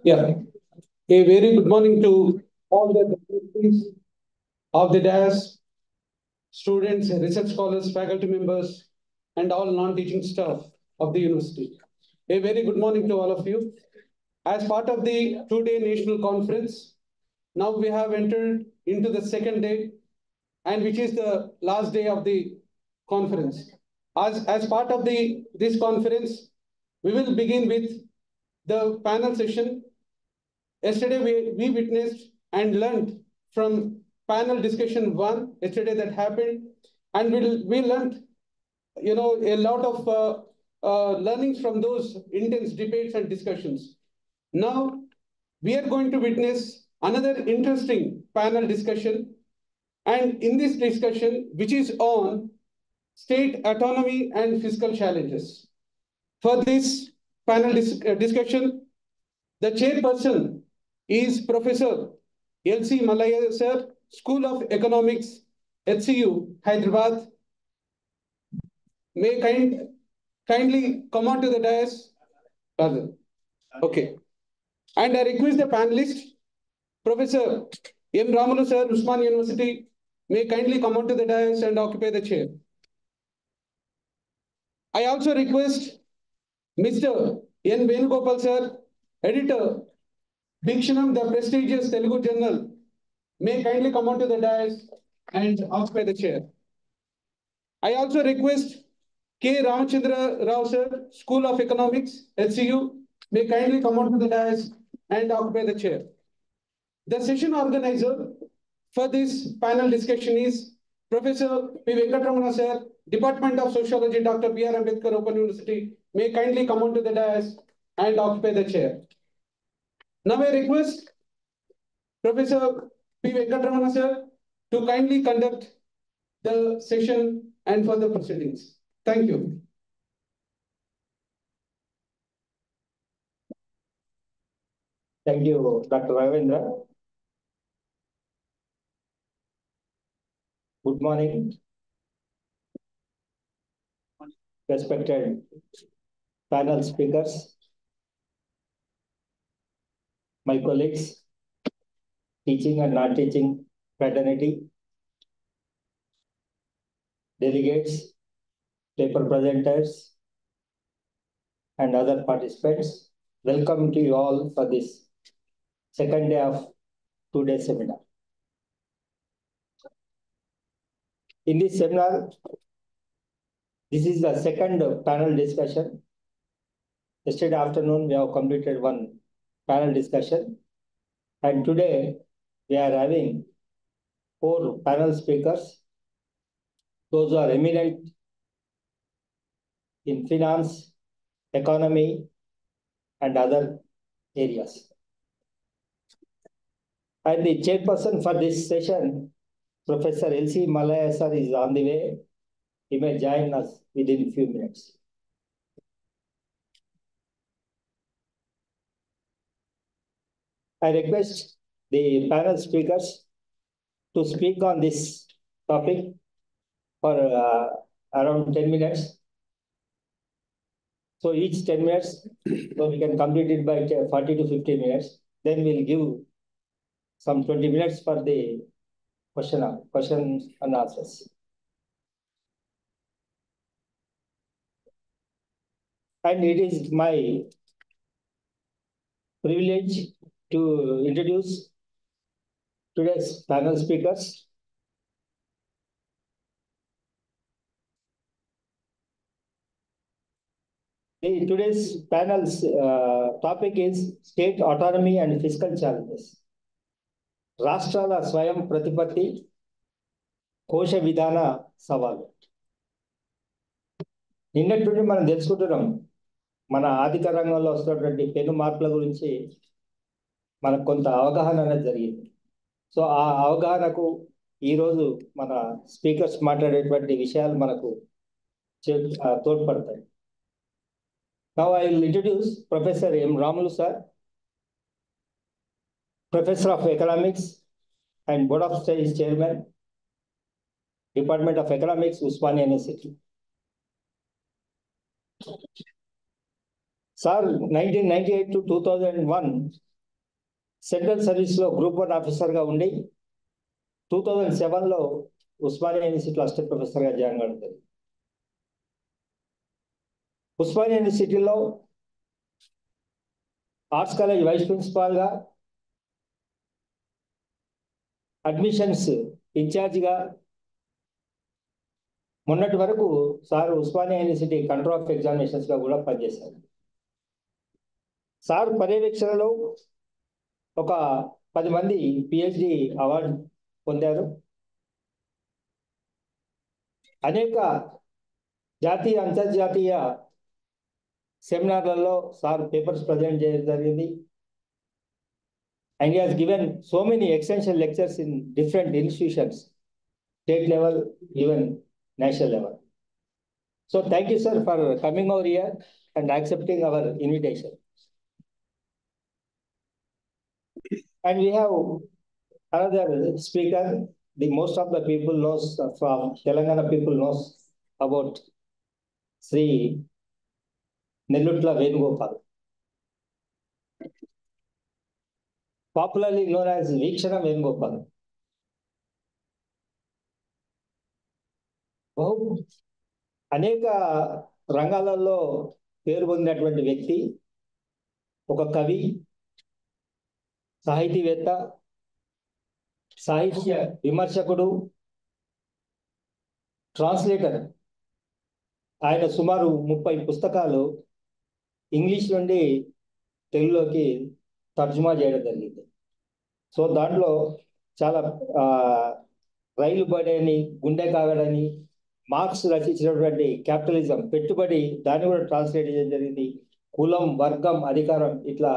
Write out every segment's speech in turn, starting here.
Yeah. A very good morning to all the dignitaries of the dais, students, research scholars, faculty members, and all non-teaching staff of the university. A very good morning to all of you. As part of the two-day national conference, now we have entered into the second day, and which is the last day of the conference. As part of this conference, we will begin with the panel session. Yesterday, we witnessed and learned from panel discussion one yesterday that happened, and we learned, a lot of learnings from those intense debates and discussions. Now, we are going to witness another interesting panel discussion, and in this discussion, which is on state autonomy and fiscal challenges. For this panel discussion, the chairperson is Professor L.C. Malaya, sir, School of Economics, HCU, Hyderabad. May kindly come on to the dais. Rather. Okay. And I request the panelist, Professor M. Ramulu, sir, Usman University, may kindly come on to the dais and occupy the chair. I also request Mr. N. Venugopal, sir, editor, Dikshanam, the prestigious Telugu journal, may kindly come on to the dais and occupy the chair. I also request K. Ramachandra Rao, sir, School of Economics, HCU, may kindly come on to the dais and occupy the chair. The session organizer for this panel discussion is Professor P. Venkatramana, sir, Department of Sociology, Dr. B.R. Ambedkar Open University, may kindly come on to the dais and occupy the chair. Now I request Professor P. Venkatramana, sir, to kindly conduct the session and further proceedings. Thank you. Thank you, Dr. Ravindra. Good morning, respected panel speakers, my colleagues, teaching and non-teaching fraternity, delegates, paper presenters, and other participants. Welcome to you all for this second day of two-day seminar. In this seminar, this is the second panel discussion. Yesterday afternoon, we have completed one panel discussion. And today, we are having 4 panel speakers. Those are eminent in finance, economy, and other areas. And the chairperson for this session, Professor L.C. Malaya sir, is on the way. He may join us within a few minutes. I request the panel speakers to speak on this topic for around 10 minutes. So each 10 minutes, so we can complete it by 40 to 50 minutes. Then we'll give some 20 minutes for the questions and answers. And it is my privilege to introduce today's panel speakers. Today's panel's topic is state autonomy and fiscal challenges. రాష్ట్రాల స్వయం ప్రతిపత్తి కోశ విధాన సవాలు. నిన్నటి నుండి మనం తెలుసుకుంటున్నాం మన ఆర్థిక రంగంలో వస్తున్నటువంటి పెను మార్పుల గురించి మనకు కొంత అవగాహన అనేది జరిగింది. సో ఆ అవగాహనకు ఈరోజు మన స్పీకర్స్ మాట్లాడేటువంటి విషయాలు మనకు తోడ్పడతాయి. Now I will introduce Professor M. Ramulu sir, Professor of Economics and Board of Studies Chairman, Department of Economics, Usman University. Sir, 1998 to 2001, central సర్వీస్లో గ్రూప్ 1 ఆఫీసర్గా ఉండి 2007లో ఉస్మానియా యూనివర్సిటీలో అసిస్టెంట్ ప్రొఫెసర్గా జాయిన్ కావడం జరిగింది. ఉస్మానియా యూనివర్సిటీలో ఆర్ట్స్ కాలేజ్ వైస్ ప్రిన్సిపాల్గా, అడ్మిషన్స్ ఇన్ఛార్జిగా మొన్నటి వరకు sir Osmania university control of ఎగ్జామినేషన్స్గా కూడా పనిచేశారు. సార్ పర్యవేక్షణలో ఒక 10 మంది పిహెచ్డి అవార్డు పొందారు. అనేక జాతీయ అంతర్జాతీయ సెమినార్లలో సార్ పేపర్స్ ప్రజెంట్ చేయడం జరిగింది. And he has given so many extension lectures in different institutions, state level, even national level. So thank you, sir, for coming over here and accepting our invitation. And we have another speaker. The most of the people knows from Telangana people knows about Sri Nellutla Venugopal, popularly known as Veekshana Venugopal. అనేక రంగాలలో పేరు పొందినటువంటి వ్యక్తి, ఒక కవి, సాహితీవేత్త, సాహిత్య విమర్శకుడు, translator. ఆయన సుమారు 30 పుస్తకాలు ఇంగ్లీష్ నుండి తెలుగులోకి తర్జుమా చేయడం జరిగింది. సో దాంట్లో చాలా రైలు బడని, గుండె కాగడని, మార్క్స్ రచించినటువంటి క్యాపిటలిజం, పెట్టుబడి, దాన్ని కూడా ట్రాన్స్లేట్ చేయడం జరిగింది. కులం, వర్గం, అధికారం, ఇట్లా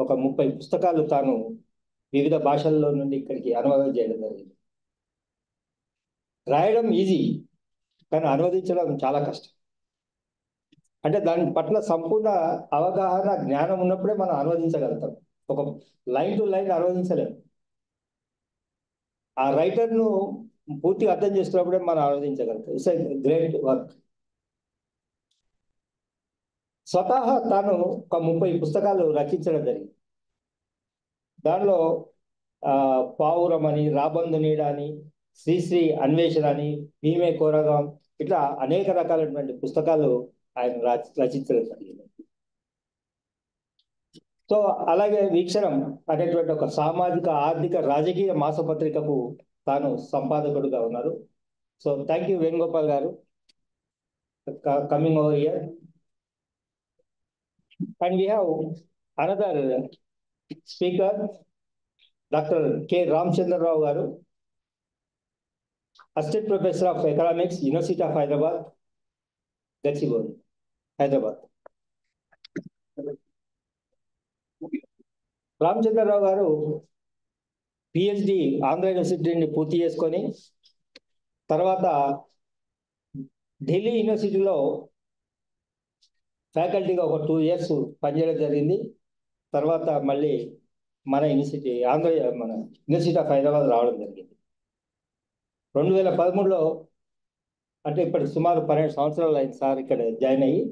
ఒక 30 పుస్తకాలు తాను వివిధ భాషల్లో నుండి ఇక్కడికి అనువాదం చేయడం జరిగింది. రాయడం ఈజీ, కానీ అనువదించడం చాలా కష్టం. అంటే దాని పట్ల సంపూర్ణ అవగాహన, జ్ఞానం ఉన్నప్పుడే మనం అనువదించగలుగుతాం. ఒక లైన్ టు లైన్ అనువదించలేము. ఆ రైటర్ను పూర్తిగా అర్థం చేసుకున్నప్పుడే మనం అనువదించగలుగుతాం. It's a great work. స్వతహా తాను ఒక 30 పుస్తకాలు రచించడం జరిగింది. దానిలో పావురం అని, రాబందు నీడ అని, శ్రీశ్రీ అన్వేషణ అని, భీమే కోరగాం, ఇట్లా అనేక రకాలైనటువంటి పుస్తకాలు ఆయన రచించడం జరిగింది. సో అలాగే వీక్షణం అనేటువంటి ఒక సామాజిక, ఆర్థిక, రాజకీయ మాసపత్రికకు తాను సంపాదకుడుగా ఉన్నారు. So thank you Venugopal garu coming over here. And we have another speaker, doctor K Ramachandra Rao garu, assistant professor of economics, university of Hyderabad, Gachibowli, Hyderabad. Ramachandra Rao garu PhD Andhra యూనివర్సిటీని పూర్తి చేసుకొని తర్వాత ఢిల్లీ యూనివర్సిటీలో ఫ్యాకల్టీగా ఒక 2 years పనిచేయడం జరిగింది. తర్వాత మళ్ళీ మన యూనివర్సిటీ ఆఫ్ హైదరాబాద్ రావడం జరిగింది. 2013లో, అంటే ఇప్పటికి సుమారు 12 సంవత్సరాలు అయింది సార్ ఇక్కడ జాయిన్ అయ్యి.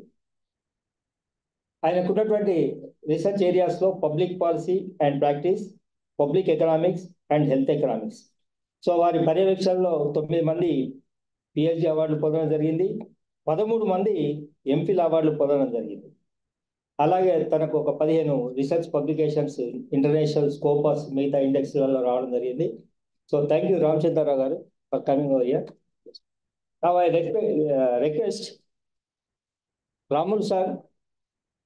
ఆయనకున్నటువంటి రీసెర్చ్ ఏరియాస్లో public policy and practice, public economics and health economics. So వారి పర్యవేక్షణలో 9 మంది పిహెచ్డి అవార్డులు పొందడం జరిగింది, 13 మంది ఎంఫిల్ అవార్డులు పొందడం జరిగింది. అలాగే తనకు ఒక 15 రీసెర్చ్ పబ్లికేషన్స్ ఇంటర్నేషనల్ స్కోపస్, మిగతా ఇండెక్స్లలో రావడం జరిగింది. సో థ్యాంక్ యూ రామచంద్రరావు గారు for coming over here. Now I request Ramul sir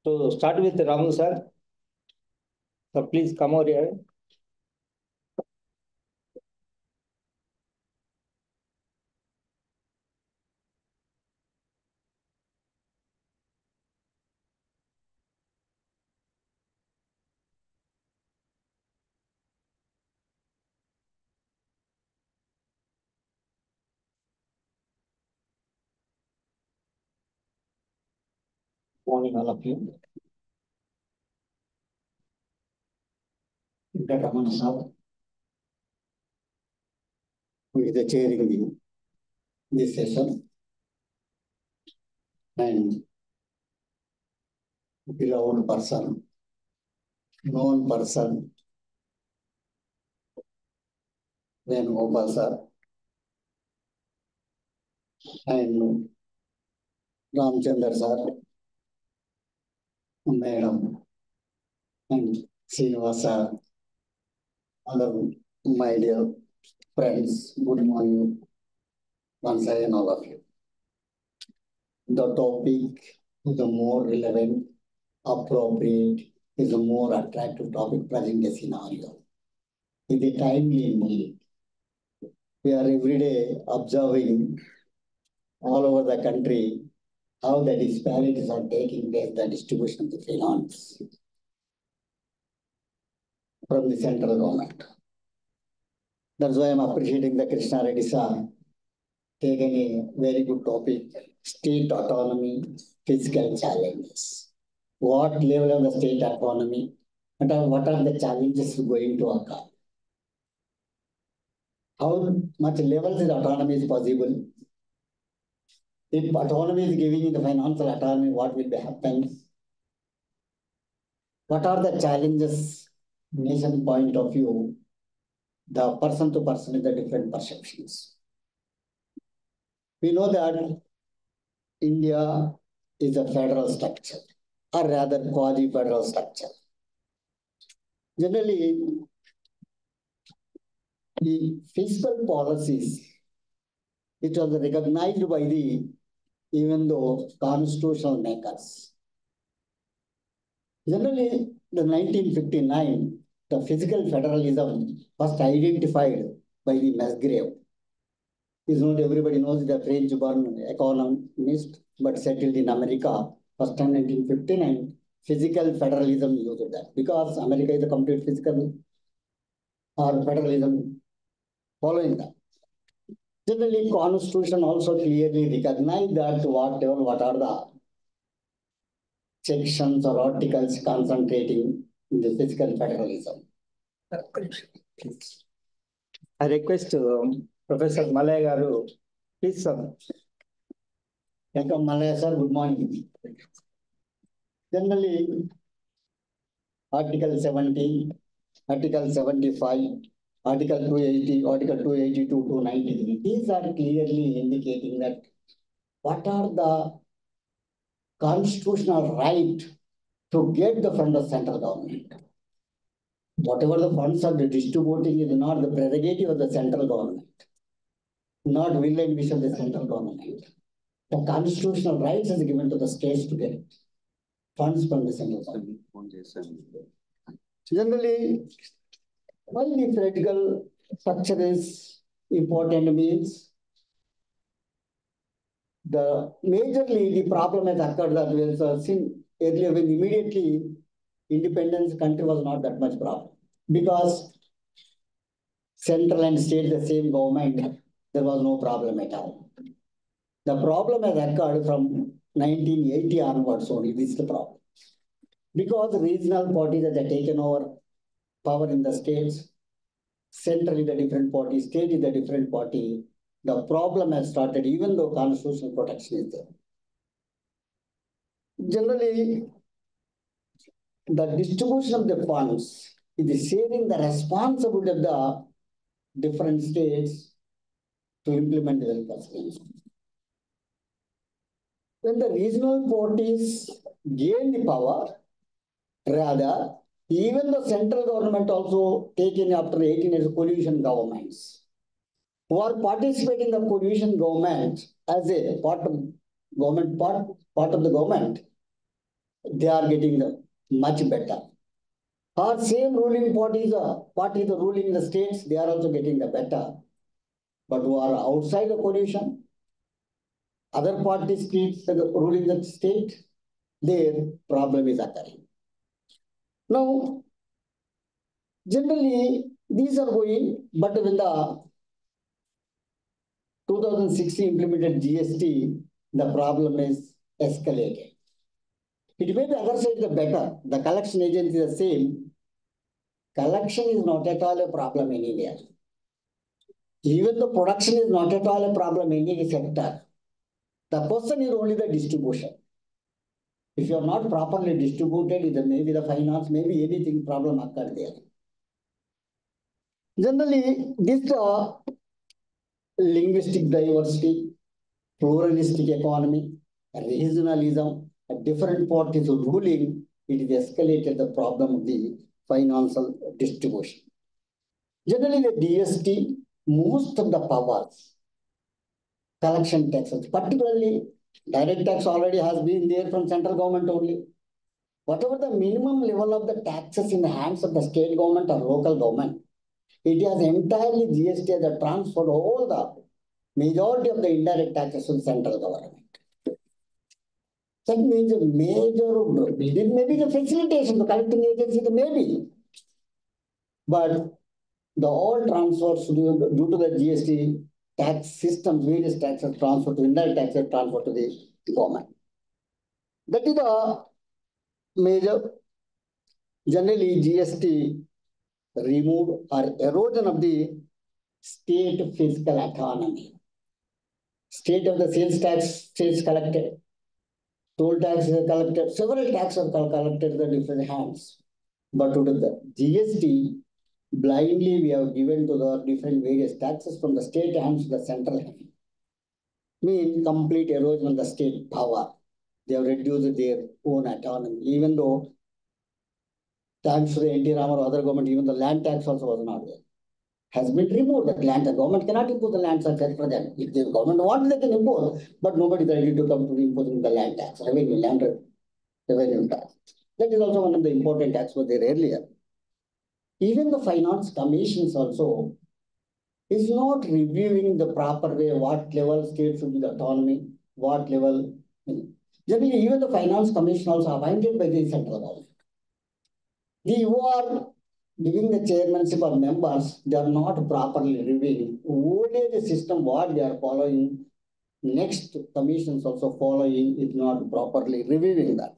to start with. Ramul sir, so please come over here. Morning, all of you. That Aman Sahab, who is the chairing this session, and beloved person, known person, Venugopal sir and Ramchandra sir, madam, and Srinivas sir, other my dear friends, good morning once again all of you. The topic is the more relevant, appropriate, is a more attractive topic present the scenario. It is timely need. We are every day observing all over the country how the disparities are taking place, the distribution of the finance from the central government. That's why I'm appreciating the Krishna Reddy sir taking a very good topic, state autonomy, fiscal challenges. What level of the state autonomy and what are the challenges going to occur? How much levels of autonomy is possible? If autonomy is giving in the financial autonomy, what will be happen? What are the challenges, nation point of view, the person to person with the different perceptions? We know that India is a federal structure, or rather quasi-federal structure. Generally, the fiscal policies, it was recognized by the, even though constitutional makers. Generally, the 1959, the fiscal federalism first identified by the Musgrave. Is not everybody knows the French-born economist, but settled in America, first time 1959, physical federalism used that because America is a complete physical or federalism following that. Generally, Constitution also clearly recognized that what are the sections or articles concentrating in the physical federalism. I request Professor Malay Garu, please sir. Welcome Malaya sir, good morning. Generally, Article 70, Article 75, Article 280, Article 282 to 293, these are clearly indicating that what are the constitutional right to get from the central government. Whatever the funds are distributing is not the prerogative of the central government, not will and wish of the central government. The constitutional rights is given to the states to get funds from the central government. Generally, why the theoretical structure is important means the majorly the problem has occurred that we have seen earlier when immediately independence country was not that much problem because central and state the same government, there was no problem at all. The problem has occurred from 1980 onwards only. This is the problem. Because regional parties have taken over power in the states, centrally the different party, state is the different party, the problem has started even though constitutional protection is there. Generally, the distribution of the funds is sharing the responsibility of the different states to implement the welfare schemes. When the regional parties gain the power, rather, even the central government also taken after 18 years coalition governments who are participating in the coalition government as a part of government, part of the government, they are getting the much better. Our same ruling parties, party the ruling in the states, they are also getting the better. But who are outside the coalition, other parties keep ruling the state, their problem is occurring. Now, generally, these are going, but when the 2016 implemented GST, the problem is escalated. It may be other side the better. The collection agency is the same. Collection is not at all a problem anywhere. Even the production is not at all a problem in any sector. The person is only the distribution. If you are not properly distributed, either maybe the finance, maybe anything problem occurred there. Generally, this linguistic diversity, pluralistic economy, regionalism, different parties ruling, it has escalated the problem of the financial distribution. Generally, the DST, most of the powers, collection taxes, particularly direct tax already has been there from central government only. Whatever the minimum level of the taxes in the hands of the state government or local government, it has entirely GST has transferred all the majority of the indirect taxes to the central government. That means a major, it may be the facilitation, the collecting agency, maybe. But the all transfers due to the GST tax system, various taxes transferred to indirect taxes transferred to the government. That is the major. Generally, GST removed or erosion of the state fiscal autonomy. State of the sales tax is collected, toll tax is collected, several taxes are collected in the different hands. But to the GST, blindly we have given to the different various taxes from the state hands to the central hand. Mean complete erosion of the state power. They have reduced their own autonomy, even though thanks to the NT Rama or other government, even the land tax also was not there. Has been removed. The land, the government cannot impose the land tax for them. If the government wants, they can impose, but nobody is ready to come to imposing the land tax, revenue tax. That is also one of the important tax was there earlier. Even the finance commissions also is not reviewing the proper way, what level state should be the autonomy, what level. Generally, even the finance commission also appointed by the central government. Who are giving the chairmanship or members, they are not properly reviewing. Old age system, what they are following, next commissions also following, is not properly reviewing that.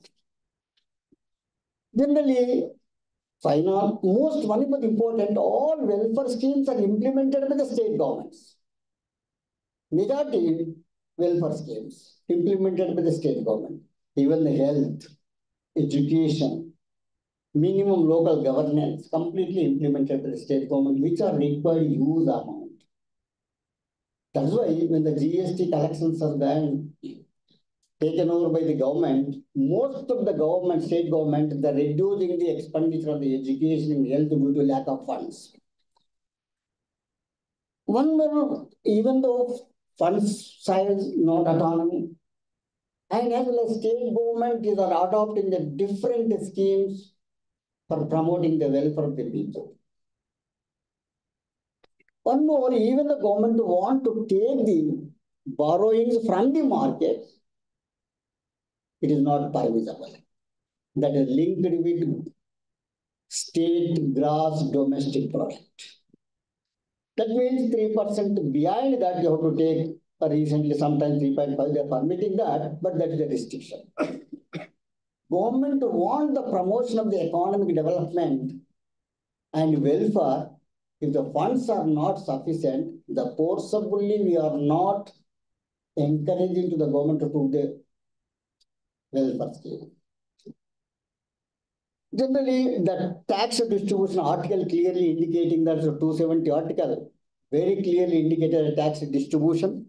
Generally, finance, most one is important, all welfare schemes are implemented by the state governments. Majority welfare schemes implemented by the state government. Even the health, education, minimum local governance completely implemented by the state government, which are required huge amount. That's why when the GST collections are then taken over by the government, most of the government, state government, they're reducing the expenditure of the education and health due to lack of funds. One more, even though funds size not autonomy, and as well as state government is adopting the different schemes for promoting the welfare of the people. One more, even the government want to take the borrowings from the market, it is not permissible. That is linked with state gross domestic product. That means 3%. Behind that, you have to take recently sometimes 3.5. They are permitting that, but that is a restriction. Government want the promotion of the economic development and welfare. If the funds are not sufficient, the forcibly we are not encouraging to the government to do the welfare scheme. Generally, the tax distribution article clearly indicating that the 270 article very clearly indicated a tax distribution.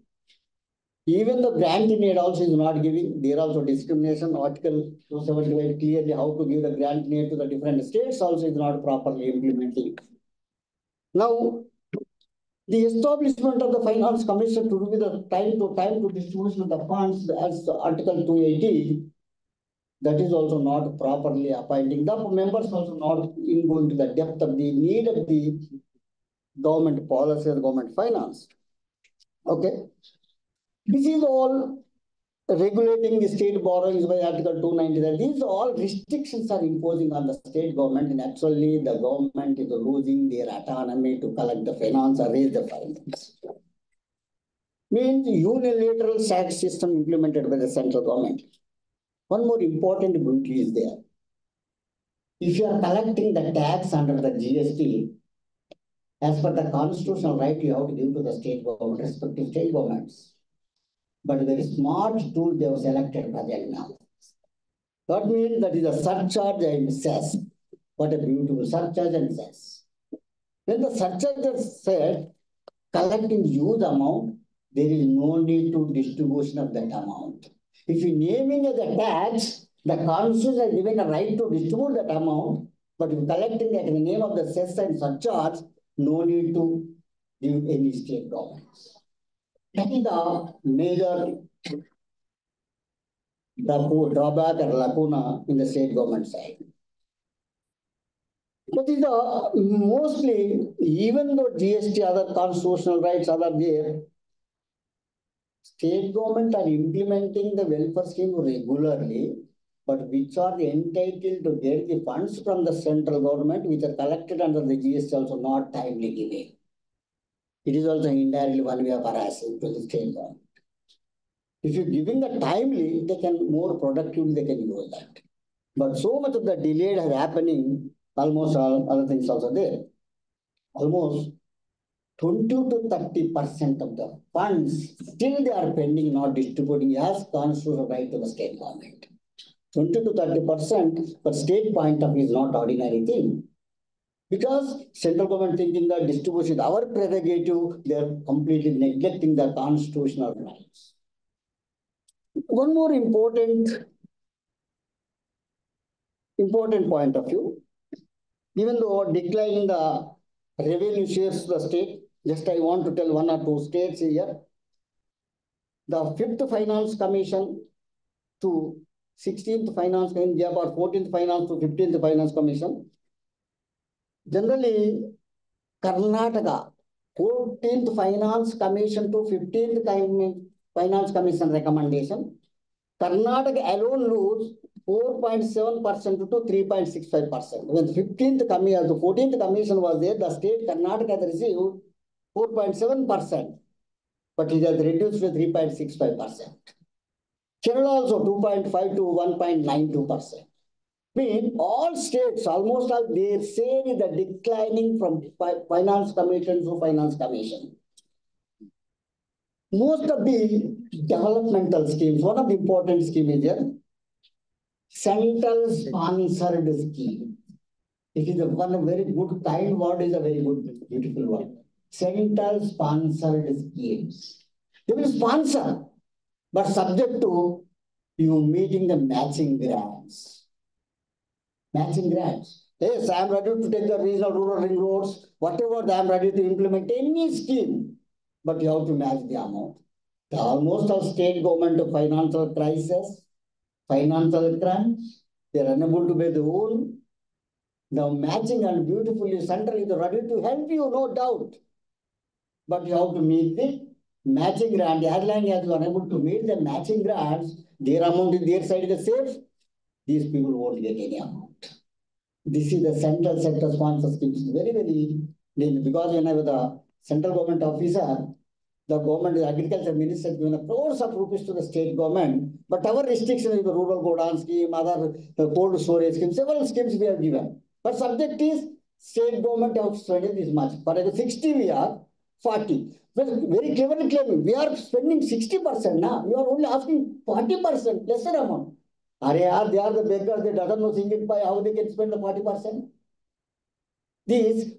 Even the grant in aid also is not giving. There also discrimination. Article 275 clearly how to give the grant in aid to the different states also is not properly implementing. Now, the establishment of the finance commission to do the time to distribution of the funds as Article 280, that is also not properly appointing. The members also not in going to the depth of the need of the government policy or government finance. Okay. This is all regulating the state borrowings by Article 290. These all restrictions are imposing on the state government, and actually the government is losing their autonomy to collect the finance or raise the finance. Means unilateral tax system implemented by the central government. One more important beauty is there. If you are collecting the tax under the GST, as per the constitutional right, you have to give to the state government, respective state governments. But a very smart tool they have selected present now. That means that is a surcharge and cess. What a beautiful surcharge and cess. When the surcharger said collecting huge amount, there is no need to distribution of that amount. If you naming as a tax, the constitution has given a right to distribute that amount, but if collecting that in the name of the cess and surcharge, no need to give any state governments. That is the major drawback or lacuna in the state government side. But is the mostly, even though GST, other constitutional rights are there, state government are implementing the welfare scheme regularly, but which are entitled to get the funds from the central government, which are collected under the GST, also not timely given. It is also indirectly one way of harassing to the state government. If you're giving the timely, they can more productively, they can use that. But so much of the delayed is happening, almost all other things also there. Almost 20 to 30% of the funds still they are pending, not distributing as constitutional right to the state government. 20 to 30%, but state point of view is not ordinary thing. Because central government thinking that distribution is our prerogative, they are completely neglecting the constitutional rights. One more important point of view, even though declining the revenue shares to the state, just I want to tell one or two states here. The 5th Finance Commission to 16th Finance Commission, gap or 14th Finance to 15th Finance Commission. Generally, Karnataka, 14th Finance Commission to 15th Finance Commission recommendation. Karnataka alone lose 4.7% to 3.65%. When the 15th commission, the 14th commission was there, the state Karnataka has received 4.7%, but it has reduced to 3.65%. Kerala also 2.5 to 1.92%. Mean all states, almost all, their share is the declining from finance commission to finance commission. Most of the developmental schemes, one of the important schemes is here, central sponsored scheme. It is one very good, kind word is a very good, beautiful word. Central sponsored schemes. They will sponsor, but subject to you meeting the matching grants. Matching grants. Yes, I am ready to take the regional rural ring roads, whatever I am ready to implement any scheme, but you have to match the amount. The almost all state government of financial crisis, financial crunch, they are unable to pay the whole. The matching and beautifully central is ready to help you, no doubt. But you have to meet the matching grant. As long as you are unable to meet the matching grants, their amount is their side is safe, these people won't get any amount. This is the central sector sponsor schemes. Very, very, because when I was the central government officer, the government, the agriculture minister has given crores of rupees to the state government, but our restriction is the rural Godan scheme, other cold storage scheme, several schemes we have given. But subject is state government have spent this much. For example, 60 we are 40. Well, very cleverly claiming we are spending 60% now. You are only asking 40% lesser amount. They are the beggars, they doesn't know single pie, how they can spend the 40%.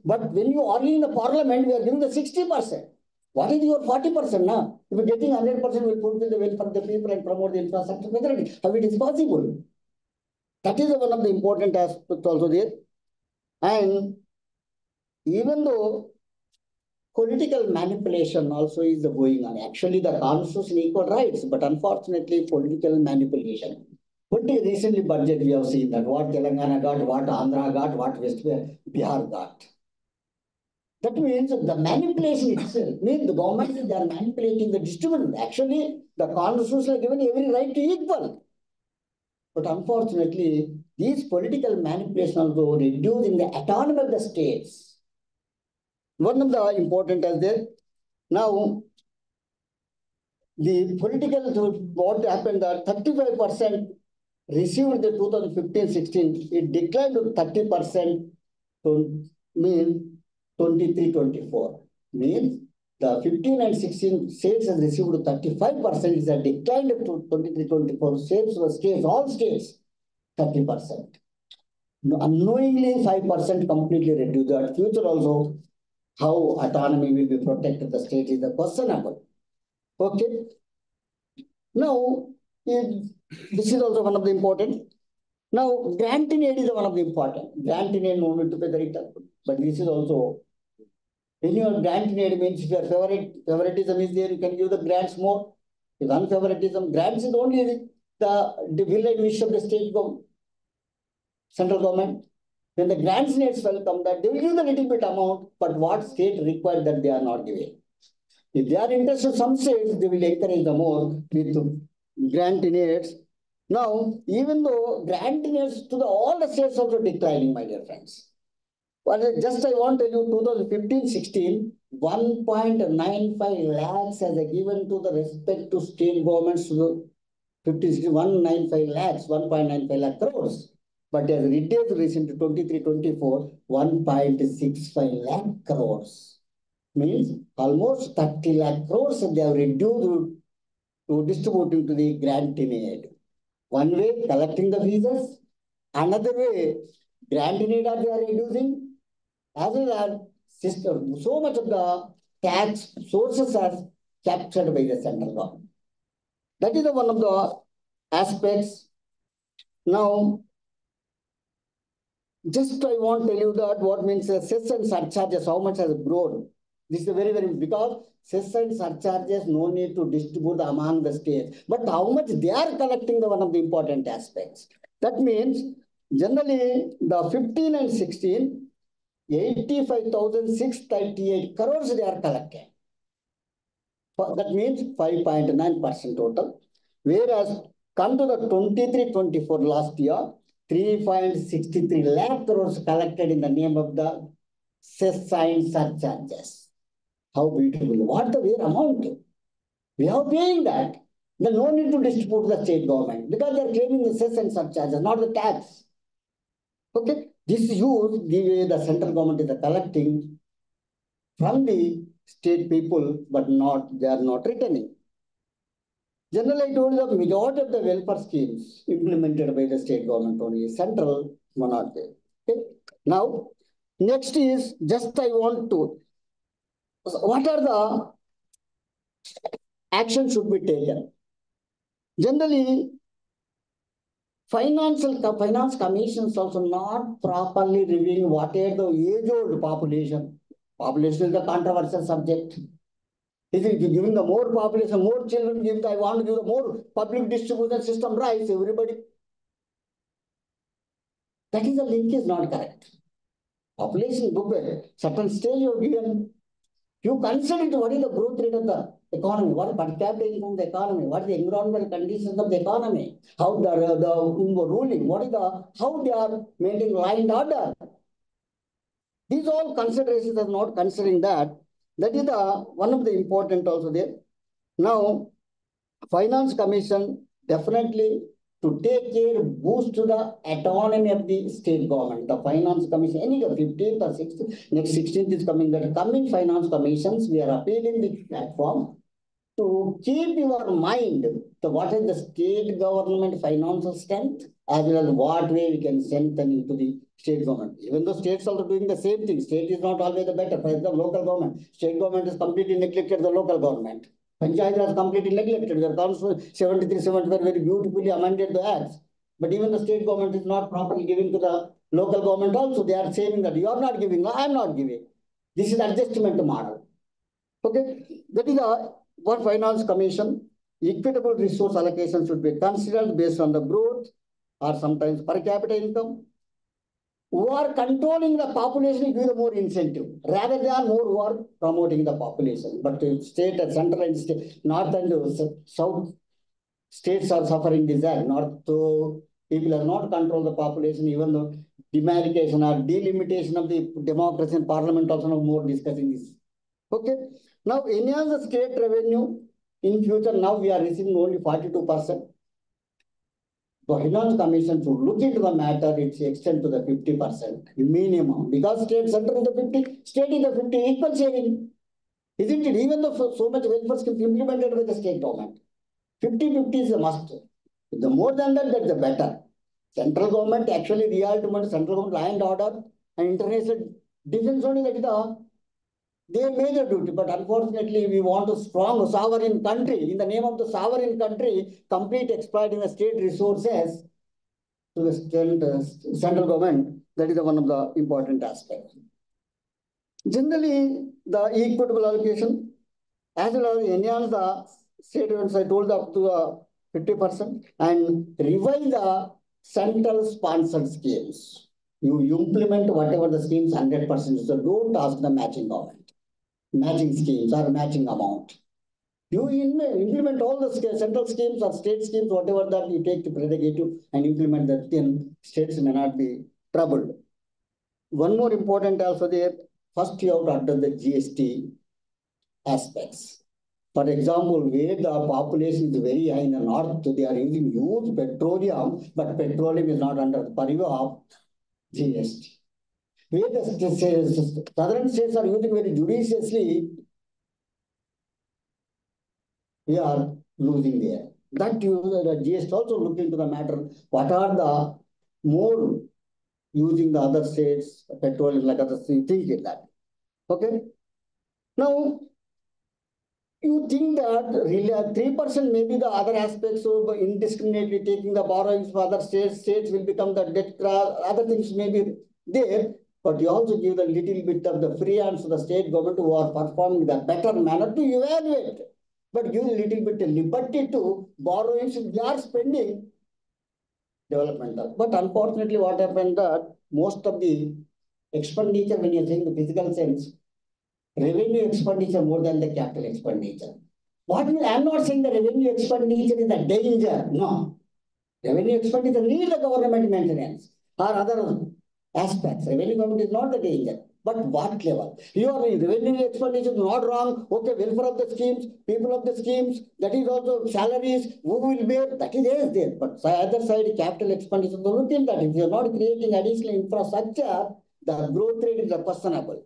But when you are in the parliament, we are giving the 60%. What is your 40% now? If you are getting 100%, will fulfill the welfare of the people and promote the infrastructure. How it is possible? That is one of the important aspects also there. And even though political manipulation also is going on, actually the constitution equal rights, but unfortunately political manipulation. Only recently budget we have seen that what Telangana got, what Andhra got, what West Bihar got. That means the manipulation itself means the government, they are manipulating the distribution. Actually, the constitution has given every right to equal. But unfortunately, these political manipulations also reducing the autonomy of the states. One of the important as there. Now, the political, what happened that 35% received the 2015-16, it declined to 30% to mean 23-24. Means the 15 and 16 states has received 35%, is a decline to 23-24 states, all states, 30%. Unknowingly 5% completely reduced. That future also, how autonomy will be protected, the state is the questionable. Okay. Now, this is also one of the important. Now, grant in aid is one of the important. Grant in aid no need to pay the return. But this is also, when your grant in aid means if your favoritism is there, you can give the grants more. If unfavoritism, grants is only the will and wish of the state government, central government. When the grants needs welcome, that they will give the little bit amount, but what state required that they are not giving. If they are interested, some states, they will encourage the more with grant in aids. Now, even though grant in aids to all the states also declining, my dear friends. But just I want to tell you, 2015-16, 1.95 lakhs as a given to the respect to state governments to 195 lakhs, 1.95 lakh crores. But as reduced recently 23-24, 1.65 lakh crores. Means almost 30 lakh crores they have reduced to distributing to the grant in aid. One way, collecting the fees. Another way, grant in aid they are reducing. As well as system, so much of the tax sources are captured by the central government. That is one of the aspects. Now, just I want to tell you that what means cess and surcharges, how much has grown. This is very, very, because cess and surcharges no need to distribute among the states. But how much they are collecting, the one of the important aspects. That means, generally, the 15 and 16, 85,638 crores they are collecting. That means 5.9% total. Whereas, come to the 23-24 last year, 3.63 lakh crores collected in the name of the cess and surcharges. How beautiful. What the mere amount? We are paying that. Then no need to distribute the state government because they are claiming the cess and surcharges, not the tax. Okay. This use the way the central government is collecting from the state people, but they are not returning. Generally, I told you the majority of the welfare schemes implemented by the state government only, central were not there. Okay. Now, next is just I want to, what are the actions should be taken? Generally, finance commissions also not properly reviewing what are the age-old population. Population is the controversial subject. If you giving the more population, more children, I want to give the more public distribution system rights, everybody. That is the link is not correct. Population book, certain stage you have given. You consider what is the growth rate of the economy, what is per capita income of the economy, what is the environmental conditions of the economy, how the ruling, what is how they are maintaining law and order. These all considerations are not considering that. That is one of the important also there. Now, Finance Commission definitely to take care, boost the autonomy of the state government. The Finance Commission, any 15th or 16th, next 16th is coming, that coming Finance Commissions, we are appealing the platform to keep your mind to what is the state government financial strength, as well as what way we can strengthen into the state government. Even though states are doing the same thing, state is not always the better. For example, local government, state government is completely neglected the local government. Panchayat has completely neglected. Their Constitution 73-75 very beautifully amended the acts. But even the state government is not properly giving to the local government also. They are saying that you are not giving, I am not giving. This is adjustment model. Okay, that is what Finance Commission, equitable resource allocation should be considered based on the growth or sometimes per capita income. Who are controlling the population give the more incentive rather than more who are promoting the population. But state and central and state, north and south states are suffering this act. North people are not control the population, even though demarcation or delimitation of the democracy and parliament also no more discussing this. Okay. Now, enhance the state revenue in future. Now we are receiving only 42%. The Finance Commission should look into the matter, it's extend to the 50% minimum. Because state center is the 50, state is the 50, equal sharing. Isn't it? Even though so much welfare schemes implemented by the state government. 50-50 is a must. The more than that, that's the better. Central government actually real to central government law and order and international defense only, that is the their major duty. But unfortunately, we want a strong sovereign country. In the name of the sovereign country, complete exploiting the state resources to the central government. That is one of the important aspects. Generally, the equitable allocation, as well as enhance the state events, I told up to 50%, and revise the central sponsored schemes. You implement whatever the schemes 100%. So don't ask the matching government, matching schemes or matching amount. You implement all the central schemes or state schemes, whatever that you take to prerogative and implement that, then states may not be troubled. One more important also there, first you have to address the GST aspects. For example, where the population is very high in the north, they are using huge petroleum, but petroleum is not under the purview of GST. Where the southern states are using very judiciously, we are losing there. That the GST also look into the matter. What are the more using the other states, petroleum like other states, think it that. Okay. Now, you think that really 3% maybe the other aspects of indiscriminately taking the borrowings for other states will become the debt, other things may be there, but you also give the little bit of the free hands to the state government who are performing the better manner to evaluate, but give a little bit of liberty to borrowings if they are spending developmental. But unfortunately, what happened that most of the expenditure, when you think the physical sense, revenue expenditure more than the capital expenditure. I'm not saying the revenue expenditure is a danger. No. Revenue expenditure needs the government maintenance or other aspects. Revenue government is not the danger. But what level? Your revenue expenditure is not wrong. Okay, welfare of the schemes, people of the schemes, that is also salaries, who will bear, that is there. But other side, capital expenditure, don't think that if you are not creating additional infrastructure, the growth rate is questionable.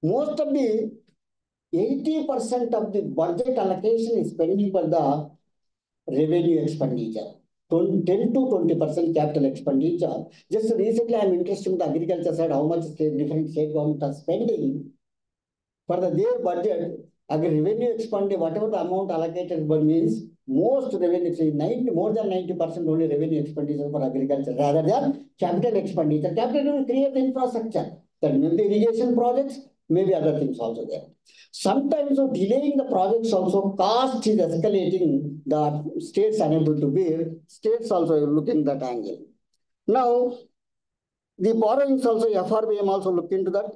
Most of the 80% of the budget allocation is spending for the revenue expenditure. 10 to 20% capital expenditure. Just recently, I'm interested in the agriculture side, how much different state governments are spending for their budget. Revenue expenditure, whatever the amount allocated, but means most revenue, more than 90% only revenue expenditure for agriculture rather than capital expenditure. Capital will create the infrastructure. That may be irrigation projects, maybe other things also there. Sometimes delaying the projects also, cost is escalating, the states unable to bear, states also looking that angle. Now, the borrowings also, FRBM also look into that,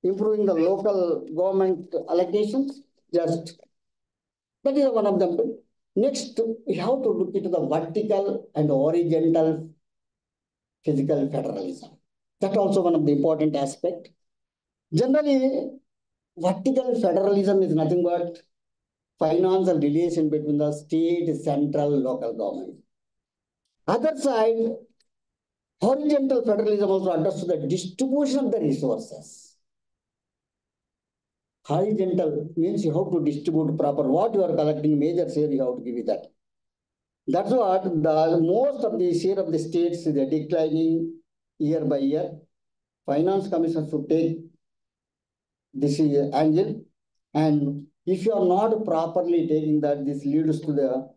improving the local government allocations, just, that is one of them. Next, we have to look into the vertical and horizontal fiscal federalism. That also one of the important aspect. Generally, vertical federalism is nothing but financial relation between the state, central, local government. Other side, horizontal federalism also understood the distribution of the resources. Horizontal means you have to distribute proper. What you are collecting, major share, you have to give it that. That's what the most of the share of the states is declining year by year. Finance Commission should take this angle, and if you are not properly taking that, this leads to the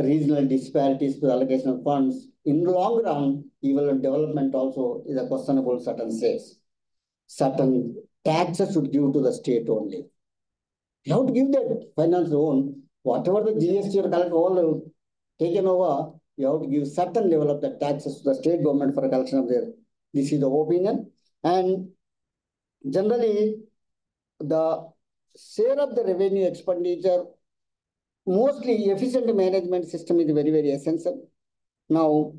regional disparities to the allocation of funds. In the long run, even development also is a questionable certain states. Certain taxes should give to the state only. You have to give that finance own. Whatever the GST or collect all taken over, you have to give certain level of the taxes to the state government for a collection of their. This is the opinion. And generally, the share of the revenue expenditure, mostly efficient management system is very, very essential. Now,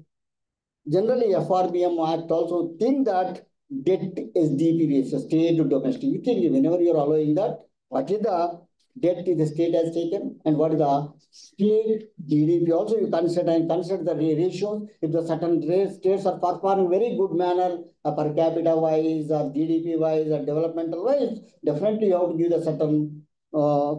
generally FRBM Act also think that debt SDP ratio, state to domestic. You think whenever you are allowing that, what is the debt the state has taken and what is the state GDP also you consider the ratios. If the certain states are performing very good manner per capita wise or GDP wise or developmental wise, definitely you have to give the certain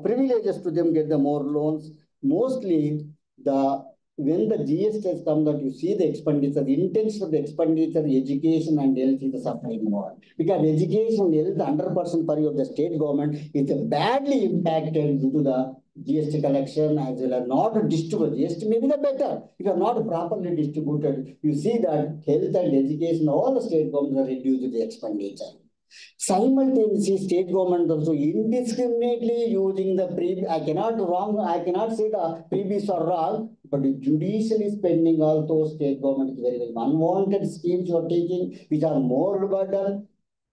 privileges to them, get the more loans. Mostly the when the GST has come, that you see the expenditure, the intention of the expenditure, education and health is suffering more. Because education, health, 100% per of the state government is badly impacted due to the GST collection as well as not distributed. GST may be the better. If you are not properly distributed, you see that health and education, all the state governments are reduced the expenditure. Simultaneously, state government also indiscriminately using the I cannot say the previous are wrong, but judicially spending also state government is very, very unwanted schemes you are taking, which are more burden.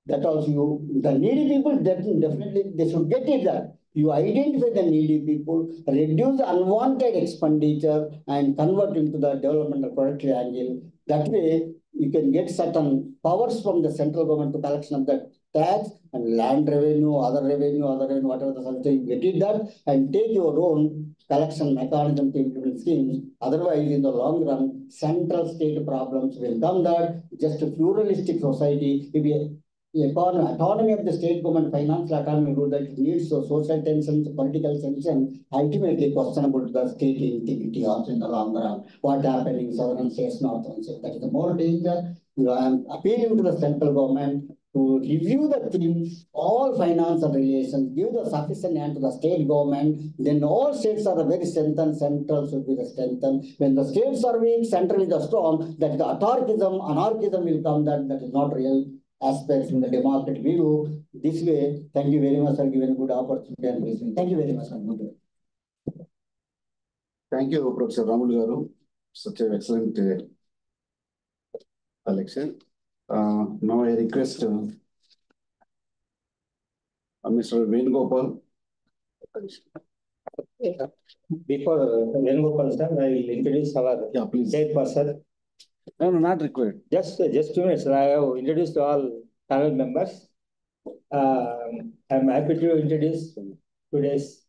That also the needy people definitely they should get it that. You identify the needy people, reduce the unwanted expenditure and convert into the developmental productive angle. That way, you can get certain powers from the central government to collection of the tax and land revenue, whatever the something, get it that and take your own collection mechanism to implement schemes. Otherwise, in the long run, central state problems will come that just a pluralistic society, if autonomy of the state government, financial autonomy rule that it needs social tensions, political tension, ultimately questionable to the state integrity also in the long run. What happened in southern states, northern states, that is the more danger. I am appealing to the central government to review the things, all financial relations, give the sufficient hand to the state government, then all states are very strengthened, central should be the strengthened. When the states are weak, central is strong, that the anarchism will come, that is not real aspects in the democratic view. This way, thank you very much for giving a good opportunity and listening. Thank you very much. Thank you, Professor Ramul Garu. Such an excellent election. Now I request Mr. Venugopal. Before Venugopal sir, I will introduce our chairperson. No, not required. Just 2 minutes. I have introduced all panel members. I'm happy to introduce today's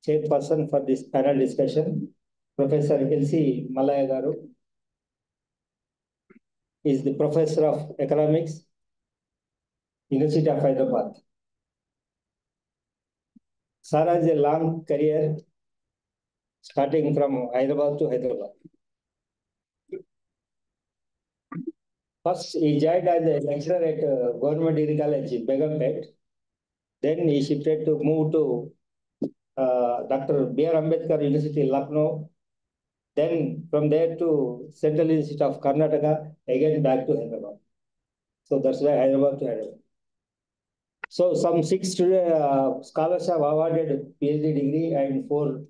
chairperson for this panel discussion, Professor L.C. Malaya Garu. He is the Professor of Economics, University of Hyderabad. Sir has a long career starting from Hyderabad to Hyderabad. First, he joined as a lecturer at Government Degree College in Begumpet. Then he shifted to move to Dr. B.R. Ambedkar University, Lucknow. Then from there to Central Institute of Karnataka, again back to Hyderabad. So that's why Hyderabad to Hyderabad. So some 6 scholars have awarded PhD degree and 4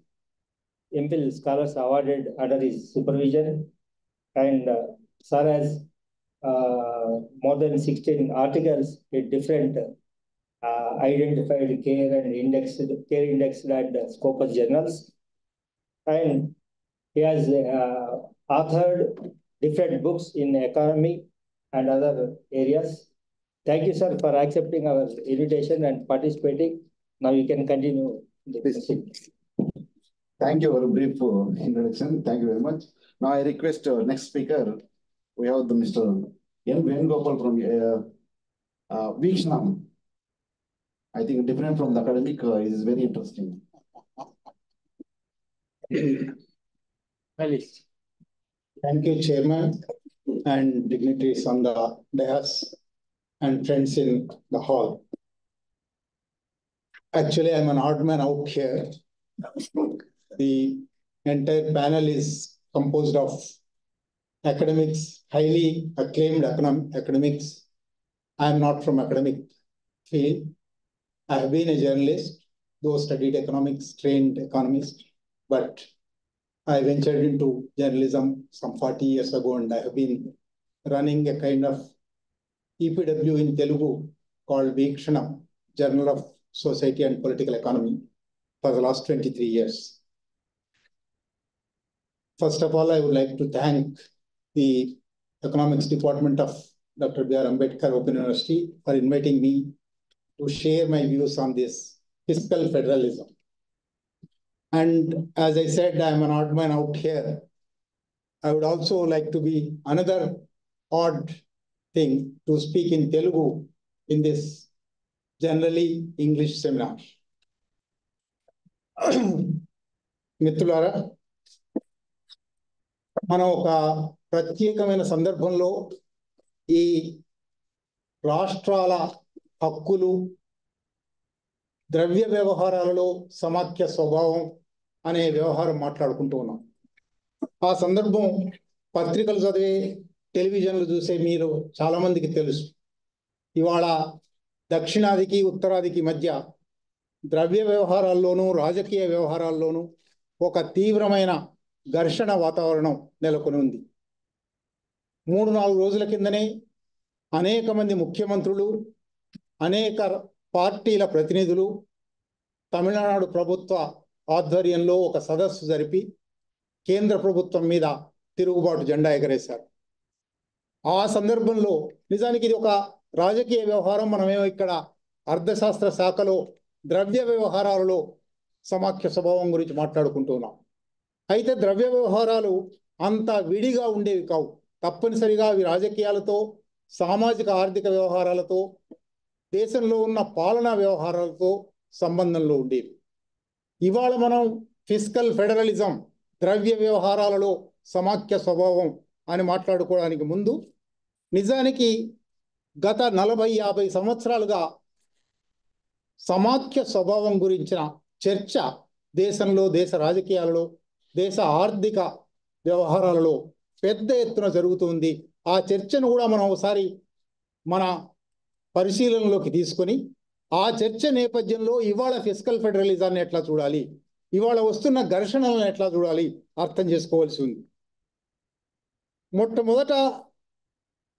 MPhil scholars awarded under his supervision. And Sir has more than 16 articles in different identified care indexed and Scopus journals. And he has authored different books in economy and other areas. Thank you, sir, for accepting our invitation and participating. Now you can continue the session. Thank you for a brief introduction. Thank you very much. Now I request next speaker. We have the Mr. N. Venugopal from Veekshanam. I think different from the academic, it is very interesting. Thank you, Chairman, and dignitaries on the dais and friends in the hall. Actually, I'm an odd man out here. The entire panel is composed of academics, highly acclaimed academics. I'm not from academic field. I have been a journalist, though studied economics, trained economist, but I ventured into journalism some 40 years ago, and I have been running a kind of EPW in Telugu called Veekshanam, Journal of Society and Political Economy, for the last 23 years. First of all, I would like to thank the Economics Department of Dr. B.R. Ambedkar Open University for inviting me to share my views on this fiscal federalism. And as I said, I'm an odd man out here. I would also like to be another odd thing to speak in Telugu in this generally English seminar. Mitulara, మనం ఒక ప్రత్యేకమైన సందర్భంలో ఈ రాష్ట్రాల హక్కులు, ద్రవ్య వ్యవహారాలలో సమాఖ్య స్వభావం అనే వ్యవహారం మాట్లాడుకుంటూ ఉన్నాం. ఆ సందర్భం పత్రికలు చదివే, టెలివిజన్లు చూసే మీరు చాలా మందికి తెలుసు. ఇవాళ దక్షిణాదికి ఉత్తరాదికి మధ్య ద్రవ్య వ్యవహారాల్లోనూ రాజకీయ వ్యవహారాల్లోనూ ఒక తీవ్రమైన ఘర్షణ వాతావరణం నెలకొని ఉంది. 3-4 రోజుల కిందనే అనేక మంది ముఖ్యమంత్రులు, అనేక పార్టీల ప్రతినిధులు తమిళనాడు ప్రభుత్వ ఆధ్వర్యంలో ఒక సదస్సు జరిపి కేంద్ర ప్రభుత్వం మీద తిరుగుబాటు జెండా ఎగరేశారు. ఆ సందర్భంలో నిజానికి ఇది ఒక రాజకీయ వ్యవహారం. మనమేమో ఇక్కడ అర్థశాస్త్ర శాఖలో ద్రవ్య వ్యవహారాలలో సమాఖ్య స్వభావం గురించి మాట్లాడుకుంటున్నాం. అయితే ద్రవ్య వ్యవహారాలు అంత విడిగా ఉండేవి కావు. తప్పనిసరిగా అవి రాజకీయాలతో, సామాజిక ఆర్థిక వ్యవహారాలతో, దేశంలో ఉన్న పాలనా వ్యవహారాలతో సంబంధంలో ఉండేవి. ఇవాళ మనం ఫిస్కల్ ఫెడరలిజం, ద్రవ్య వ్యవహారాలలో సమాఖ్య స్వభావం అని మాట్లాడుకోవడానికి ముందు నిజానికి గత 40-50 సంవత్సరాలుగా సమాఖ్య స్వభావం గురించిన చర్చ దేశంలో, దేశ రాజకీయాలలో, దేశ ఆర్థిక వ్యవహారాలలో పెద్ద ఎత్తున జరుగుతుంది. ఆ చర్చను కూడా మనం ఒకసారి మన పరిశీలనలోకి తీసుకొని ఆ చర్చ నేపథ్యంలో ఇవాళ ఫిస్కల్ ఫెడరలిజాన్ని ఎట్లా చూడాలి, ఇవాళ వస్తున్న ఘర్షణలను ఎట్లా చూడాలి అర్థం చేసుకోవాల్సి ఉంది. మొట్టమొదట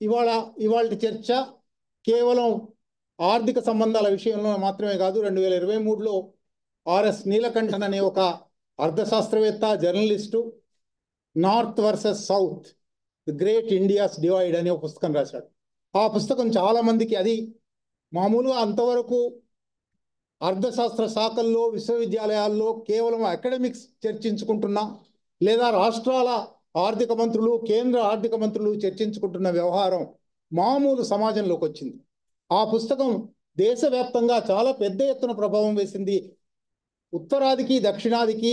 ఇవాళ చర్చ కేవలం ఆర్థిక సంబంధాల విషయంలో మాత్రమే కాదు. 2023లో ఆర్ఎస్ నీలకంఠన్ అనే ఒక అర్థశాస్త్రవేత్త, journalist north versus south, the great India's divide అనే ఒక పుస్తకం రాశాడు. ఆ పుస్తకం చాలా మందికి, అది మామూలుగా అంతవరకు అర్థశాస్త్ర శాఖల్లో, విశ్వవిద్యాలయాల్లో కేవలం అకాడమిక్స్ చర్చించుకుంటున్నా, లేదా రాష్ట్రాల ఆర్థిక మంత్రులు, కేంద్ర ఆర్థిక మంత్రులు చర్చించుకుంటున్న వ్యవహారం మామూలు సమాజంలోకి వచ్చింది. ఆ పుస్తకం దేశవ్యాప్తంగా చాలా పెద్ద ఎత్తున ప్రభావం వేసింది. ఉత్తరాదికి దక్షిణాదికి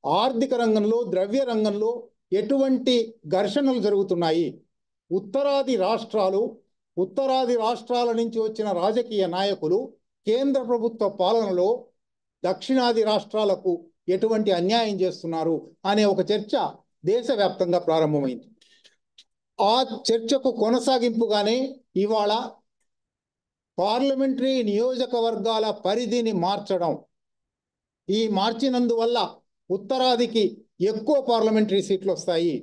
ఆర్థిక రంగంలో, ద్రవ్య రంగంలో ఎటువంటి ఘర్షణలు జరుగుతున్నాయి, ఉత్తరాది రాష్ట్రాల నుంచి వచ్చిన రాజకీయ నాయకులు కేంద్ర ప్రభుత్వ పాలనలో దక్షిణాది రాష్ట్రాలకు ఎటువంటి అన్యాయం చేస్తున్నారు అనే ఒక చర్చ దేశవ్యాప్తంగా ప్రారంభమైంది. ఆ చర్చకు కొనసాగింపుగానే ఇవాళ పార్లమెంటరీ నియోజకవర్గాల పరిధిని మార్చడం, ఈ మార్చినందువల్ల ఉత్తరాదికి ఎక్కువ పార్లమెంటరీ సీట్లు వస్తాయి,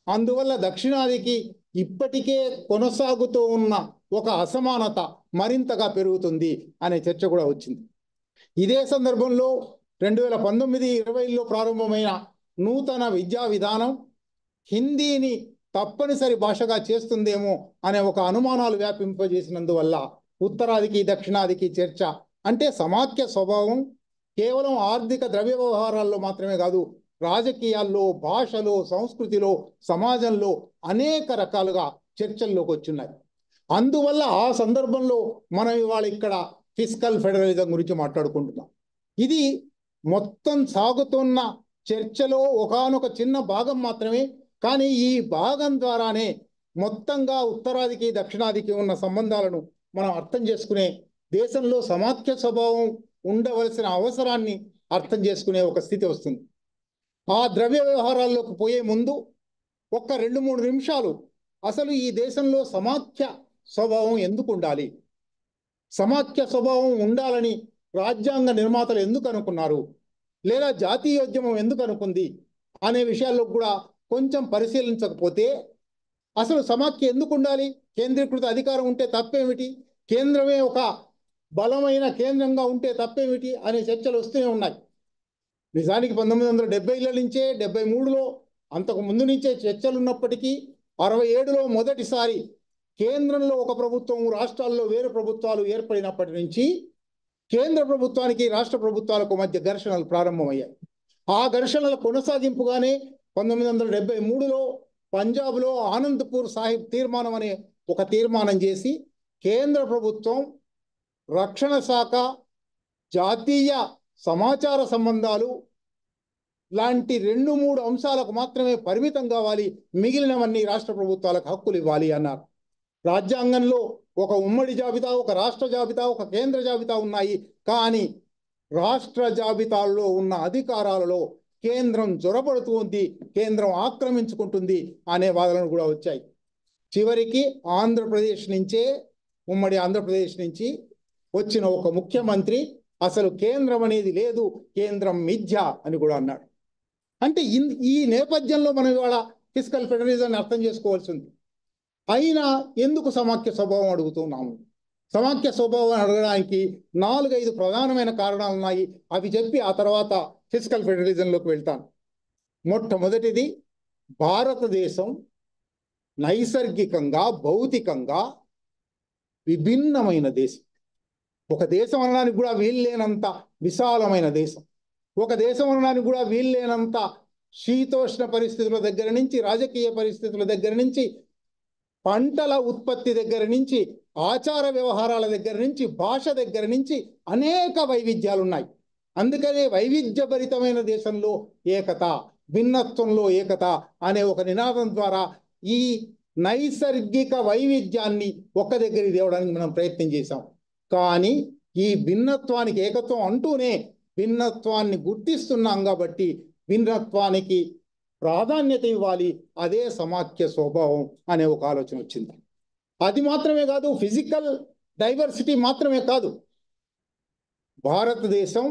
అందువల్ల దక్షిణాదికి ఇప్పటికే కొనసాగుతూ ఉన్న ఒక అసమానత మరింతగా పెరుగుతుంది అనే చర్చ కూడా వచ్చింది. ఇదే సందర్భంలో 2019-20లో ప్రారంభమైన నూతన విద్యా విధానం హిందీని తప్పనిసరి భాషగా చేస్తుందేమో అనే ఒక అనుమానాలు వ్యాపింపజేసినందువల్ల ఉత్తరాదికి దక్షిణాదికి చర్చ, అంటే సమాఖ్య స్వభావం కేవలం ఆర్థిక ద్రవ్య వ్యవహారాల్లో మాత్రమే కాదు, రాజకీయాల్లో, భాషలో, సంస్కృతిలో, సమాజంలో అనేక రకాలుగా చర్చల్లోకి వచ్చున్నాయి. అందువల్ల ఆ సందర్భంలో మనం ఇవాళ ఇక్కడ ఫిస్కల్ ఫెడరలిజం గురించి మాట్లాడుకుంటున్నాం. ఇది మొత్తం సాగుతున్న చర్చలో ఒకానొక చిన్న భాగం మాత్రమే. కానీ ఈ భాగం ద్వారానే మొత్తంగా ఉత్తరాదికి దక్షిణాదికి ఉన్న సంబంధాలను మనం అర్థం చేసుకునే, దేశంలో సమాఖ్య స్వభావం ఉండవలసిన అవసరాన్ని అర్థం చేసుకునే ఒక స్థితి వస్తుంది. ఆ ద్రవ్య వ్యవహారాల్లోకి పోయే ముందు ఒక్క 2-3 నిమిషాలు అసలు ఈ దేశంలో సమాఖ్య స్వభావం ఎందుకు ఉండాలి, సమాఖ్య స్వభావం ఉండాలని రాజ్యాంగ నిర్మాతలు ఎందుకు అనుకున్నారు, లేదా జాతీయోద్యమం ఎందుకు అనుకుంది అనే విషయాల్లో కూడా కొంచెం పరిశీలించకపోతే, అసలు సమాఖ్య ఎందుకు ఉండాలి, కేంద్రీకృత అధికారం ఉంటే తప్పేమిటి, కేంద్రమే ఒక బలమైన కేంద్రంగా ఉంటే తప్పేమిటి అనే చర్చలు వస్తూనే ఉన్నాయి. నిజానికి 1970ల నుంచే, 73లో అంతకు ముందు నుంచే చర్చలు ఉన్నప్పటికీ 67లో మొదటిసారి కేంద్రంలో ఒక ప్రభుత్వం, రాష్ట్రాల్లో వేరు ప్రభుత్వాలు ఏర్పడినప్పటి నుంచి కేంద్ర ప్రభుత్వానికి రాష్ట్ర ప్రభుత్వాలకు మధ్య ఘర్షణలు ప్రారంభమయ్యాయి. ఆ ఘర్షణల కొనసాగింపుగానే 1973లో పంజాబ్లో ఆనంద్పూర్ సాహిబ్ తీర్మానం అనే ఒక తీర్మానం చేసి కేంద్ర ప్రభుత్వం రక్షణ శాఖ, జాతీయ సమాచార సంబంధాలు, లాంటి 2-3 అంశాలకు మాత్రమే పరిమితం కావాలి, మిగిలినవన్నీ రాష్ట్ర ప్రభుత్వాలకు హక్కులు ఇవ్వాలి అన్నారు. రాజ్యాంగంలో ఒక ఉమ్మడి జాబితా, ఒక రాష్ట్ర జాబితా, ఒక కేంద్ర జాబితా ఉన్నాయి. కానీ రాష్ట్ర జాబితాల్లో ఉన్న అధికారాలలో కేంద్రం జొరబడుతుంది, కేంద్రం ఆక్రమించుకుంటుంది అనే వాదనలు కూడా వచ్చాయి. చివరికి ఆంధ్రప్రదేశ్ నుంచే, ఉమ్మడి ఆంధ్రప్రదేశ్ నుంచి వచ్చిన ఒక ముఖ్యమంత్రి అసలు కేంద్రం అనేది లేదు, కేంద్రం మిథ్య అని కూడా అన్నాడు. అంటే ఈ నేపథ్యంలో మనం ఇవాళ ఫిస్కల్ ఫెడరలిజాన్ని అర్థం చేసుకోవాల్సి ఉంది. అయినా ఎందుకు సమాఖ్య స్వభావం అడుగుతున్నాము? సమాఖ్య స్వభావం అడగడానికి 4-5 ప్రధానమైన కారణాలు ఉన్నాయి. అవి చెప్పి ఆ తర్వాత ఫిస్కల్ ఫెడరలిజంలోకి వెళ్తాను. మొట్టమొదటిది, భారతదేశం నైసర్గికంగా, భౌతికంగా విభిన్నమైన దేశం. ఒక దేశం అనడానికి కూడా వీల్లేనంత విశాలమైన దేశం. ఒక దేశం అనడానికి కూడా వీల్లేనంత శీతోష్ణ పరిస్థితుల దగ్గర నుంచి, రాజకీయ పరిస్థితుల దగ్గర నుంచి, పంటల ఉత్పత్తి దగ్గర నుంచి, ఆచార వ్యవహారాల దగ్గర నుంచి, భాష దగ్గర నుంచి అనేక వైవిధ్యాలు ఉన్నాయి. అందుకనే వైవిధ్యభరితమైన దేశంలో ఏకత, భిన్నత్వంలో ఏకత అనే ఒక నినాదం ద్వారా ఈ నైసర్గిక వైవిధ్యాన్ని ఒక్క దగ్గరికి తేవడానికి మనం ప్రయత్నం చేశాం. కానీ ఈ భిన్నత్వానికి ఏకత్వం అంటూనే భిన్నత్వాన్ని గుర్తిస్తున్నాం కాబట్టి భిన్నత్వానికి ప్రాధాన్యత ఇవ్వాలి, అదే సమాఖ్య స్వభావం అనే ఒక ఆలోచన వచ్చింది. అది మాత్రమే కాదు, ఫిజికల్ డైవర్సిటీ మాత్రమే కాదు, భారతదేశం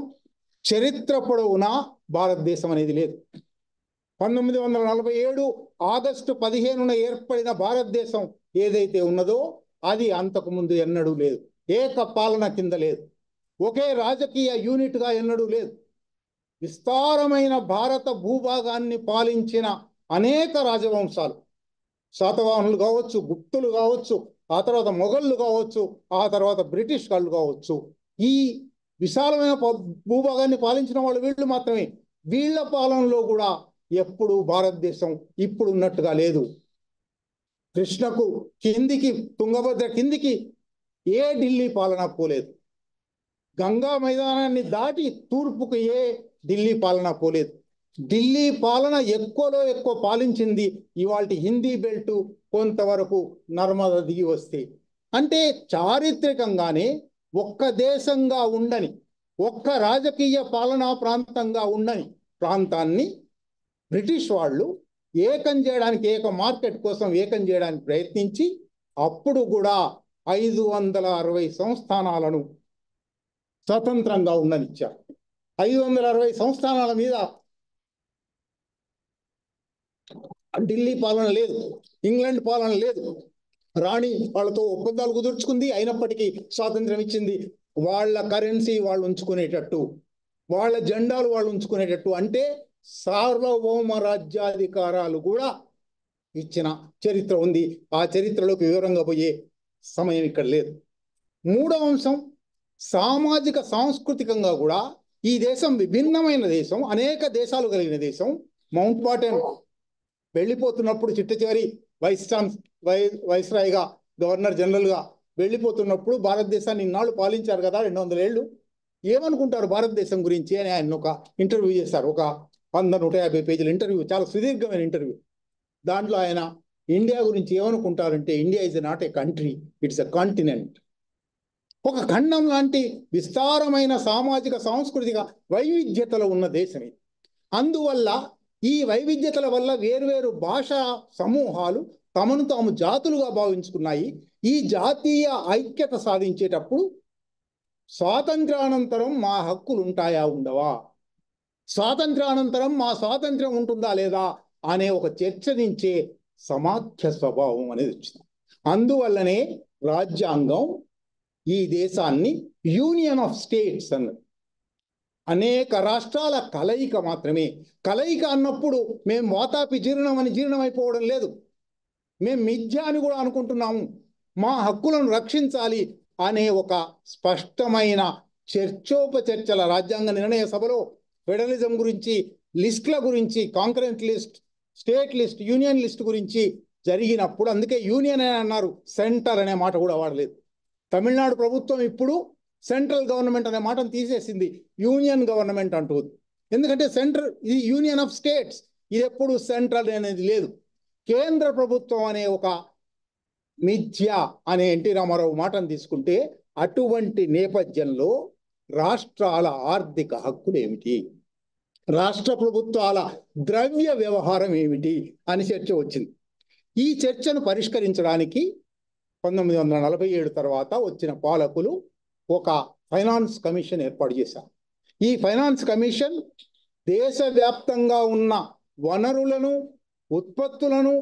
చరిత్ర పొడవునా భారతదేశం అనేది లేదు. 1947 ఆగస్టు 15న ఏర్పడిన భారతదేశం ఏదైతే ఉన్నదో అది అంతకుముందు ఎన్నడూ లేదు. ఏక పాలన కింద లేదు, ఒకే రాజకీయ యూనిట్గా ఎన్నడూ లేదు. విస్తారమైన భారత భూభాగాన్ని పాలించిన అనేక రాజవంశాలు, శాతవాహనులు కావచ్చు, గుప్తులు కావచ్చు, ఆ తర్వాత మొఘళ్ళు కావచ్చు, ఆ తర్వాత బ్రిటిష్ వాళ్ళు కావచ్చు, ఈ విశాలమైన భూభాగాన్ని పాలించిన వాళ్ళు వీళ్ళు మాత్రమే. వీళ్ళ పాలనలో కూడా ఎప్పుడు భారతదేశం ఇప్పుడు ఉన్నట్టుగా లేదు. కృష్ణకు కిందికి, తుంగభద్ర కిందికి ఏ ఢిల్లీ పాలన పోలేదు. గంగా మైదానాన్ని దాటి తూర్పుకు ఏ ఢిల్లీ పాలన పోలేదు. ఢిల్లీ పాలన ఎక్కువలో ఎక్కువ పాలించింది ఇవాళ హిందీ బెల్ట్, కొంతవరకు నర్మదా దిగి వస్తే. అంటే చారిత్రకంగానే ఒక్క దేశంగా ఉండని, ఒక్క రాజకీయ పాలనా ప్రాంతంగా ఉండని ప్రాంతాన్ని బ్రిటిష్ వాళ్ళు ఏకం చేయడానికి, ఏక మార్కెట్ కోసం ఏకం చేయడానికి ప్రయత్నించి అప్పుడు కూడా 560 సంస్థానాలను స్వతంత్రంగా ఉండనిచ్చారు. 560 సంస్థానాల మీద ఢిల్లీ పాలన లేదు, ఇంగ్లాండ్ పాలన లేదు. రాణి వాళ్ళతో ఒప్పందాలు కుదుర్చుకుంది, అయినప్పటికీ స్వాతంత్రం ఇచ్చింది. వాళ్ళ కరెన్సీ వాళ్ళు ఉంచుకునేటట్టు, వాళ్ళ జెండాలు వాళ్ళు ఉంచుకునేటట్టు, అంటే సార్వభౌమ రాజ్యాధికారాలు కూడా ఇచ్చిన చరిత్ర ఉంది. ఆ చరిత్రలోకి వివరంగా పోయే సమయం ఇక్కడ లేదు. మూడవ అంశం, సామాజిక సాంస్కృతికంగా కూడా ఈ దేశం విభిన్నమైన దేశం, అనేక దేశాలు కలిగిన దేశం. మౌంట్ బాటన్ వెళ్ళిపోతున్నప్పుడు చిట్ట చివరి వైస్రాయ్గా, గవర్నర్ జనరల్గా వెళ్ళిపోతున్నప్పుడు భారతదేశాన్ని ఇన్నాళ్ళు పాలించారు కదా 200 ఏళ్ళు, ఏమనుకుంటారు భారతదేశం గురించి అని ఆయన ఒక ఇంటర్వ్యూ చేశారు. ఒక 100-150 పేజీల ఇంటర్వ్యూ, చాలా సుదీర్ఘమైన ఇంటర్వ్యూ. దాంట్లో ఆయన ఇండియా గురించి ఏమనుకుంటారంటే, India is not a country, it's a continent. ఒక ఖండం లాంటి విస్తారమైన సామాజిక సాంస్కృతిక వైవిధ్యతలు ఉన్న దేశం ఇది. అందువల్ల ఈ వైవిధ్యతల వల్ల వేర్వేరు భాషా సమూహాలు తమను తాము జాతులుగా భావించుకున్నాయి. ఈ జాతీయ ఐక్యత సాధించేటప్పుడు స్వాతంత్రానంతరం మా హక్కులు ఉంటాయా ఉండవా, స్వాతంత్రానంతరం మా స్వాతంత్ర్యం ఉంటుందా లేదా అనే ఒక చర్చ నుంచే సమాఖ్య స్వభావం అనేది వచ్చింది. అందువల్లనే రాజ్యాంగం ఈ దేశాన్ని యూనియన్ ఆఫ్ స్టేట్స్ అన్నది. అనేక రాష్ట్రాల కలయిక మాత్రమే. కలయిక అన్నప్పుడు మేము వాతాపి జీర్ణమని జీర్ణమైపోవడం లేదు, మేము మిథ్య అని కూడా అనుకుంటున్నాము. మా హక్కులను రక్షించాలి అనే ఒక స్పష్టమైన చర్చోపచర్చల రాజ్యాంగ నిర్ణయ సభలో ఫెడరలిజం గురించి, లిస్టుల గురించి, concurrent list, state list, union list గురించి జరిగినప్పుడు, అందుకే యూనియన్ అని అన్నారు, సెంటర్ అనే మాట కూడా వాడలేదు. తమిళనాడు ప్రభుత్వం ఇప్పుడు సెంట్రల్ గవర్నమెంట్ అనే మాటను తీసేసింది, యూనియన్ గవర్నమెంట్ అంటుంది. ఎందుకంటే సెంట్రల్ ఇది యూనియన్ ఆఫ్ స్టేట్స్, ఇది ఎప్పుడు సెంట్రల్ అనేది లేదు. కేంద్ర ప్రభుత్వం అనే ఒక మిథ్య అనే ఎన్టీ రామారావు మాటను తీసుకుంటే అటువంటి నేపథ్యంలో రాష్ట్రాల ఆర్థిక హక్కులు ఏమిటి, రాష్ట్ర ప్రభుత్వాల ద్రవ్య వ్యవహారం ఏమిటి అని చర్చ వచ్చింది. ఈ చర్చను పరిష్కరించడానికి 1947 తర్వాత వచ్చిన పాలకులు ఒక ఫైనాన్స్ కమిషన్ ఏర్పాటు చేశారు. ఈ ఫైనాన్స్ కమిషన్ దేశవ్యాప్తంగా ఉన్న వనరులను, ఉత్పత్తులను,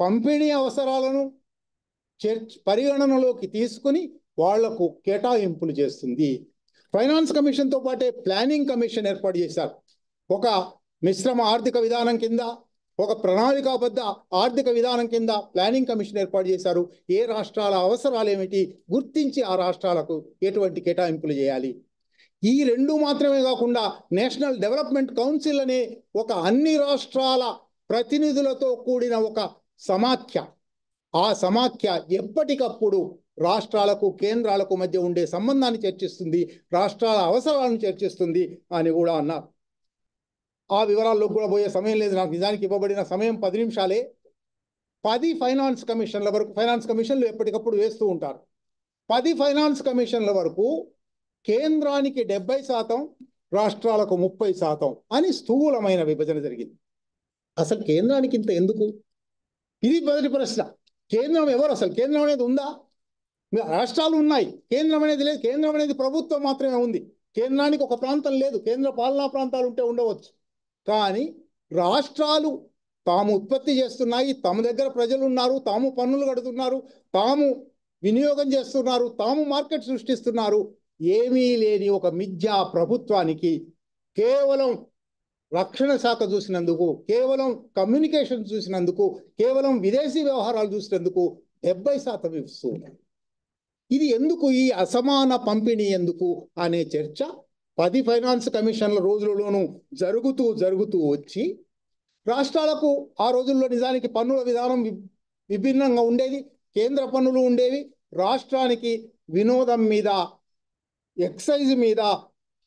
పంపిణీ అవసరాలను పరిగణనలోకి తీసుకుని వాళ్లకు కేటాయింపులు చేస్తుంది. ఫైనాన్స్ కమిషన్తో పాటే ప్లానింగ్ కమిషన్ ఏర్పాటు చేశారు. ఒక మిశ్రమ ఆర్థిక విధానం కింద, ఒక ప్రణాళికాబద్ధ ఆర్థిక విధానం కింద ప్లానింగ్ కమిషన్ ఏర్పాటు చేశారు. ఏ రాష్ట్రాల అవసరాలు ఏమిటి గుర్తించి ఆ రాష్ట్రాలకు ఎటువంటి కేటాయింపులు చేయాలి. ఈ రెండు మాత్రమే కాకుండా నేషనల్ డెవలప్మెంట్ కౌన్సిల్ అనే ఒక అన్ని రాష్ట్రాల ప్రతినిధులతో కూడిన ఒక సమాఖ్య, ఆ సమాఖ్య ఎప్పటికప్పుడు రాష్ట్రాలకు కేంద్రాలకు మధ్య ఉండే సంబంధాన్ని చర్చిస్తుంది, రాష్ట్రాల అవసరాలను చర్చిస్తుంది అని కూడా అన్నారు. ఆ వివరాల్లోకి కూడా పోయే సమయం లేదు నాకు. నిజానికి ఇవ్వబడిన సమయం 10 నిమిషాలే. 10 ఫైనాన్స్ కమిషన్ల వరకు, ఫైనాన్స్ కమిషన్లు ఎప్పటికప్పుడు వేస్తూ ఉంటారు. 10 ఫైనాన్స్ కమిషన్ల వరకు కేంద్రానికి 70%, రాష్ట్రాలకు 30% అని స్థూలమైన విభజన జరిగింది. అసలు కేంద్రానికి ఇంత ఎందుకు? ఇది మొదటి ప్రశ్న. కేంద్రం ఎవరు? అసలు కేంద్రం అనేది ఉందా? రాష్ట్రాలు ఉన్నాయి, కేంద్రం అనేది లేదు. కేంద్రం అనేది ప్రభుత్వం మాత్రమే ఉంది. కేంద్రానికి ఒక ప్రాంతం లేదు. కేంద్ర పాలనా ప్రాంతాలు ఉంటే ఉండవచ్చు, కానీ రాష్ట్రాలు తాము ఉత్పత్తి చేస్తున్నాయి, తమ దగ్గర ప్రజలు ఉన్నారు, తాము పన్నులు కడుతున్నారు, తాము వినియోగం చేస్తున్నారు, తాము మార్కెట్ సృష్టిస్తున్నారు. ఏమీ లేని ఒక మిథ్యా ప్రభుత్వానికి కేవలం రక్షణ శాఖ చూసినందుకు, కేవలం కమ్యూనికేషన్ చూసినందుకు, కేవలం విదేశీ వ్యవహారాలు చూసినందుకు 70% ఇస్తూ ఉన్నారు. ఇది ఎందుకు? ఈ అసమాన పంపిణీ ఎందుకు అనే చర్చ 10 ఫైనాన్స్ కమిషన్ల రోజులలోనూ జరుగుతూ వచ్చి రాష్ట్రాలకు ఆ రోజుల్లో నిజానికి పన్నుల విధానం విభిన్నంగా ఉండేది. కేంద్ర పన్నులు ఉండేవి. రాష్ట్రానికి వినోదం మీద, ఎక్సైజ్ మీద,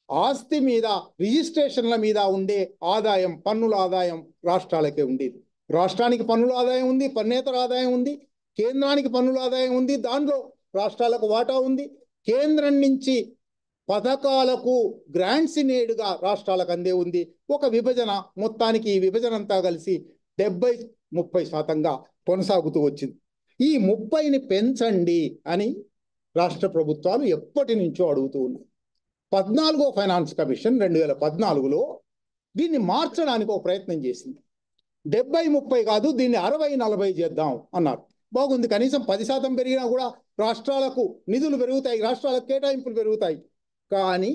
ఆస్తి మీద, రిజిస్ట్రేషన్ల మీద ఉండే ఆదాయం, పన్నుల ఆదాయం రాష్ట్రాలకే ఉండేది. రాష్ట్రానికి పన్నుల ఆదాయం ఉంది, పన్నేతర ఆదాయం ఉంది, కేంద్రానికి పన్నుల ఆదాయం ఉంది, దాంట్లో రాష్ట్రాలకు వాటా ఉంది. కేంద్రం నుంచి పథకాలకు గ్రాంట్స్ నేడుగా రాష్ట్రాలకు అందే ఉంది. ఒక విభజన, మొత్తానికి ఈ విభజన అంతా కలిసి 70-30%గా కొనసాగుతూ వచ్చింది. ఈ 30ని పెంచండి అని రాష్ట్ర ప్రభుత్వాలు ఎప్పటి నుంచో అడుగుతూ ఉన్నాయి. 14వ ఫైనాన్స్ కమిషన్ 2014లో దీన్ని మార్చడానికి ఒక ప్రయత్నం చేసింది. 70-30 కాదు, దీన్ని 60-40 చేద్దాం అన్నారు. బాగుంది, కనీసం 10% పెరిగినా కూడా రాష్ట్రాలకు నిధులు పెరుగుతాయి, రాష్ట్రాలకు కేటాయింపులు పెరుగుతాయి. కానీ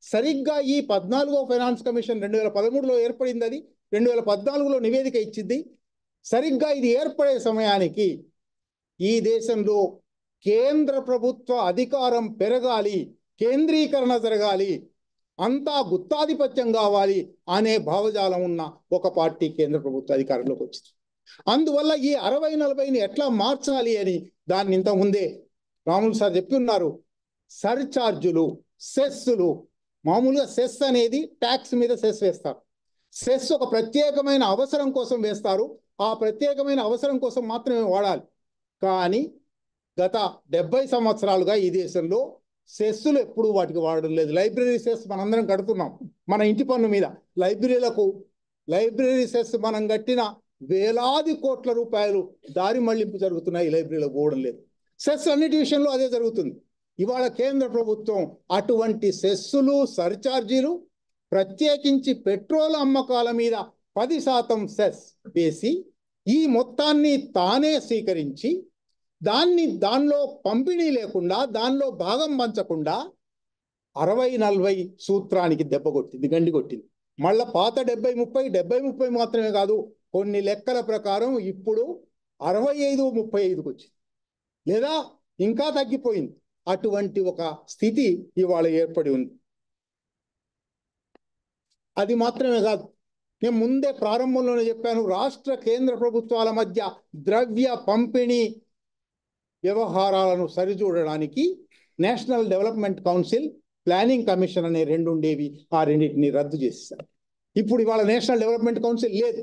సరిగ్గా ఈ 14వ ఫైనాన్స్ కమిషన్ 2013లో ఏర్పడింది. అది 2014లో నివేదిక ఇచ్చింది. సరిగ్గా ఇది ఏర్పడే సమయానికి ఈ దేశంలో కేంద్ర ప్రభుత్వ అధికారం పెరగాలి, కేంద్రీకరణ జరగాలి, అంతా గుత్తాధిపత్యం కావాలి అనే భావజాలం ఉన్న ఒక పార్టీ కేంద్ర ప్రభుత్వ అధికారంలోకి వచ్చింది. అందువల్ల ఈ 60-40ని ఎట్లా మార్చాలి అని దాన్ని ఇంతకుముందే రాములు సార్ చెప్పి ఉన్నారు. సర్ఛార్జులు, సెస్సులు. మామూలుగా సెస్ అనేది ట్యాక్స్ మీద సెస్ వేస్తారు. సెస్ ఒక ప్రత్యేకమైన అవసరం కోసం వేస్తారు. ఆ ప్రత్యేకమైన అవసరం కోసం మాత్రమే వాడాలి. కానీ గత 70 సంవత్సరాలుగా ఈ దేశంలో సెస్సులు ఎప్పుడూ వాటికి వాడడం లేదు. లైబ్రరీ సెస్ మనందరం కడుతున్నాం మన ఇంటి పన్ను మీద. లైబ్రరీ సెస్ మనం కట్టిన వేలాది కోట్ల రూపాయలు దారి మళ్లింపు జరుగుతున్నాయి, లైబ్రరీలో పోవడం లేదు. సెస్ అన్నిటి విషయంలో అదే జరుగుతుంది. ఇవాళ కేంద్ర ప్రభుత్వం అటువంటి సెస్సులు, సర్ఛార్జీలు, ప్రత్యేకించి పెట్రోల్ అమ్మకాల మీద 10% సెస్ వేసి ఈ మొత్తాన్ని తానే స్వీకరించి దానిలో పంపిణీ లేకుండా, దానిలో భాగం పంచకుండా 60-40 సూత్రానికి దెబ్బ కొట్టింది, గండి కొట్టింది. మళ్ళా పాత 70-30 మాత్రమే కాదు, కొన్ని లెక్కల ప్రకారం ఇప్పుడు 65-35కి వచ్చింది, లేదా ఇంకా తగ్గిపోయింది. అటువంటి ఒక స్థితి ఇవాళ ఏర్పడి ఉంది. అది మాత్రమే కాదు, నేను ముందే ప్రారంభంలోనే చెప్పాను, రాష్ట్ర కేంద్ర ప్రభుత్వాల మధ్య ద్రవ్య పంపిణీ వ్యవహారాలను సరిచూడడానికి national development council planning commission అనే 2 ఉండేవి. ఆ రెండింటిని రద్దు చేశారు. ఇప్పుడు ఇవాళ నేషనల్ డెవలప్మెంట్ కౌన్సిల్ లేదు.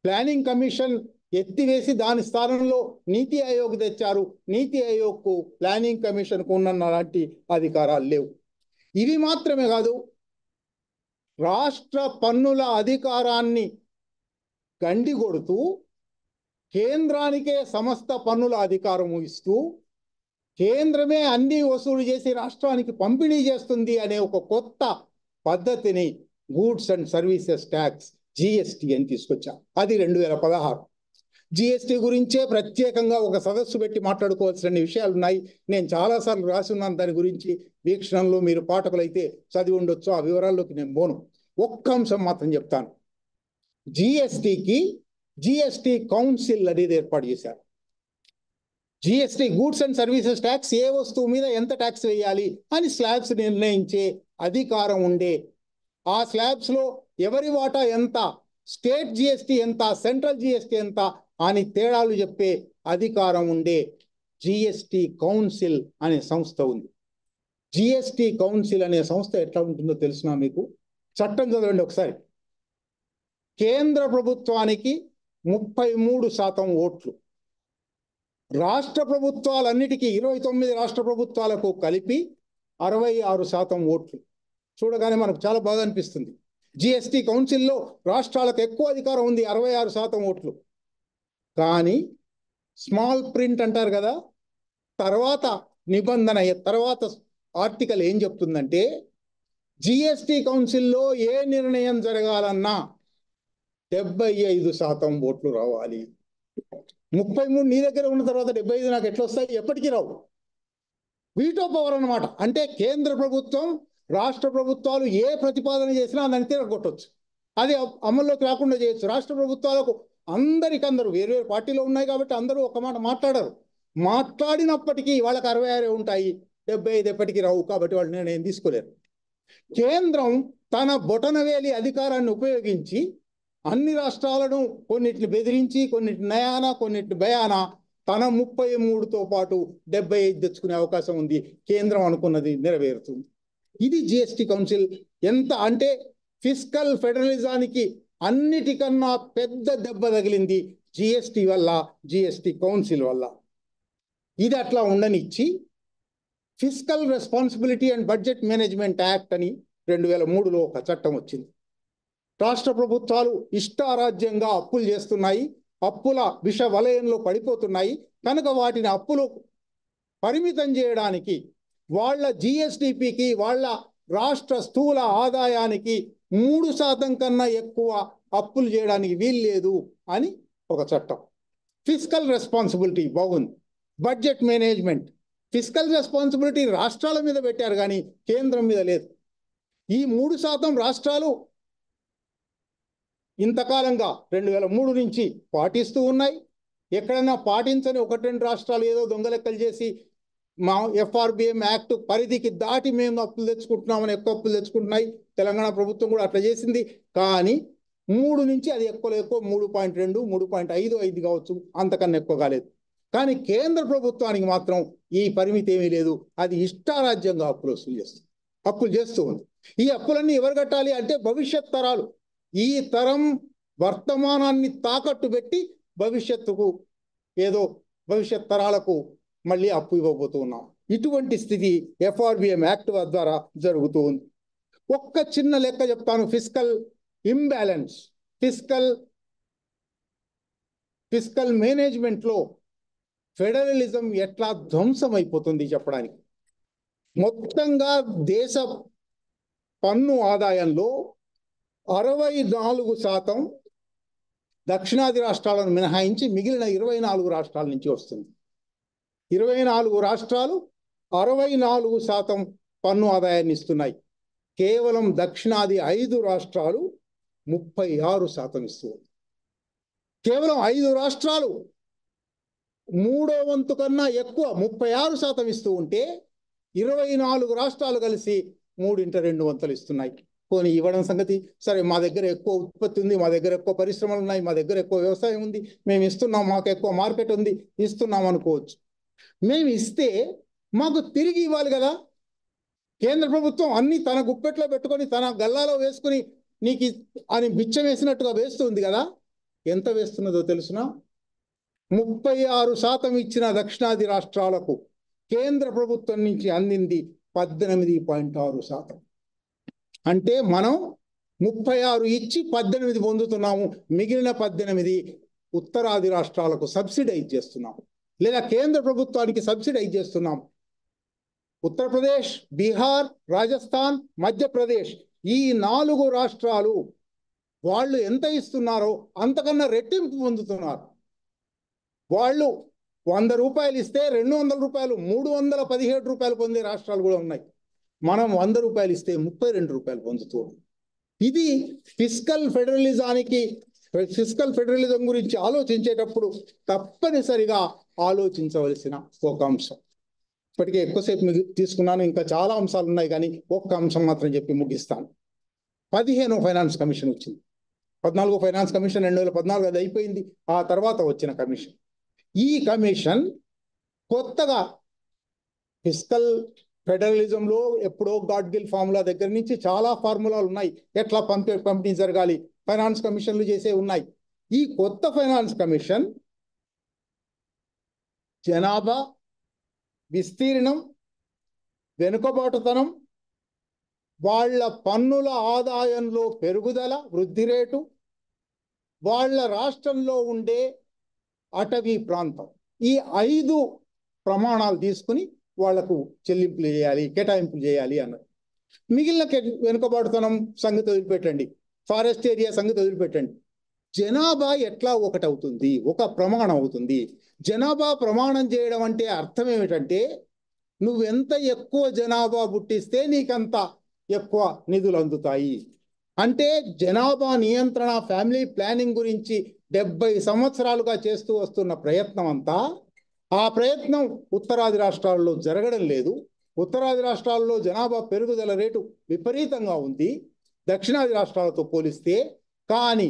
ప్లానింగ్ కమిషన్ ఎత్తివేసి దాని స్థానంలో నీతి ఆయోగ్ తెచ్చారు. నీతి ఆయోగ్కు ప్లానింగ్ కమిషన్కు ఉన్న లాంటి అధికారాలు లేవు. ఇవి మాత్రమే కాదు, రాష్ట్ర పన్నుల అధికారాన్ని గండిగొడుతూ కేంద్రానికే సమస్త పన్నుల అధికారము ఇస్తూ కేంద్రమే అన్ని వసూలు చేసి రాష్ట్రానికి పంపిణీ చేస్తుంది అనే ఒక కొత్త పద్ధతిని goods and services tax GST అని తీసుకొచ్చాం. అది 2016. జిఎస్టి గురించే ప్రత్యేకంగా ఒక సదస్సు పెట్టి మాట్లాడుకోవాల్సిన విషయాలు ఉన్నాయి. నేను చాలాసార్లు రాసి ఉన్నాను దాని గురించి. వీక్షణంలో మీరు పాఠకులైతే చదివి ఉండొచ్చు. ఆ వివరాల్లోకి నేను పోను. ఒక్క అంశం మాత్రం చెప్తాను. జిఎస్టికి జిఎస్టి కౌన్సిల్ అనేది ఏర్పాటు చేశారు. GST goods and services tax ఏ వస్తువు మీద ఎంత ట్యాక్స్ వేయాలి అని స్లాబ్స్ నిర్ణయించే అధికారం ఉండే, ఆ స్లాబ్స్ లో ఎవరి వాటా ఎంత, స్టేట్ జిఎస్టి ఎంత, సెంట్రల్ జిఎస్టి ఎంత అని తేడాలు చెప్పే అధికారం ఉండే జిఎస్టి కౌన్సిల్ అనే సంస్థ ఉంది. జిఎస్టి కౌన్సిల్ అనే సంస్థ ఎట్లా ఉంటుందో తెలుసునా మీకు? చట్టం చదవండి ఒకసారి. కేంద్ర ప్రభుత్వానికి 33% ఓట్లు, రాష్ట్ర ప్రభుత్వాలన్నిటికీ 29 రాష్ట్ర ప్రభుత్వాలకు కలిపి 66% ఓట్లు. చూడగానే మనకు చాలా బాగా అనిపిస్తుంది. జిఎస్టి కౌన్సిల్లో రాష్ట్రాలకు ఎక్కువ అధికారం ఉంది, 66% ఓట్లు. కానీ స్మాల్ ప్రింట్ అంటారు కదా, తర్వాత నిబంధన, తర్వాత ఆర్టికల్ ఏం చెప్తుందంటే జిఎస్టి కౌన్సిల్లో ఏ నిర్ణయం జరగాలన్నా 75% ఓట్లు రావాలి. 33 నీ దగ్గర ఉన్న తర్వాత 75 నాకు ఎట్లా వస్తాయి? ఎప్పటికీ రావు. వీటో పవర్ అన్నమాట. అంటే కేంద్ర ప్రభుత్వం రాష్ట్ర ప్రభుత్వాలు ఏ ప్రతిపాదన చేసినా దాన్ని తిరగొట్టవచ్చు. అది అమల్లోకి రాకుండా చేయొచ్చు. రాష్ట్ర ప్రభుత్వాలకు అందరికందరూ వేరు పార్టీలో ఉన్నాయి కాబట్టి అందరూ ఒక మాట మాట్లాడరు. మాట్లాడినప్పటికీ వాళ్ళకి 66 ఉంటాయి, 75 ఎప్పటికీ రావు. కాబట్టి వాళ్ళు నిర్ణయం తీసుకోలేరు. కేంద్రం తన బొటనవేలి అధికారాన్ని ఉపయోగించి అన్ని రాష్ట్రాలను కొన్నిటిని బెదిరించి, కొన్నిటిని నయానా, కొన్నిటిని భయానా తన 33తో పాటు 75 తెచ్చుకునే అవకాశం ఉంది. కేంద్రం అనుకున్నది నెరవేరుతుంది. ఇది జిఎస్టి కౌన్సిల్. ఎంత అంటే ఫిస్కల్ ఫెడరలిజానికి అన్నిటికన్నా పెద్ద దెబ్బ తగిలింది జిఎస్టి వల్ల, జిఎస్టి కౌన్సిల్ వల్ల. ఇది అట్లా ఉండనిచ్చి fiscal responsibility and budget management act అని 2003లో ఒక చట్టం వచ్చింది. రాష్ట్ర ప్రభుత్వాలు ఇష్టారాజ్యంగా అప్పులు చేస్తున్నాయి, అప్పుల విష వలయంలో పడిపోతున్నాయి. కనుక వాటిని అప్పులు పరిమితం చేయడానికి వాళ్ళ జిఎస్డిపికి, వాళ్ళ రాష్ట్ర స్థూల ఆదాయానికి 3% కన్నా ఎక్కువ అప్పులు చేయడానికి వీల్లేదు అని ఒక చట్టం. ఫిస్కల్ రెస్పాన్సిబిలిటీ బాగుంది. బడ్జెట్ మేనేజ్మెంట్, ఫిస్కల్ రెస్పాన్సిబిలిటీ రాష్ట్రాల మీద పెట్టారు కానీ కేంద్రం మీద లేదు. ఈ 3% రాష్ట్రాలు ఇంతకాలంగా 2003 నుంచి పాటిస్తూ ఉన్నాయి. ఎక్కడైనా పాటించని 1-2 రాష్ట్రాలు ఏదో దొంగలెక్కలు చేసి మా FRBM యాక్ట్ పరిధికి దాటి మేము అప్పులు తెచ్చుకుంటున్నామని ఎక్కువ అప్పులు తెచ్చుకుంటున్నాయి. తెలంగాణ ప్రభుత్వం కూడా అట్లా చేసింది. కానీ 3 నుంచి అది ఎక్కువ 3.2, 3.5 కావచ్చు, అంతకన్నా ఎక్కువ కాలేదు. కానీ కేంద్ర ప్రభుత్వానికి మాత్రం ఈ పరిమితి ఏమీ లేదు. అది ఇష్టారాజ్యంగా అప్పులు చేస్తూ ఉంది. ఈ అప్పులన్నీ ఎవరు కట్టాలి అంటే భవిష్యత్ తరాలు. ఈ తరం వర్తమానాన్ని తాకట్టు పెట్టి భవిష్యత్తుకు ఏదో భవిష్యత్ తరాలకు మళ్ళీ అప్పు ఇవ్వబోతూ ఉన్నాం. ఇటువంటి స్థితి FRBM యాక్ట్ ద్వారా జరుగుతూ ఉంది. ఒక్క చిన్న లెక్క చెప్తాను. ఫిస్కల్ ఇంబ్యాలెన్స్, ఫిస్కల్ మేనేజ్మెంట్లో ఫెడరలిజం ఎట్లా ధ్వంసం అయిపోతుంది చెప్పడానికి. మొత్తంగా దేశ పన్ను ఆదాయంలో 64% దక్షిణాది రాష్ట్రాలను మినహాయించి మిగిలిన 24 రాష్ట్రాల నుంచి వస్తుంది. 24 రాష్ట్రాలు 64% పన్ను ఆదాయాన్ని ఇస్తున్నాయి. కేవలం దక్షిణాది 5 రాష్ట్రాలు 36% ఇస్తుంది. కేవలం 5 రాష్ట్రాలు 3వ వంతు కన్నా ఎక్కువ 36% ఇస్తూ ఉంటే 24 రాష్ట్రాలు కలిసి 3/2 ఇస్తున్నాయి. పోనీ ఇవ్వడం సంగతి సరే, మా దగ్గర ఎక్కువ ఉత్పత్తి ఉంది, మా దగ్గర ఎక్కువ పరిశ్రమలు ఉన్నాయి, మా దగ్గర ఎక్కువ వ్యవసాయం ఉంది, మేము ఇస్తున్నాం, మాకు ఎక్కువ మార్కెట్ ఉంది, ఇస్తున్నాం అనుకోవచ్చు. మేము ఇస్తే మాకు తిరిగి ఇవ్వాలి కదా. కేంద్ర ప్రభుత్వం అన్ని తన గుప్పెట్లో పెట్టుకొని తన గల్లాలో వేసుకుని నీకు అని బిచ్చం వేసినట్టుగా వేస్తుంది కదా. ఎంత వేస్తున్నదో తెలుసునా? 36% ఇచ్చిన దక్షిణాది రాష్ట్రాలకు కేంద్ర ప్రభుత్వం నుంచి అందింది 18.6%. అంటే మనం 36 ఇచ్చి 18 పొందుతున్నాము. మిగిలిన 18 ఉత్తరాది రాష్ట్రాలకు సబ్సిడైజ్ చేస్తున్నాం, లేదా కేంద్ర ప్రభుత్వానికి సబ్సిడైజ్ చేస్తున్నాం. ఉత్తరప్రదేశ్, బీహార్, రాజస్థాన్, మధ్యప్రదేశ్ ఈ 4 రాష్ట్రాలు వాళ్ళు ఎంత ఇస్తున్నారో అంతకన్నా రెట్టింపు పొందుతున్నారు. వాళ్ళు 100 రూపాయలు ఇస్తే 200 రూపాయలు, 317 రూపాయలు పొందే రాష్ట్రాలు కూడా ఉన్నాయి. మనం 100 రూపాయలు ఇస్తే 32 రూపాయలు పొందుతున్నాం. ఇది ఫిస్కల్ ఫెడరలిజం గురించి ఆలోచించేటప్పుడు తప్పనిసరిగా ఆలోచించవలసిన ఒక అంశం. ఇప్పటికే ఎక్కువసేపు తీసుకున్నాను, ఇంకా చాలా అంశాలు ఉన్నాయి, కానీ ఒక్క అంశం మాత్రం చెప్పి ముగిస్తాను. 15వ ఫైనాన్స్ కమిషన్ వచ్చింది. 14వ ఫైనాన్స్ కమిషన్ 2014 అది అయిపోయింది. ఆ తర్వాత వచ్చిన కమిషన్. ఈ కమిషన్ కొత్తగా ఫిస్కల్ ఫెడరలిజంలో ఎప్పుడో గాడ్గిల్ ఫార్ములా దగ్గర నుంచి చాలా ఫార్ములాలు ఉన్నాయి. ఎట్లా పంపిణీ జరగాలి, ఫైనాన్స్ కమిషన్లు చేసే ఉన్నాయి. ఈ కొత్త ఫైనాన్స్ కమిషన్ జనాభా, విస్తీర్ణం, వెనుకబాటుతనం, వాళ్ళ పన్నుల ఆదాయంలో పెరుగుదల, వృద్ధి రేటు, వాళ్ళ రాష్ట్రంలో ఉండే అటవీ ప్రాంతం, ఈ 5 ప్రమాణాలు తీసుకుని వాళ్లకు చెల్లింపులు చేయాలి, కేటాయింపులు చేయాలి అన్నది. మిగిలిన వెనుకబాటుతనం సంగతి వదిలిపెట్టండి, ఫారెస్ట్ ఏరియా సంగతి వదిలిపెట్టండి. జనాభా ఎట్లా ఒకటవుతుంది, ఒక ప్రమాణం అవుతుంది. జనాభా ప్రమాణం చేయడం అంటే అర్థం ఏమిటంటే, నువ్వెంత ఎక్కువ జనాభా పుట్టిస్తే నీకంత ఎక్కువ నిధులు అందుతాయి. అంటే జనాభా నియంత్రణ, ఫ్యామిలీ ప్లానింగ్ గురించి 70 సంవత్సరాలుగా చేస్తూ వస్తున్న ప్రయత్నం అంతా, ఆ ప్రయత్నం ఉత్తరాది రాష్ట్రాల్లో జరగడం లేదు. ఉత్తరాది రాష్ట్రాల్లో జనాభా పెరుగుదల రేటు విపరీతంగా ఉంది దక్షిణాది రాష్ట్రాలతో పోలిస్తే. కానీ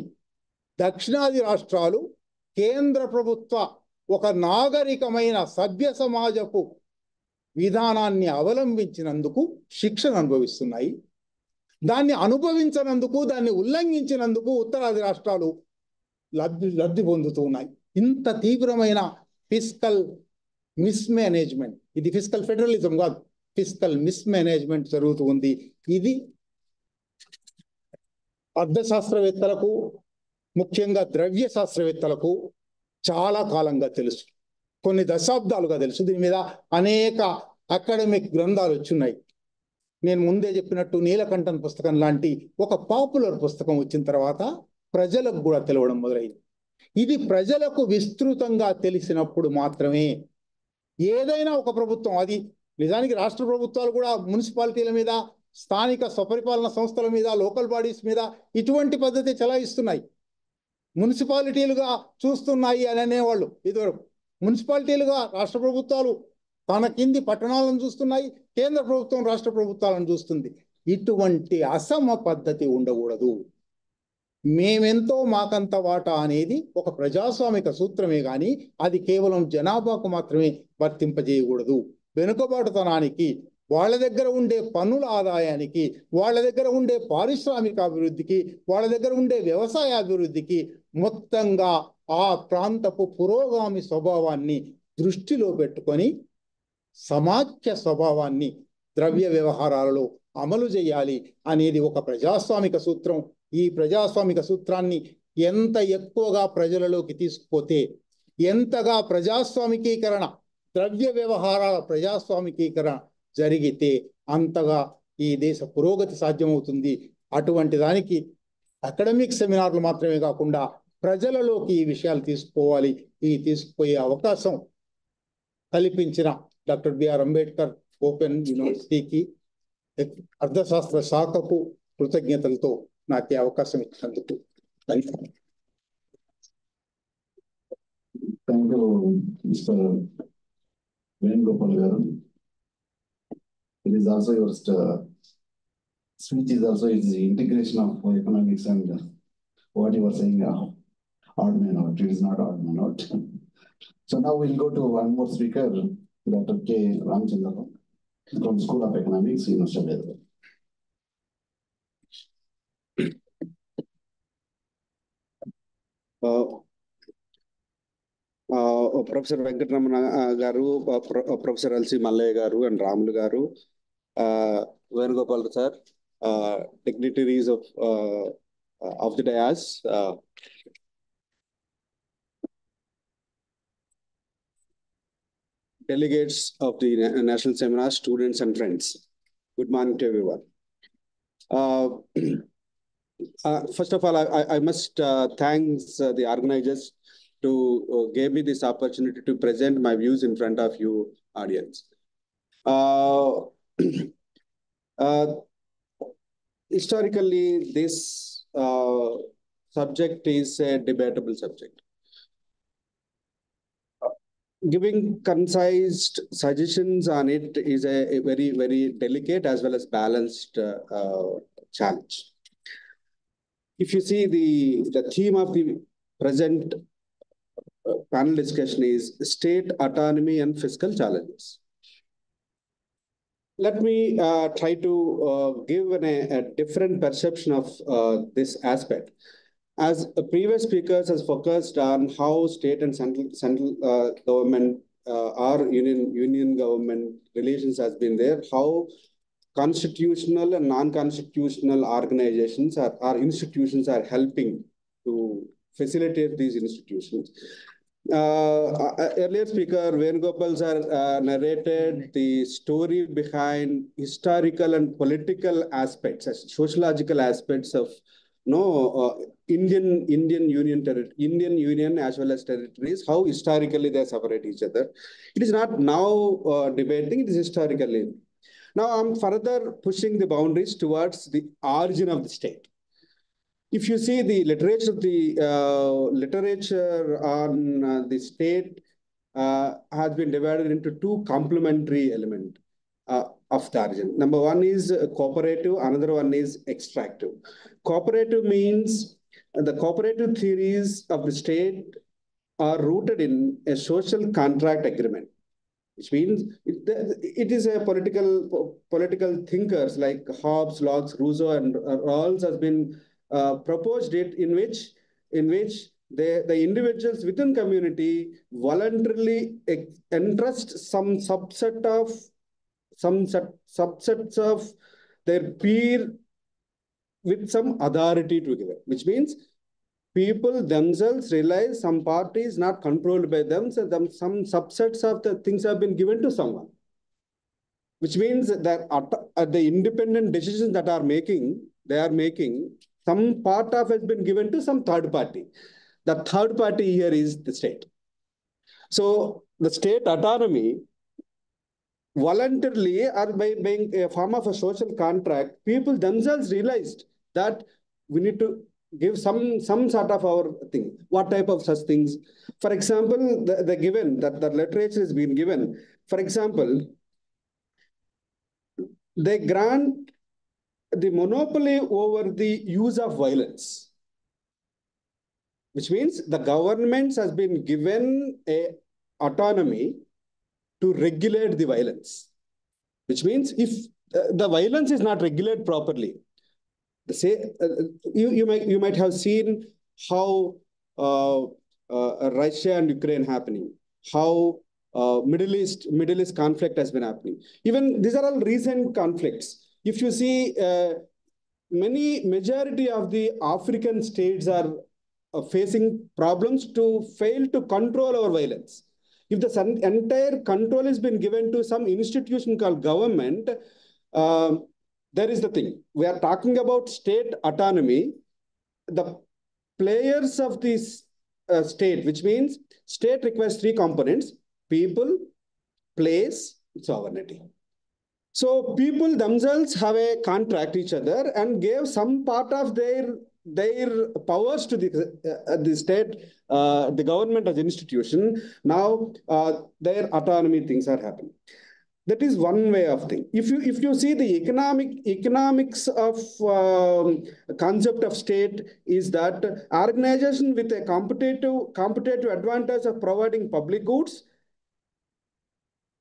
దక్షిణాది రాష్ట్రాలు కేంద్ర ప్రభుత్వ ఒక నాగరికమైన సభ్య సమాజపు విధానాన్ని అవలంబించినందుకు శిక్షను అనుభవిస్తున్నాయి. దాన్ని అనుభవించినందుకు, దాన్ని ఉల్లంఘించినందుకు ఉత్తరాది రాష్ట్రాలు లబ్ధి పొందుతూ ఉన్నాయి. ఇంత తీవ్రమైన ఫిస్కల్ మిస్మేనేజ్మెంట్, ఇది ఫిస్కల్ ఫెడరలిజం కాదు, ఫిస్కల్ మిస్మేనేజ్మెంట్ జరుగుతూ ఉంది. ఇది అర్థశాస్త్రవేత్తలకు, ముఖ్యంగా ద్రవ్య శాస్త్రవేత్తలకు చాలా కాలంగా తెలుసు, కొన్ని దశాబ్దాలుగా తెలుసు. దీని మీద అనేక అకాడమిక్ గ్రంథాలు వచ్చున్నాయి. నేను ముందే చెప్పినట్టు నీలకంఠన్ పుస్తకం లాంటి ఒక పాపులర్ పుస్తకం వచ్చిన తర్వాత ప్రజలకు కూడా తెలవడం మొదలైంది. ఇది ప్రజలకు విస్తృతంగా తెలిసినప్పుడు మాత్రమే ఏదైనా ఒక ప్రభుత్వం, అది నిజానికి రాష్ట్ర ప్రభుత్వాలు కూడా మున్సిపాలిటీల మీద, స్థానిక స్వపరిపాలన సంస్థల మీద, లోకల్ బాడీస్ మీద ఇటువంటి పద్ధతి చలాయిస్తున్నాయి. మున్సిపాలిటీలుగా చూస్తున్నాయి అని అనేవాళ్ళు ఇదివరకు. మున్సిపాలిటీలుగా రాష్ట్ర ప్రభుత్వాలు తన కింది పట్టణాలను చూస్తున్నాయి, కేంద్ర ప్రభుత్వం రాష్ట్ర ప్రభుత్వాలను చూస్తుంది. ఇటువంటి అసమ పద్ధతి ఉండకూడదు. మేమెంతో మాకంత వాటా అనేది ఒక ప్రజాస్వామిక సూత్రమే కానీ అది కేవలం జనాభాకు మాత్రమే వర్తింపజేయకూడదు. వెనుకబాటుతనానికి, వాళ్ళ దగ్గర ఉండే పన్నుల ఆదాయానికి, వాళ్ళ దగ్గర ఉండే పారిశ్రామిక అభివృద్ధికి, వాళ్ళ దగ్గర ఉండే వ్యవసాయ అభివృద్ధికి, మొత్తంగా ఆ ప్రాంతపు పురోగామి స్వభావాన్ని దృష్టిలో పెట్టుకొని సమాఖ్య స్వభావాన్ని ద్రవ్య వ్యవహారాలలో అమలు చేయాలి అనేది ఒక ప్రజాస్వామిక సూత్రం. ఈ ప్రజాస్వామిక సూత్రాన్ని ఎంత ఎక్కువగా ప్రజలలోకి తీసుకుపోతే, ఎంతగా ప్రజాస్వామికీకరణ, ద్రవ్య వ్యవహారాల ప్రజాస్వామికీకరణ జరిగితే అంతగా ఈ దేశ పురోగతి సాధ్యమవుతుంది. అటువంటి దానికి అకాడమిక్ సెమినార్లు మాత్రమే కాకుండా ప్రజలలోకి ఈ విషయాలు తీసుకోవాలి. ఈ తీసుకుపోయే అవకాశం కల్పించిన డాక్టర్ బిఆర్ అంబేద్కర్ ఓపెన్ యూనివర్సిటీకి, అర్థశాస్త్ర శాఖకు కృతజ్ఞతలతో నాకు ఈ అవకాశం ఇచ్చినందుకు ధన్యవాదాలు. థ్యాంక్ యూ మిస్టర్ వేణుగోపాల్ గారు. It is also your speech is also is the integration of economics and what you were saying, odd man out. It is not odd man out. So now we'll go to one more speaker, Dr. K. Ramchandra. from School of Economics, University of Hyderabad. Professor Venkatramana Garu, Professor L.C. Mallaya Garu, and Ramlu Garu, Venugopal sir, dignitaries of the dais, delegates of the National Seminar, students and friends. Good morning to everyone. First of all, I must thank the organizers to give me this opportunity to present my views in front of you, audience. Historically, this subject is a debatable subject. Giving concise suggestions on it is a very, very delicate as well as balanced challenge. If you see the theme of the present panel discussion is state autonomy and fiscal challenges. Let me try to give a different perception of this aspect. As previous speakers has focused on how state and central government or union government relations has been there, how constitutional and non-constitutional organizations or institutions are helping to facilitate these institutions. Earlier speaker Venugopal sir narrated the story behind historical and political aspects, sociological aspects of Indian Union as well as territories, how historically they separate each other. It is not now debating, it is historically. Now I'm further pushing the boundaries towards the origin of the state. If you see the literature, literature on the state has been divided into two complementary elements of the origin. Number one is cooperative, another one is extractive. Cooperative means the cooperative theories of the state are rooted in a social contract agreement, which means it is a political thinkers like Hobbes, Locke, Rousseau, and Rawls has been proposed it in which the individuals within community voluntarily entrust some subsets of their peer with some authority to give it, which means people themselves realize some party is not controlled by them, so some subsets of the things have been given to someone, which means that the independent decisions that they are making, some part of has been given to some third party. The third party here is the state. So the state autonomy voluntarily or by being a form of a social contract, people themselves realized that we need to give some sort of our thing. What type of such things? For example, the given that the literature has been given. For example, they grant the monopoly over the use of violence, which means the government has been given a autonomy to regulate the violence, which means if the violence is not regulated properly, you might have seen how Russia and Ukraine happening, how Middle East conflict has been happening. Even these are all recent conflicts. If you see, majority of the African states are facing problems to fail to control our violence. If the entire control has been given to some institution called government, there is the thing. We are talking about state autonomy. The players of this state, which means state requires three components: people, place, sovereignty. So people themselves have a contract each other and gave some part of their powers to the state, the government as institution. Now their autonomy things are happening. That is one way of thing. If you see the economics of concept of state is that organization with a competitive advantage of providing public goods,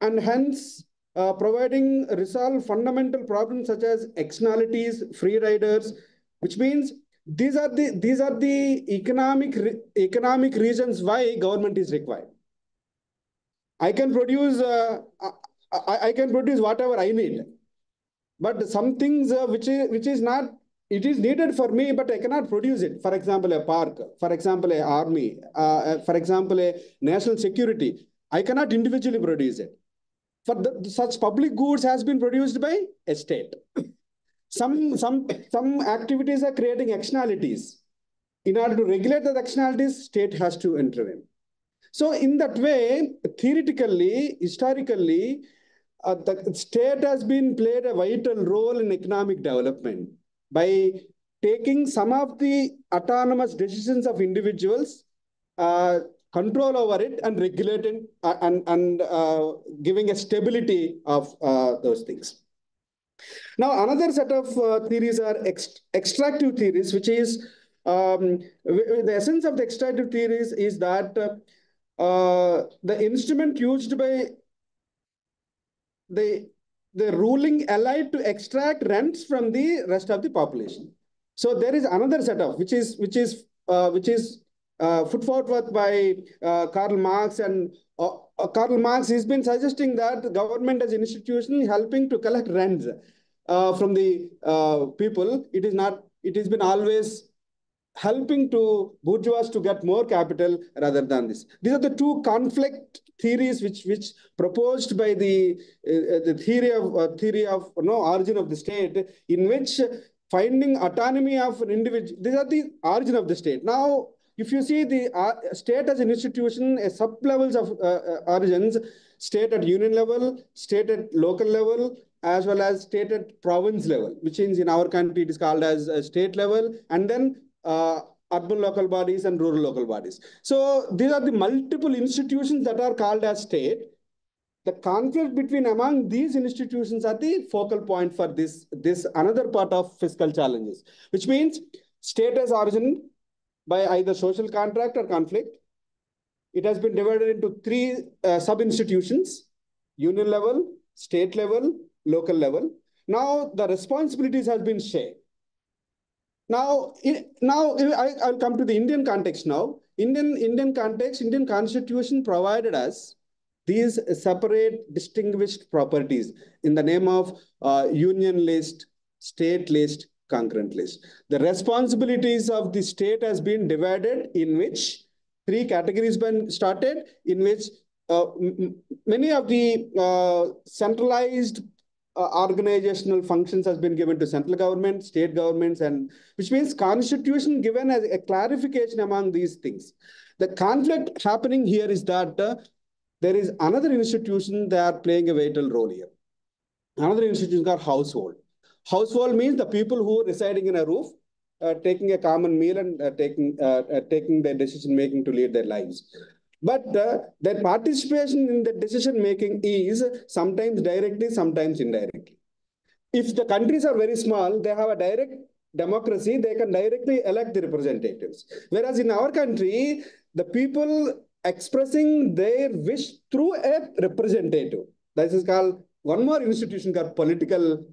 and hence providing resolve fundamental problems such as externalities, free riders, which means these are the economic reasons why government is required. I can produce whatever I need, but some things which is not, it is needed for me, but I cannot produce it. For example, a park, for example, a army, for example, a national security. I cannot individually produce it. For such public goods has been produced by a state. Some activities are creating externalities. In order to regulate the externalities, state has to intervene. So in that way, theoretically, historically, the state has been played a vital role in economic development by taking some of the autonomous decisions of individuals, control over it, and regulating and giving a stability of those things. Now, another set of theories are extractive theories, which is the essence of the extractive theories is that the instrument used by the ruling elite to extract rents from the rest of the population. So there is another setup which is put forward by Karl Marx, and Karl Marx has been suggesting that the government as an institution helping to collect rents from the people. It has been always helping to bourgeois to get more capital rather than this. These are the two conflict theories which proposed by the theory of origin of the state, in which finding autonomy of an individual. These are the origin of the state. Now, if you see the state as an institution, sub-levels of origins, state at union level, state at local level, as well as state at province level, which means in our country it is called as state level, and then urban local bodies and rural local bodies. So these are the multiple institutions that are called as state. The conflict between among these institutions are the focal point for this another part of fiscal challenges, which means state as origin by either social contract or conflict. It has been divided into three sub-institutions: union level, state level, local level. Now the responsibilities have been shared. Now I'll come to the Indian context now. Indian context, Indian constitution provided us these separate distinguished properties in the name of union list, state list, concurrent list. The responsibilities of the state has been divided, in which three categories been started, in which many of the centralized organizational functions has been given to central government, state governments, and which means constitution given as a clarification among these things. The conflict happening here is that there is another institution that are playing a vital role here. Another institution called household. Household means the people who are residing in a roof, taking a common meal and taking their decision making to lead their lives. But their participation in the decision making is sometimes directly, sometimes indirectly. If the countries are very small, they have a direct democracy, they can directly elect the representatives. Whereas in our country, the people expressing their wish through a representative. This is called one more institution called political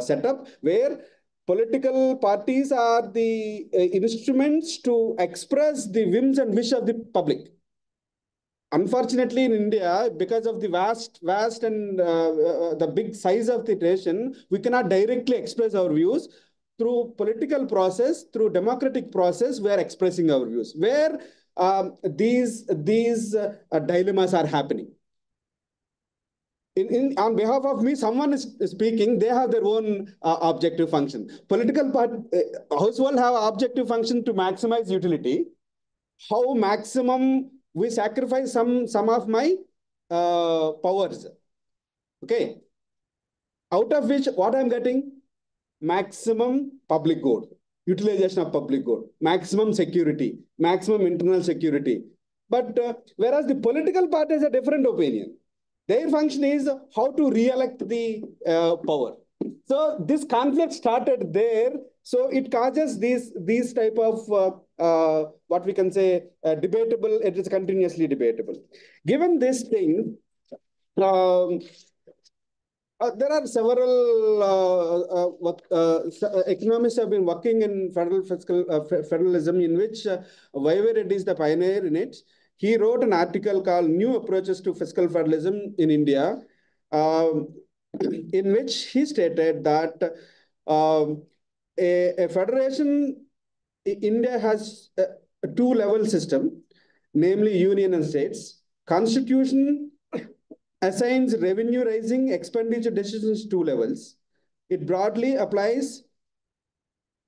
setup, where political parties are the instruments to express the whims and wish of the public. Unfortunately, in India, because of the vast and the big size of the nation, we cannot directly express our views. Through political process, through democratic process, we are expressing our views, where these dilemmas are happening. On behalf of me, someone is speaking, they have their own objective function. Political household have objective function to maximize utility. How maximum we sacrifice some of my powers. Okay. Out of which, what I'm getting? Maximum public good, utilization of public good, maximum security, maximum internal security. But whereas the political party has a different opinion. Their function is how to re-elect the power. So this conflict started there. So it causes these type of what we can say debatable. It is continuously debatable. Given this thing, There are several economists have been working in federalism, in which Y.V. Reddy is the pioneer in it. He wrote an article called "New Approaches to Fiscal Federalism in India," in which he stated that a federation, India has a two-level system, namely union and states. Constitution assigns revenue raising expenditure decisions two levels. It broadly applies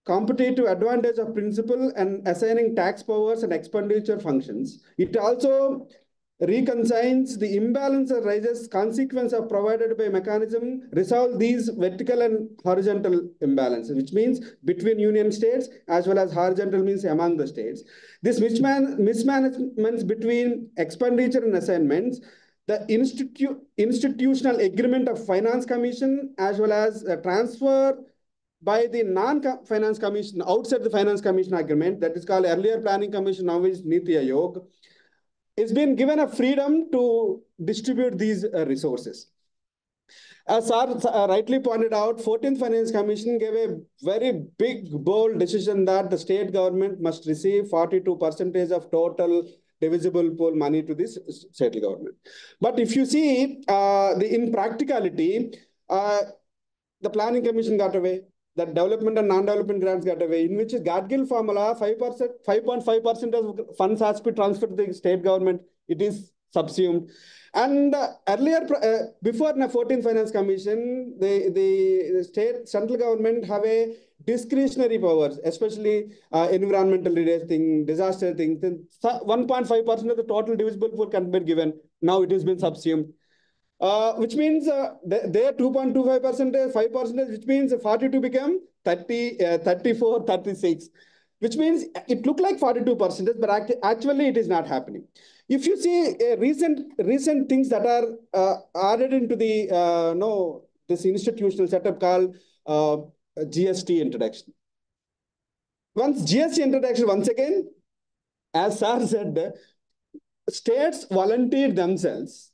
competitive advantage of principle and assigning tax powers and expenditure functions. It also reconciles the imbalance that rises consequence of provided by mechanism, resolve these vertical and horizontal imbalances, which means between union states as well as horizontal means among the states. This mismanagement between expenditure and assignments, the institutional agreement of Finance Commission as well as a transfer by the non-finance commission outside the Finance Commission agreement, that is called earlier Planning Commission, now is Niti Aayog, is been given a freedom to distribute these resources. As Sir rightly pointed out, 14th Finance Commission gave a very big, bold decision that the state government must receive 42% of total divisible pool money to this state government. But if you see in practicality, the Planning Commission got away, the development and non-development grants got away, in which Gadgil formula, 5.5% of funds has to be transferred to the state government. It is subsumed. And earlier, before the 14th Finance Commission, the central government have a discretionary powers, especially environmental related thing, disaster thing. 1.5% of the total divisible pool can be given. Now it has been subsumed. Which means their 2.25%, 5%, which means 42 become 30, 34, 36, which means it looked like 42%, but actually it is not happening. If you see recent things that are added into the this institutional setup called GST introduction. Once GST introduction, once again, as Sir said, states volunteered themselves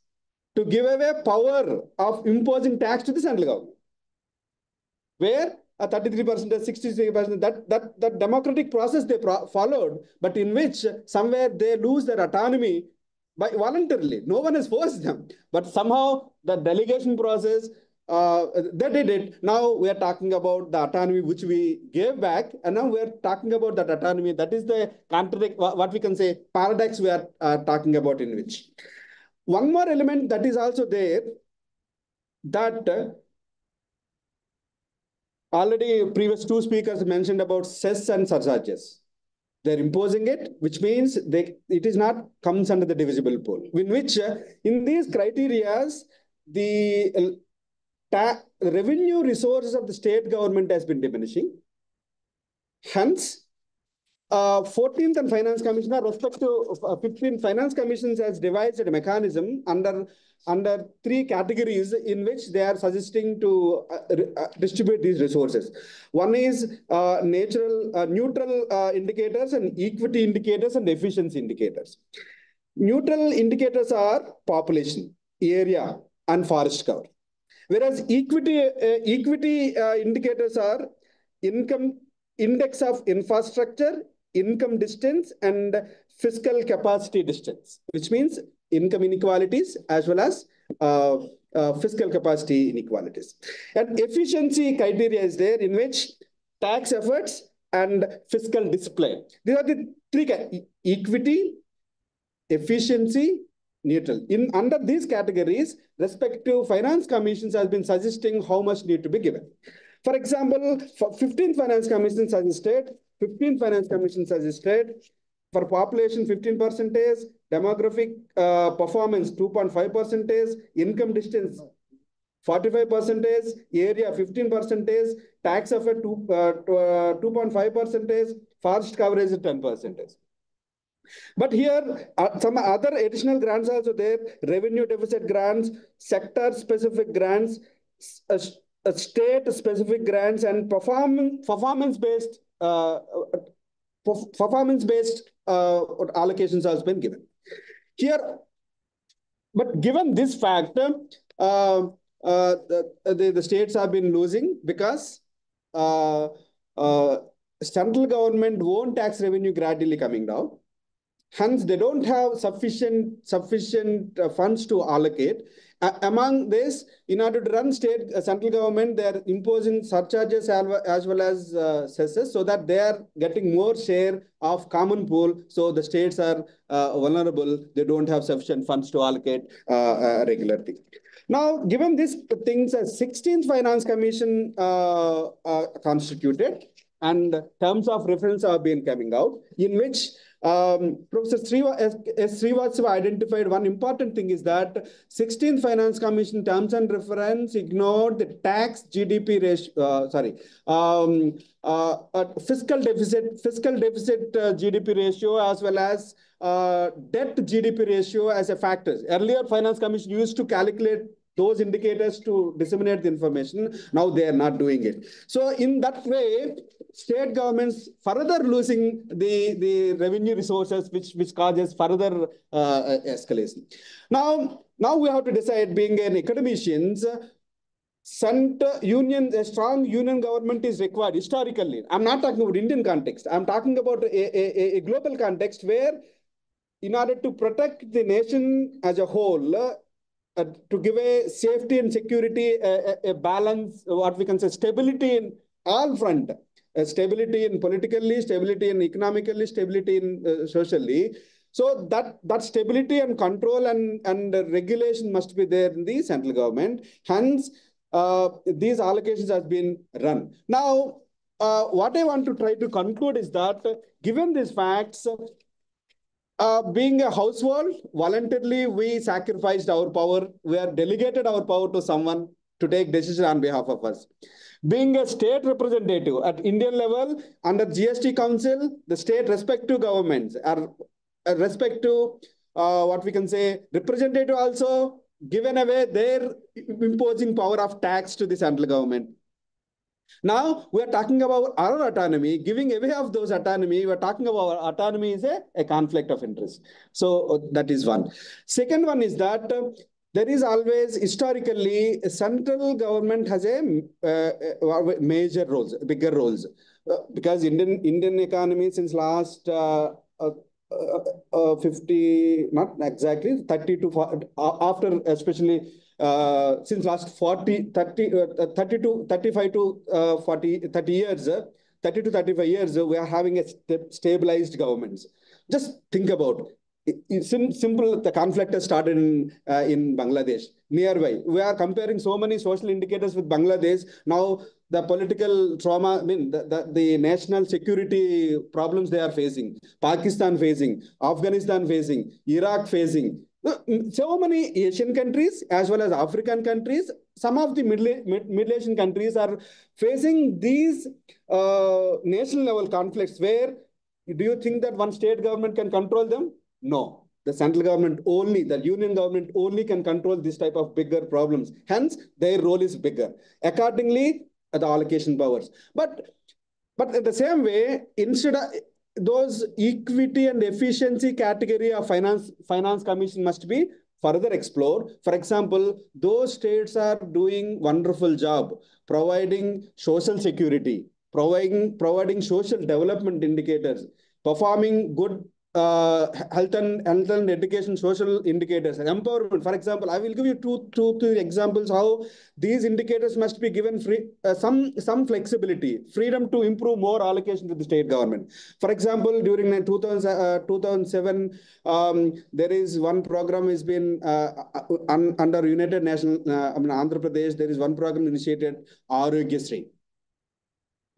to give away power of imposing tax to the central government, where 33%, 63%, that democratic process they followed, but in which somewhere they lose their autonomy by voluntarily. No one has forced them, but somehow the delegation process, they did it. Now we are talking about the autonomy which we gave back, and now we are talking about that autonomy. That is the what we can say paradox we are talking about, in which. One more element that is also there, that already previous two speakers mentioned about cess and surcharges. They're imposing it, which means it is not comes under the divisible pool, in which in these criterias, the revenue resources of the state government has been diminishing. Hence, 14th and Finance Commission, respect to 15th Finance Commissions has devised a mechanism under three categories in which they are suggesting to distribute these resources. One is neutral indicators and equity indicators and efficiency indicators. Neutral indicators are population, area, and forest cover. Whereas equity indicators are income, index of infrastructure, income distance, and fiscal capacity distance, which means income inequalities as well as fiscal capacity inequalities. And efficiency criteria is there, in which tax efforts and fiscal discipline. These are the three: equity, efficiency, neutral. Under these categories, respective finance commissions has been suggesting how much need to be given. For example, 15th Finance Commission suggested for population 15%, demographic performance 2.5%, income distance 45%, area 15%, tax effort 2.5%, forest coverage 10%. But here, some other additional grants also there: revenue deficit grants, sector-specific grants, state-specific grants, and performance-based allocations has been given. Here, but given this fact, the states have been losing because central government won't tax revenue gradually coming down. Hence, they don't have sufficient funds to allocate. Among this, in order to run central government, they are imposing surcharges as well as cesses, so that they are getting more share of common pool. So the states are vulnerable. They don't have sufficient funds to allocate regularly. Now, given these things, a 16th Finance Commission constituted, and terms of reference have been coming out, in which Professor Srivastava identified one important thing is that 16th Finance Commission terms and reference ignored the tax GDP ratio, fiscal deficit GDP ratio, as well as debt GDP ratio as a factor. Earlier, Finance Commission used to calculate those indicators to disseminate the information. Now they are not doing it. So in that way, state governments further losing the revenue resources, which causes further escalation. Now we have to decide, being an academicians, a strong union government is required historically. I'm not talking about Indian context. I'm talking about a global context where, in order to protect the nation as a whole, to give a safety and security, a balance, what we can say, stability in all front, stability in politically, stability in economically, stability in socially. So that stability and control and regulation must be there in the central government. Hence, these allocations have been run. Now, what I want to try to conclude is that, given these facts, being a household, voluntarily we sacrificed our power. We have delegated our power to someone to take decision on behalf of us. Being a state representative at Indian level, under GST Council, the state respective governments are respective, what we can say, representative also given away their imposing power of tax to the central government. Now we are talking about our autonomy, giving away of those autonomy. We are talking about autonomy is a conflict of interest. So that is one. Second one is that there is always historically central government has a major roles, bigger roles, because Indian economy since last 50, not exactly 30 to 40, after especially since last 30 to 35 to 30 years, 30 to 35 years, we are having a stabilized governments. Just think about it. Simple, the conflict has started in Bangladesh, nearby. We are comparing so many social indicators with Bangladesh. Now, the political trauma, I mean, the national security problems they are facing, Pakistan facing, Afghanistan facing, Iraq facing. So many Asian countries as well as African countries, some of the Middle Asian countries are facing these national level conflicts where, do you think that one state government can control them? No. The central government only, the union government only can control this type of bigger problems. Hence, their role is bigger. Accordingly, the allocation powers. But in the same way, instead of those equity and efficiency category of finance commission must be further explored. For example, those states are doing wonderful job providing social security, providing social development indicators, performing good health and education social indicators and empowerment. For example, I will give you two examples how these indicators must be given some flexibility, freedom to improve more allocation to the state government. For example, during 2007, there is one program has been under United Nations, Andhra Pradesh, there is one program initiated, Arogyasri.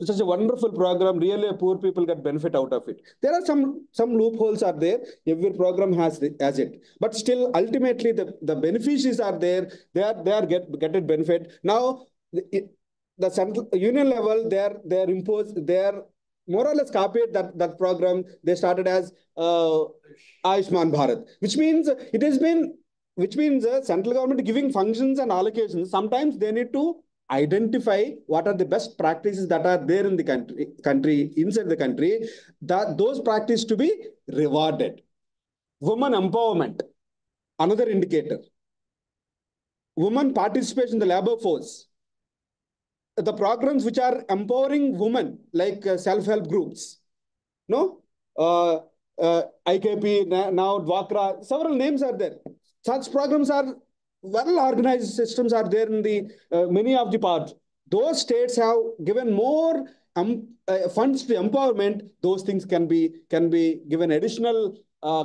Such a wonderful program. Really, poor people get benefit out of it. There are some loopholes are there. Every program has it, but still, ultimately, the beneficiaries are there. They are getting benefit. Now, the central union level, they are imposed. They are more or less copied that program. They started as Ayushman Bharat, which means it has been, central government giving functions and allocations. Sometimes they need to identify what are the best practices that are there in the country inside the country, that those practices to be rewarded. Women empowerment, another indicator. women participation in the labor force, the programs which are empowering women, like self-help groups, IKP, now Dwakra, several names are there. Such programs are well-organized systems are there in the many of the parts. Those states have given more funds to empowerment. Those things can be given additional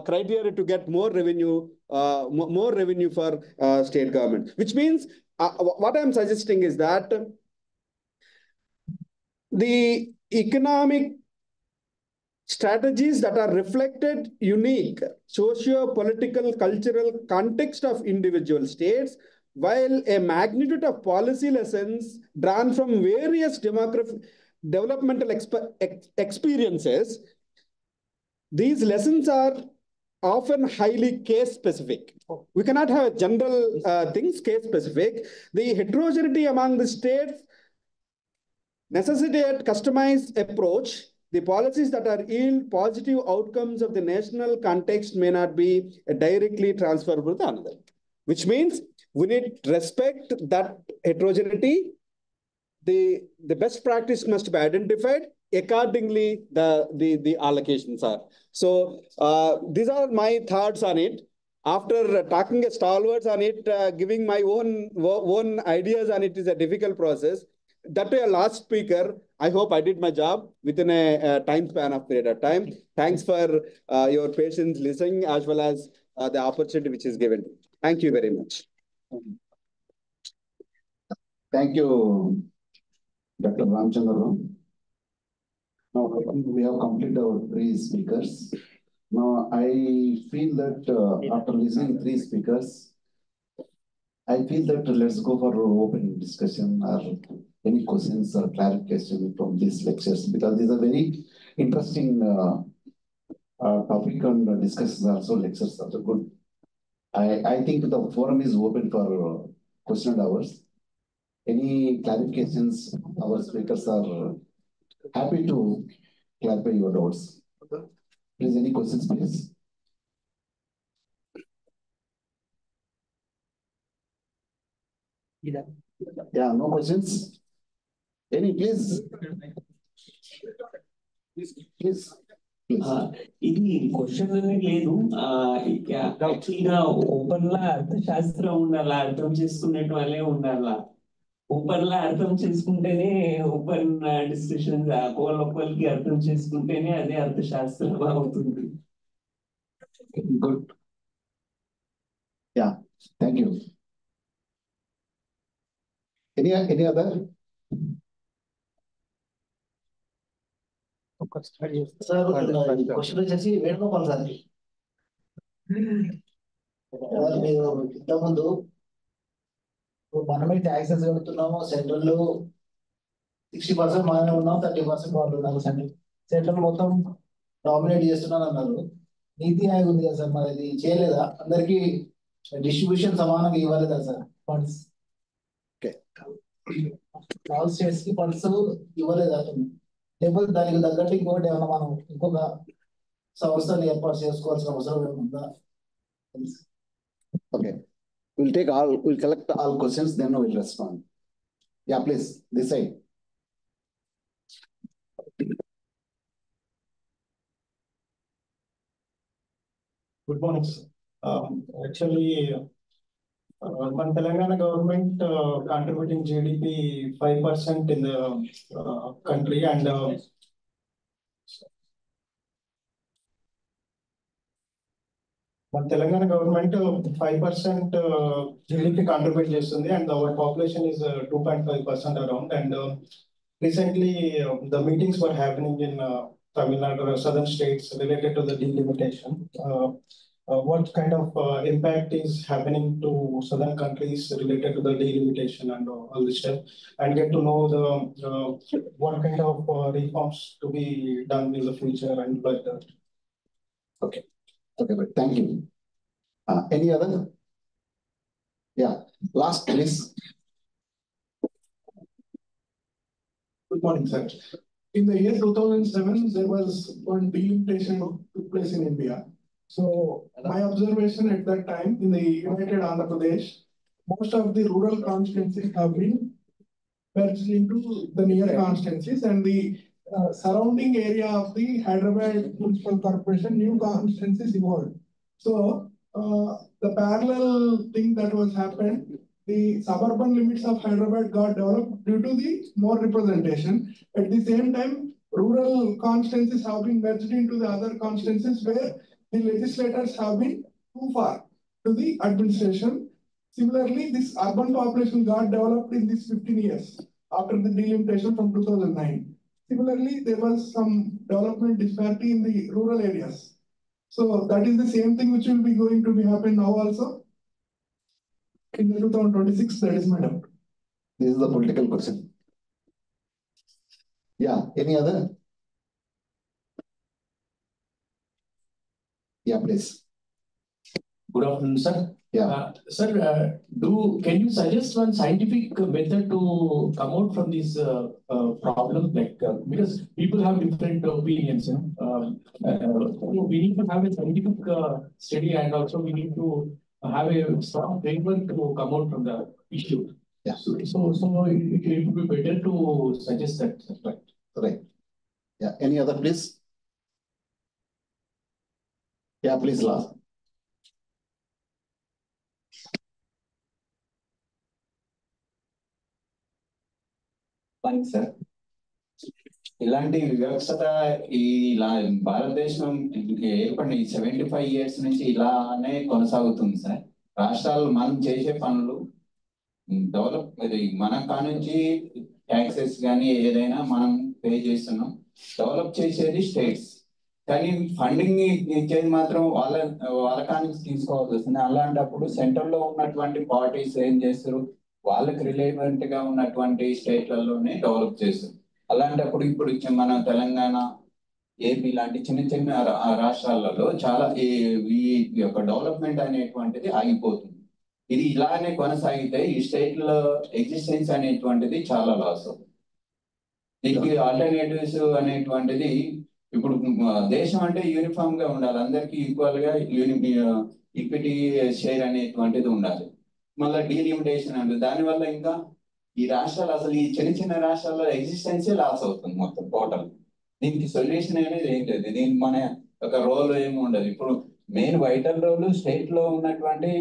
criteria to get more revenue for state government. Which means what I'm suggesting is that the economic strategies that are reflected unique socio-political, cultural context of individual states, while a magnitude of policy lessons drawn from various developmental experiences, these lessons are often highly case specific. We cannot have a general things, case specific. The heterogeneity among the states necessitate customized approach. The policies that are yield positive outcomes of the national context may not be directly transferable to another, which means we need to respect that heterogeneity. The best practice must be identified. Accordingly, the allocations are. So these are my thoughts on it. After talking a stalwarts on it, giving my own ideas on it is a difficult process. That way, a last speaker, I hope I did my job within a time span of period of time. Thanks for your patience listening, as well as the opportunity which is given. Thank you very much. Thank you, Dr. Ramchandra. Now, we have completed our 3 speakers. Now, I feel that after listening 3 speakers, I feel that let's go for open discussion or any questions or clarification from these lectures, because these are very interesting topic and discussions also, lectures also good. I think the forum is open for question and hours. Any clarifications, our speakers are happy to clarify your doubts. Please, any questions, please? Yeah, no questions? Any, please? Please. ఇది question అనేది లేదు. యాక్చువల్గా open లా అర్థశాస్త్రం ఉండాలా, అర్థం చేసుకునేటి వాళ్ళే ఉండాలా. Open లా అర్థం చేసుకుంటేనే ఓపెన్ డిస్కషన్స్ ఒకరికి అర్థం చేసుకుంటేనే అదే అర్థశాస్త్రం అవుతుంది. Good. Yeah, thank you. Any other? Sir, question వచ్చేసి వేణుగోపాల్ సార్. మీరు ఇంతకుముందు మనమే ట్యాక్సెస్ కడుతున్నాము, సెంట్రల్ 60% మనమే ఉన్నాం, 30% వాళ్ళు ఉన్నారు. సెంట్రల్ మొత్తం డామినేట్ చేస్తున్నాను అన్నారు. నీతి ఆయోగ్ ఉంది కదా సార్, మరి ఇది చేయలేదా? అందరికి డిస్ట్రిబ్యూషన్ సమానంగా ఇవ్వలేదా సార్ ఫండ్స్? ఆల్ స్టేట్స్ కి ఫండ్స్ ఇవ్వలేదా? లేకపోతే దానికి తగ్గట్టు ఇంకొకటి ఏమన్నా మనం ఇంకొక సంస్థలు ఏర్పాటు చేసుకోవాల్సిన అవసరం ఏముందా? Okay, we'll collect all questions, then we'll respond. Yeah, please, this side. Good morning, sir. Actually, మన Telangana government contributing GDP 5% in the country, and మన తెలంగాణ గవర్నమెంట్ 5% GDP contribute చేస్తుంది, and our population is 2.5% around. And recently the meetings were happening in Tamil Nadu or southern states related to the delimitation. What kind of impact is happening to southern countries related to the delimitation and all this stuff, and get to know the what kind of reforms to be done in the future and like that. Okay, but thank you. Any other? Yeah, last please. Good morning, sir. In the year 2007, there was one delimitation took place in India. So my observation at that time in the United Andhra Pradesh, most of the rural constituencies have been merged into the near constituencies, and the surrounding area of the Hyderabad Municipal Corporation, new constituencies evolved. So the parallel thing that was happened, the suburban limits of Hyderabad got developed due to the more representation. At the same time, rural constituencies have been merged into the other constituencies where the legislators have been too far to the administration. Similarly, this urban population got developed in these 15 years after the delimitation from 2009. Similarly, there was some development disparity in the rural areas. So that is the same thing which will be going to be happen now also in the 2026. That is my doubt. This is the political question. Yeah, any other? Yeah, please. Good afternoon, sir. Yeah. Sir, can you suggest one scientific method to come out from this problem? Like, because people have different opinions, you know. We need to have a scientific study, and also we need to have a strong framework to come out from the issue. Yeah. So it would be better to suggest that. Right. Right. Yeah. Any other, please? Yeah, please, last. Sir, ఇలాంటి వ్యవస్థ భారతదేశం ఏర్పడిన 75 years నుంచి ఇలానే కొనసాగుతుంది sir. రాష్ట్రాలు మనం చేసే పనులు డెవలప్, మన కానుంచి ట్యాక్సెస్ కానీ ఏదైనా మనం పే చేస్తున్నాం. డెవలప్ చేసేది స్టేట్స్, కానీ ఫండింగ్ ఇచ్చేది మాత్రం వాళ్ళ కానుంచి తీసుకోవాల్సి వస్తుంది. అలాంటప్పుడు సెంటర్ లో ఉన్నటువంటి పార్టీస్ ఏం చేస్తారు, వాళ్ళకి రిలేవెంట్ గా ఉన్నటువంటి స్టేట్లలోనే డెవలప్ చేస్తారు. అలాంటప్పుడు ఇప్పుడు మన తెలంగాణ, ఏపీ లాంటి చిన్న చిన్న రాష్ట్రాలలో చాలా ఈ యొక్క డెవలప్మెంట్ అనేటువంటిది ఆగిపోతుంది. ఇది ఇలానే కొనసాగితే ఈ స్టేట్లో ఎగ్జిస్టెన్స్ అనేటువంటిది చాలా లాస్ అవుతుంది. దీనికి ఆల్టర్నేటివ్స్ అనేటువంటిది, ఇప్పుడు దేశం అంటే యూనిఫామ్ గా ఉండాలి, అందరికీ ఈక్వల్ గా ఈక్విటీ షేర్ అనేటువంటిది ఉండాలి. మళ్ళీ డీలిమిటేషన్ అంటే దానివల్ల ఇంకా ఈ రాష్ట్రాలు, అసలు ఈ చిన్న చిన్న రాష్ట్రాల్లో ఎగ్జిస్టెన్సే లాస్ అవుతుంది మొత్తం టోటల్. దీనికి సొల్యూషన్ అనేది ఏం లేదు, దీనికి మన ఒక రోల్ ఏమి ఉండదు. ఇప్పుడు మెయిన్ వైటల్ రోల్ స్టేట్ లో ఉన్నటువంటి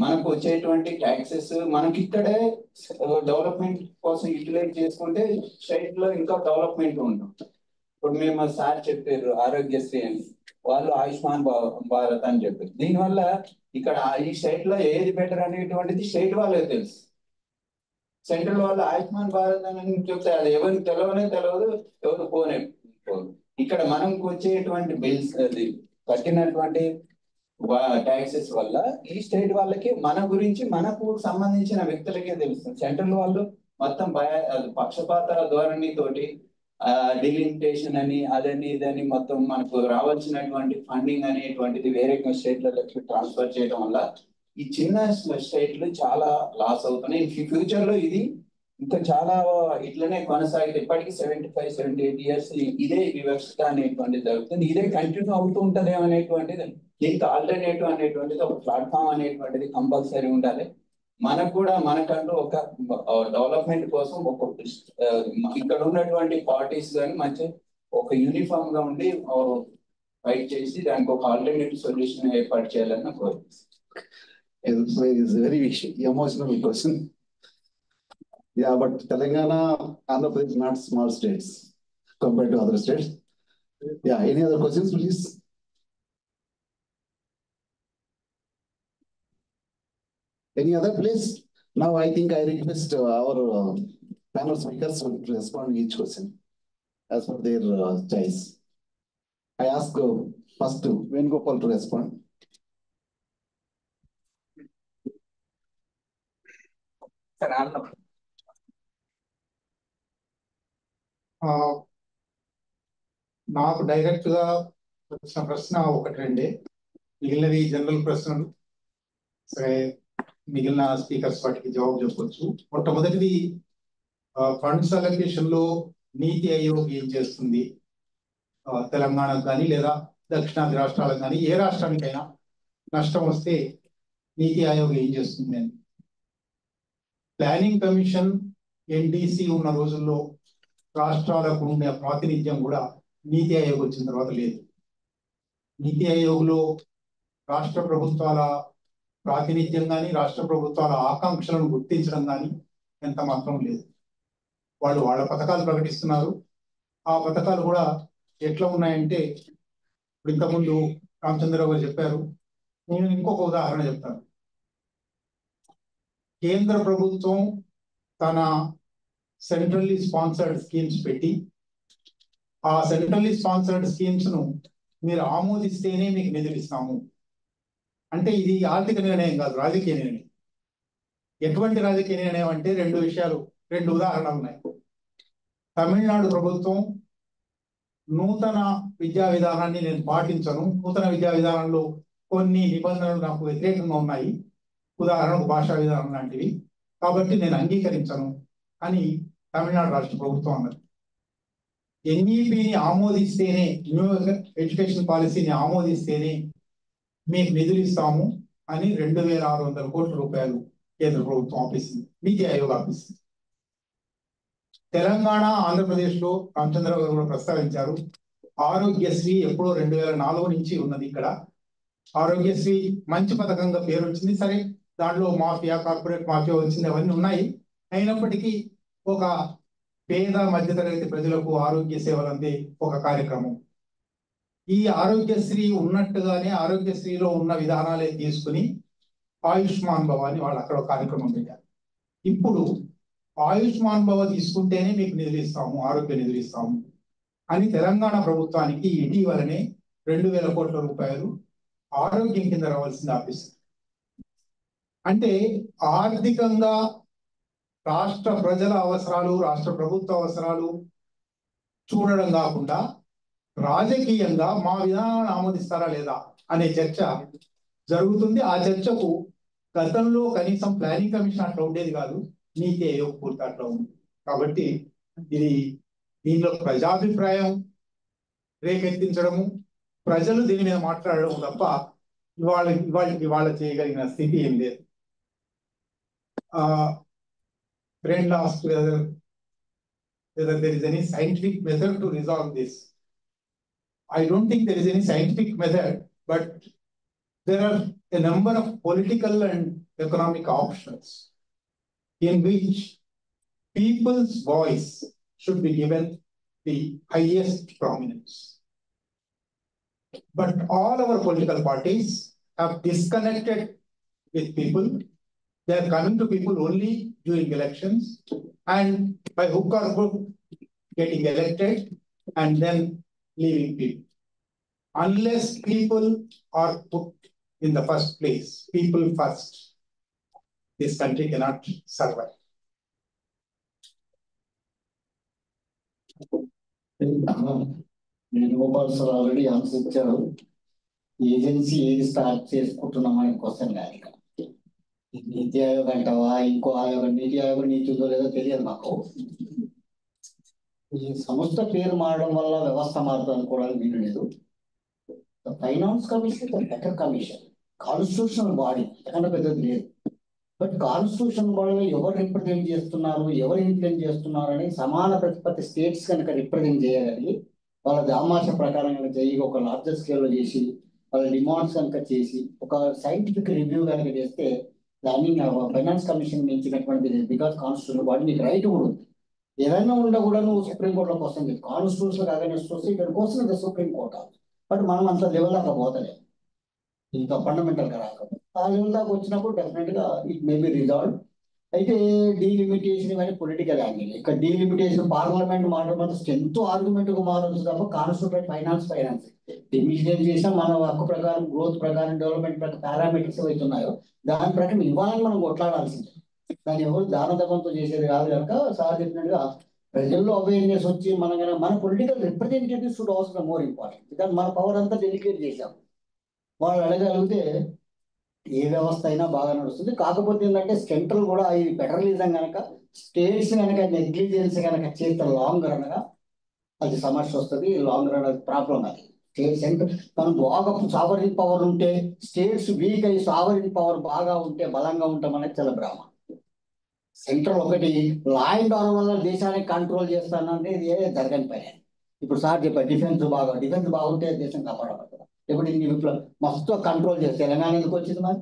మనకు వచ్చేటువంటి ట్యాక్సెస్ మనకి ఇక్కడే డెవలప్మెంట్ కోసం యూటిలైజ్ చేసుకుంటే స్టేట్ లో ఇంకా డెవలప్మెంట్ ఉంటుంది. ఇప్పుడు మేము సార్ చెప్పారు ఆరోగ్యశ్రీ అని, వాళ్ళు ఆయుష్మాన్ భారత్ అని చెప్పారు. దీనివల్ల ఇక్కడ ఈ స్టేట్ లో ఏది బెటర్ అనేటువంటిది స్టేట్ వాళ్ళకి తెలుసు. సెంట్రల్ వాళ్ళు ఆయుష్మాన్ భారత్ అని చెప్తే అది ఎవరికి తెలియదు, ఎవరు పోరు. ఇక్కడ మనకు వచ్చేటువంటి బిల్స్, అది కట్టినటువంటి ట్యాక్సెస్ వల్ల ఈ స్టేట్ వాళ్ళకి మన గురించి, మనకు సంబంధించిన వ్యక్తులకే తెలుస్తుంది. సెంట్రల్ వాళ్ళు మొత్తం పక్షపాత ధోరణి తోటి డిలిమిటేషన్ అని అదని ఇదని మొత్తం మనకు రావాల్సినటువంటి ఫండింగ్ అనేటువంటిది వేరే స్టేట్లకి ట్రాన్స్ఫర్ చేయడం వల్ల ఈ చిన్న స్టేట్లు చాలా లాస్ అవుతున్నాయి. ఫ్యూచర్ లో ఇది ఇంకా చాలా ఇట్లనే కొనసాగితే ఇప్పటికీ 75-78 years ఇదే వ్యవస్థ అనేటువంటిది జరుగుతుంది. ఇదే కంటిన్యూ అవుతూ ఉంటది అనేటువంటిది. దీనికి ఆల్టర్నేటివ్ అనేటువంటిది ఒక ప్లాట్ఫామ్ అనేటువంటిది కంపల్సరీ ఉండాలి. మనకు కూడా మనకంటూ ఒక డెవలప్మెంట్ కోసం ఒక ఇక్కడ ఉన్నటువంటి పార్టీస్ కానీ మంచి ఒక యూనిఫామ్ గా ఉండి ఫైట్ చేసి దానికి ఒక ఆల్టర్నేటివ్ సొల్యూషన్ ఏర్పాటు చేయాలని కోరుతున్నాను. It's very emotional question. Yeah, but Telangana, Andhra Pradesh, not small states compared to other states. Yeah, any other questions, please? Any other, please? Now, I think I request our panel speakers to respond to each question as per their choice. I ask first Venugopal to respond. నాకు direct గా వచ్చిన ప్రశ్న ఒకటి రెండే, మిగిలినవి general ప్రశ్నలు. సరే, మిగిలిన స్పీకర్స్ వాటికి జవాబు చెప్పవచ్చు. మొట్టమొదటిది, ఫండ్స్ అలొకేషన్ లో నీతి ఆయోగ్ ఏం చేస్తుంది? తెలంగాణకు కానీ లేదా దక్షిణాది రాష్ట్రాలకు కానీ ఏ రాష్ట్రానికైనా నష్టం వస్తే నీతి ఆయోగ్ ఏం చేస్తుంది అని. ప్లానింగ్ కమిషన్ ఎన్డీసీ ఉన్న రోజుల్లో రాష్ట్రాలకు ఉండే ప్రాతినిధ్యం కూడా నీతి ఆయోగ్ వచ్చిన తర్వాత లేదు. నీతి ఆయోగ్లో రాష్ట్ర ప్రభుత్వాల ప్రాతినిధ్యం కానీ రాష్ట్ర ప్రభుత్వాల ఆకాంక్షలను గుర్తించడం కానీ ఎంత మాత్రం లేదు. వాళ్ళు వాళ్ళ పథకాలు ప్రకటిస్తున్నారు. ఆ పథకాలు కూడా ఎట్లా ఉన్నాయంటే, ఇప్పుడు ఇంతకుముందు రామచంద్రరావు గారు చెప్పారు, నేను ఇంకొక ఉదాహరణ చెప్తాను. కేంద్ర ప్రభుత్వం తన సెంట్రల్లీ స్పాన్సర్డ్ స్కీమ్స్ పెట్టి ఆ సెంట్రల్లీ స్పాన్సర్డ్ స్కీమ్స్ ను మీరు ఆమోదిస్తేనే మీకు నిధులు ఇస్తాము అంటే ఇది ఆర్థిక నిర్ణయం కాదు, రాజకీయ నిర్ణయం. ఎటువంటి రాజకీయ నిర్ణయం అంటే రెండు ఉదాహరణలు ఉన్నాయి. తమిళనాడు ప్రభుత్వం నూతన విద్యా విధానాన్ని నేను పాటించను, నూతన విద్యా విధానంలో కొన్ని నిబంధనలు నాకు వ్యతిరేకంగా ఉన్నాయి, ఉదాహరణకు భాషా విధానం లాంటివి, కాబట్టి నేను అంగీకరించను అని తమిళనాడు రాష్ట్ర ప్రభుత్వం అన్నది. ఎన్ఈపిని ఆమోదిస్తేనే, న్యూ ఎడ్యుకేషన్ పాలసీని ఆమోదిస్తేనే మీకు నిధులు ఇస్తాము అని 2,600 కోట్ల రూపాయలు కేంద్ర ప్రభుత్వం ఆపేసింది, నీతి ఆయోగ్ ఆపేసింది. తెలంగాణ, ఆంధ్రప్రదేశ్లో రామచంద్రరావు గారు కూడా ప్రస్తావించారు, ఆరోగ్యశ్రీ ఎప్పుడో 2004 నుంచి ఉన్నది. ఇక్కడ ఆరోగ్యశ్రీ మంచి పథకంగా పేరు వచ్చింది. సరే, దాంట్లో మాఫియా, కార్పొరేట్ మాఫియా వచ్చింది, అవన్నీ ఉన్నాయి. అయినప్పటికీ ఒక పేద మధ్యతరగతి ప్రజలకు ఆరోగ్య సేవలు అందే ఒక కార్యక్రమం. ఈ ఆరోగ్యశ్రీ ఉన్నట్టుగానే ఆరోగ్యశ్రీలో ఉన్న విధానాలే తీసుకుని ఆయుష్మాన్ భవ అని వాళ్ళు అక్కడ ఒక కార్యక్రమం పెట్టారు. ఇప్పుడు ఆయుష్మాన్ భవ తీసుకుంటేనే మీకు నిధులు ఇస్తాము, ఆరోగ్య నిధులు ఇస్తాము అని తెలంగాణ ప్రభుత్వానికి ఇటీవలనే 2,000 కోట్ల రూపాయలు ఆరోగ్యం కింద రావాల్సింది ఆపేసింది. అంటే ఆర్థికంగా రాష్ట్ర ప్రజల అవసరాలు, రాష్ట్ర ప్రభుత్వ అవసరాలు చూడడం కాకుండా రాజకీయంగా మా విధానాలను ఆమోదిస్తారా లేదా అనే చర్చ జరుగుతుంది. ఆ చర్చకు గతంలో కనీసం ప్లానింగ్ కమిషన్ అట్లా ఉండేది కాదు, నీతి ఆయోగ్ పూర్తి అట్లా ఉంది. కాబట్టి దీనిలో ప్రజాభిప్రాయం రేకెత్తించడము, ప్రజలు దీని మీద మాట్లాడడం తప్ప ఇవాళ చేయగలిగిన స్థితి ఏం లేదు. Friend asked whether there is any scientific method to resolve this. I don't think there is any scientific method, but there are a number of political and economic options in which people's voice should be given the highest prominence. But all our political parties have disconnected with people. They are coming to people only during elections and by hook or crook getting elected and then leaving people. Unless people are put in the first place, people first, this country cannot survive. Gopal sir already answered. Agency ఏది start చేసుకుంటున్నామని question కానీ నీతి ఆయోగ్ అంటావా, ఇంకో ఆయోగం, నీతి ఆయోగం నీతి ఉందో లేదో తెలియదు మాకు. ఈ సంస్థ పేరు మారడం వల్ల వ్యవస్థ మారుతుంది అనుకోవడానికి వీలు లేదు. Finance commission better commission, constitutional body ఎక్కడ పెద్దది లేదు. బట్ కాన్స్టిట్యూషన్ బాడీలో ఎవరు రిప్రజెంట్ చేస్తున్నారు, ఎవరు ఇన్ఫ్లుయెన్స్ చేస్తున్నారు అని సమాన ప్రతిపత్తి స్టేట్స్ కనుక రిప్రజెంట్ చేయగలిగి వాళ్ళ దామాష ప్రకారం కనుక చేయి, ఒక లార్జర్ స్కేల్లో చేసి వాళ్ళ డిమాండ్స్ కనుక చేసి ఒక సైంటిఫిక్ రివ్యూ కనుక చేస్తే దాన్ని ఫైనాన్స్ కమిషన్ మించినటువంటిది లేదు. బికాస్ కాన్స్టిట్యూషన్ బాడీ నీకు రైట్ కూడా ఉంది. ఏదైనా ఉండా కూడా నువ్వు సుప్రీంకోర్టులో క్వశ్చన్ చేసి కాన్స్టిట్యూషన్ అగైనెస్ట్ వస్తే ఇక్కడ క్వశ్చన్ ఇది సుప్రీంకోర్టు. బట్ మనం అంత లెవెల్ దాకా పోతలేదు, ఇంకా ఫండమెంటల్ గా రాకపోతే ఆ లెవెల్ దాకా వచ్చినప్పుడు డెఫినెట్ గా ఇట్ మే బి రిజాల్వ్. అయితే డీలిమిటేషన్ కానీ పొలిటికల్ యాంగిల్, ఇక్కడ డీలిమిటేషన్ పార్లమెంట్ మాట్లాడడం స్ట్రెంత్ ఆర్గ్యుమెంట్ కు మారవచ్చు తప్ప కాన్స్టిట్యూషన్ ఫైనాన్స్ డిమిషన్ చేసినా మన హక్కు ప్రకారం, గ్రోత్ ప్రకారం, డెవలప్మెంట్ ప్రకారం పారామీటర్స్ ఏవైతున్నాయో దాని ప్రకారం ఇవ్వాలని మనం కొట్లాడాల్సిందే. దాన్ని ఎవరు దానదమంతో చేసేది కాదు కనుక సార్ చెప్పినట్టుగా ప్రజల్లో అవేర్నెస్ వచ్చి మన political representatives should also more important. Because మన పవర్ అంతా డెలికేట్ చేశాం. వాళ్ళు అడగలిగితే ఏ వ్యవస్థ అయినా బాగా నడుస్తుంది. కాకపోతే ఏంటంటే సెంట్రల్ కూడా ఈ ఫెడరలిజం కనుక స్టేట్స్ కనుక నెగ్లిజెన్స్ కనుక చేస్తే లాంగ్ రన్ గా అది సమస్య వస్తుంది. లాంగ్ రన్ అది ప్రాబ్లం. అది సెంట్రల్ మనం బాగా సావరిన్ పవర్ ఉంటే, స్టేట్స్ వీక్ అయ్యి సావరిన్ పవర్ బాగా ఉంటే బలంగా ఉంటాం అనేది చాలా భ్రమ. సెంట్రల్ ఒకటి లా అండ్ ఆర్డర్ వల్ల దేశాన్ని కంట్రోల్ చేస్తానంటే ఇది జరగని పని. ఇప్పుడు సార్ చెప్పారు డిఫెన్స్ బాగుంటే దేశం కాపాడబడుతుంది. ఇప్పుడు ఇన్ని మస్తు కంట్రోల్ చేస్తే తెలంగాణ ఎందుకు వచ్చింది మరి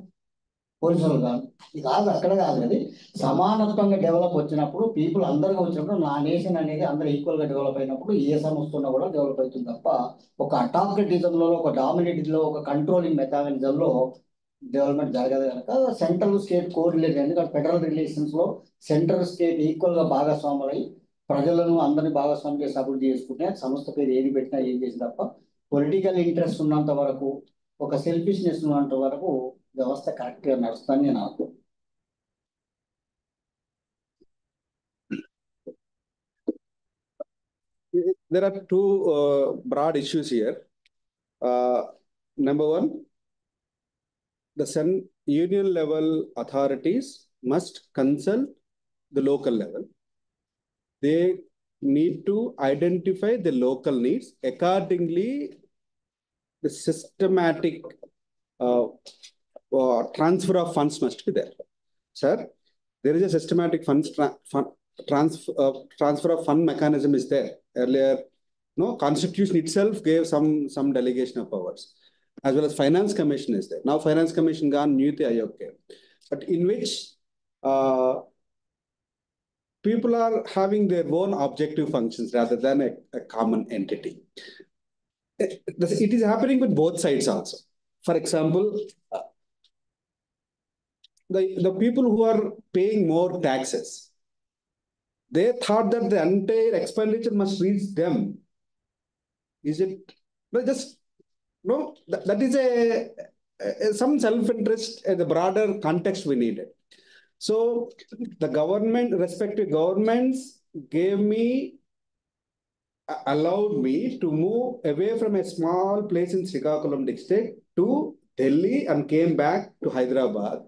పోలీసులు కాదు. ఇది కాదు, అక్కడ కాదు. అది సమానత్వంగా డెవలప్ వచ్చినప్పుడు పీపుల్ అందరిగా వచ్చినప్పుడు నా నేషన్ అనేది అందరూ ఈక్వల్గా డెవలప్ అయినప్పుడు ఏ సమస్య ఉన్నా కూడా డెవలప్ అవుతుంది తప్ప ఒక అటాక్రిటిజంలో, ఒక డామినేటివ్లో, ఒక కంట్రోలింగ్ మెకానిజంలో డెవలప్మెంట్ జరగదు కనుక సెంట్రల్ స్టేట్ కోరిలేటెడ్. ఎందుకంటే ఫెడరల్ రిలేషన్స్లో సెంట్రల్ స్టేట్ ఈక్వల్గా భాగస్వాములై ప్రజలను అందరినీ భాగస్వామి చేసి అభివృద్ధి చేసుకుంటే సంస్థ పేరు ఏది పెట్టినా ఏం చేసి తప్ప పొలిటికల్ ఇంట్రెస్ట్ ఉన్నంత వరకు, ఒక సెల్ఫిష్నెస్ ఉన్నంత వరకు వ్యవస్థ కరెక్ట్గా నడుస్తుందని నేను అనుకుంటున్నాను. There are two broad issues here. Number one, the union level authorities must consult the local level. They need to identify the local needs. Accordingly, the systematic transfer of funds must be there. Sir, there is a systematic transfer of fund mechanism is there. Earlier, no, Constitution itself gave some delegation of powers, as well as Finance Commission is there. Now Finance Commission gone, Niti Ayog came, but in which people are having their own objective functions rather than a common entity. It is happening with both sides also. For example, the people who are paying more taxes, they thought that the entire expenditure must reach them. Is it? But just no. That is some self-interest in the broader context we needed. So the respective governments allowed me to move away from a small place in Srikakulam district to Delhi and came back to Hyderabad.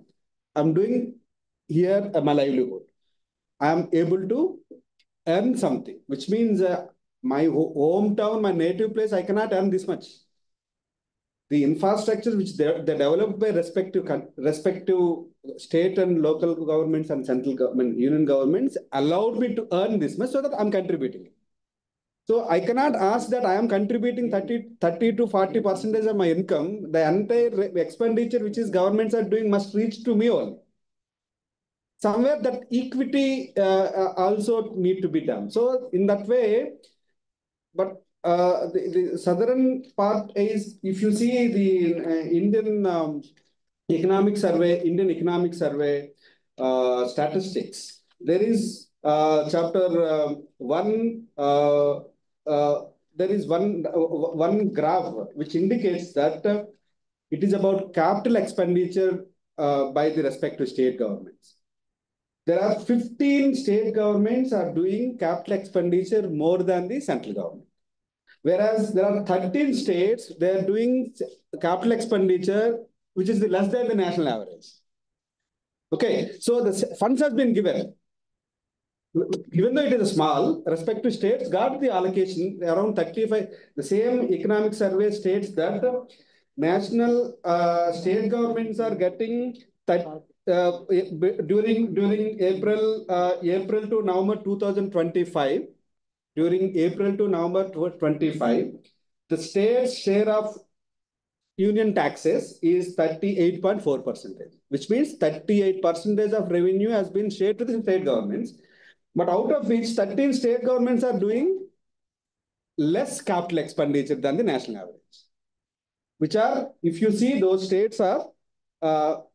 I'm doing here my livelihood. I am able to earn something, which means my hometown, my native place, I cannot earn this much. The infrastructure which they developed by respective state and local governments and central government, union governments allowed me to earn this much so that I'm contributing. So I cannot ask that I am contributing 30 to 40% of my income. The entire expenditure which is governments are doing must reach to me only. Somewhere that equity also need to be done. So in that way, but the southern part is, if you see the Indian economic survey statistics, there is chapter 1. There is one graph which indicates that it is about capital expenditure by the respective state governments. There are 15 state governments are doing capital expenditure more than the central government. Whereas there are 13 states, they are doing capital expenditure which is less than the national average. Okay, so the funds has been given. Even though it is small, respective states got the allocation around 35. The same economic survey states that national state governments are getting during April to November 2025. During April to November 2025, the state's share of union taxes is 38.4%, which means 38% of revenue has been shared to the state governments. But out of which 13 state governments are doing less capital expenditure than the national average, which are, if you see, those states are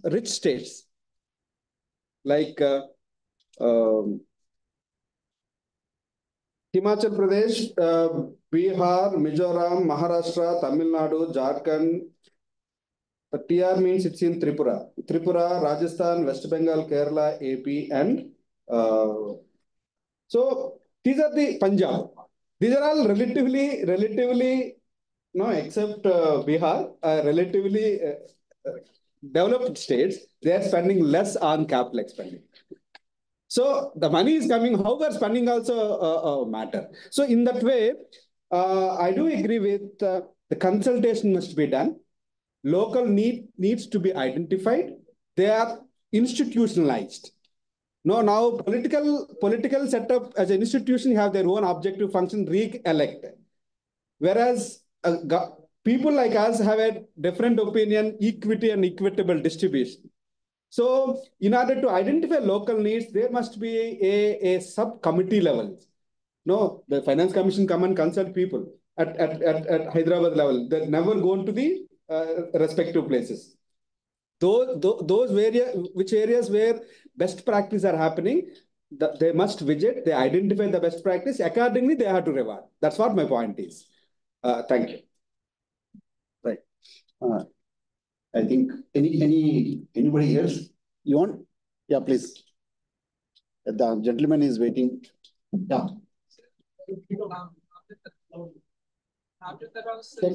rich states like Himachal Pradesh, Bihar, Mizoram, Maharashtra, Tamil Nadu, Jharkhand. The TR means it's in Tripura, Rajasthan, West Bengal, Kerala, AP, and so these are the Punjab. These are all relatively, no, except Bihar, relatively developed states. They are spending less on capital expenditure. So the money is coming. How we are spending also matter. So in that way, I do agree with the consultation must be done. Local needs to be identified. They are institutionalized. No, now political setup as an institution have their own objective function, re-elect. Whereas people like us have a different opinion, equity and equitable distribution. So in order to identify local needs, there must be a subcommittee level. No, the Finance Commission come and consult people at Hyderabad level. They never go to the respective places. Those areas where best practice are happening, they must visit, they identify the best practice, accordingly they have to reward. That's what my point is. Thank you. Right. I think anybody else? You want? Yeah, please. The gentleman is waiting. Yeah.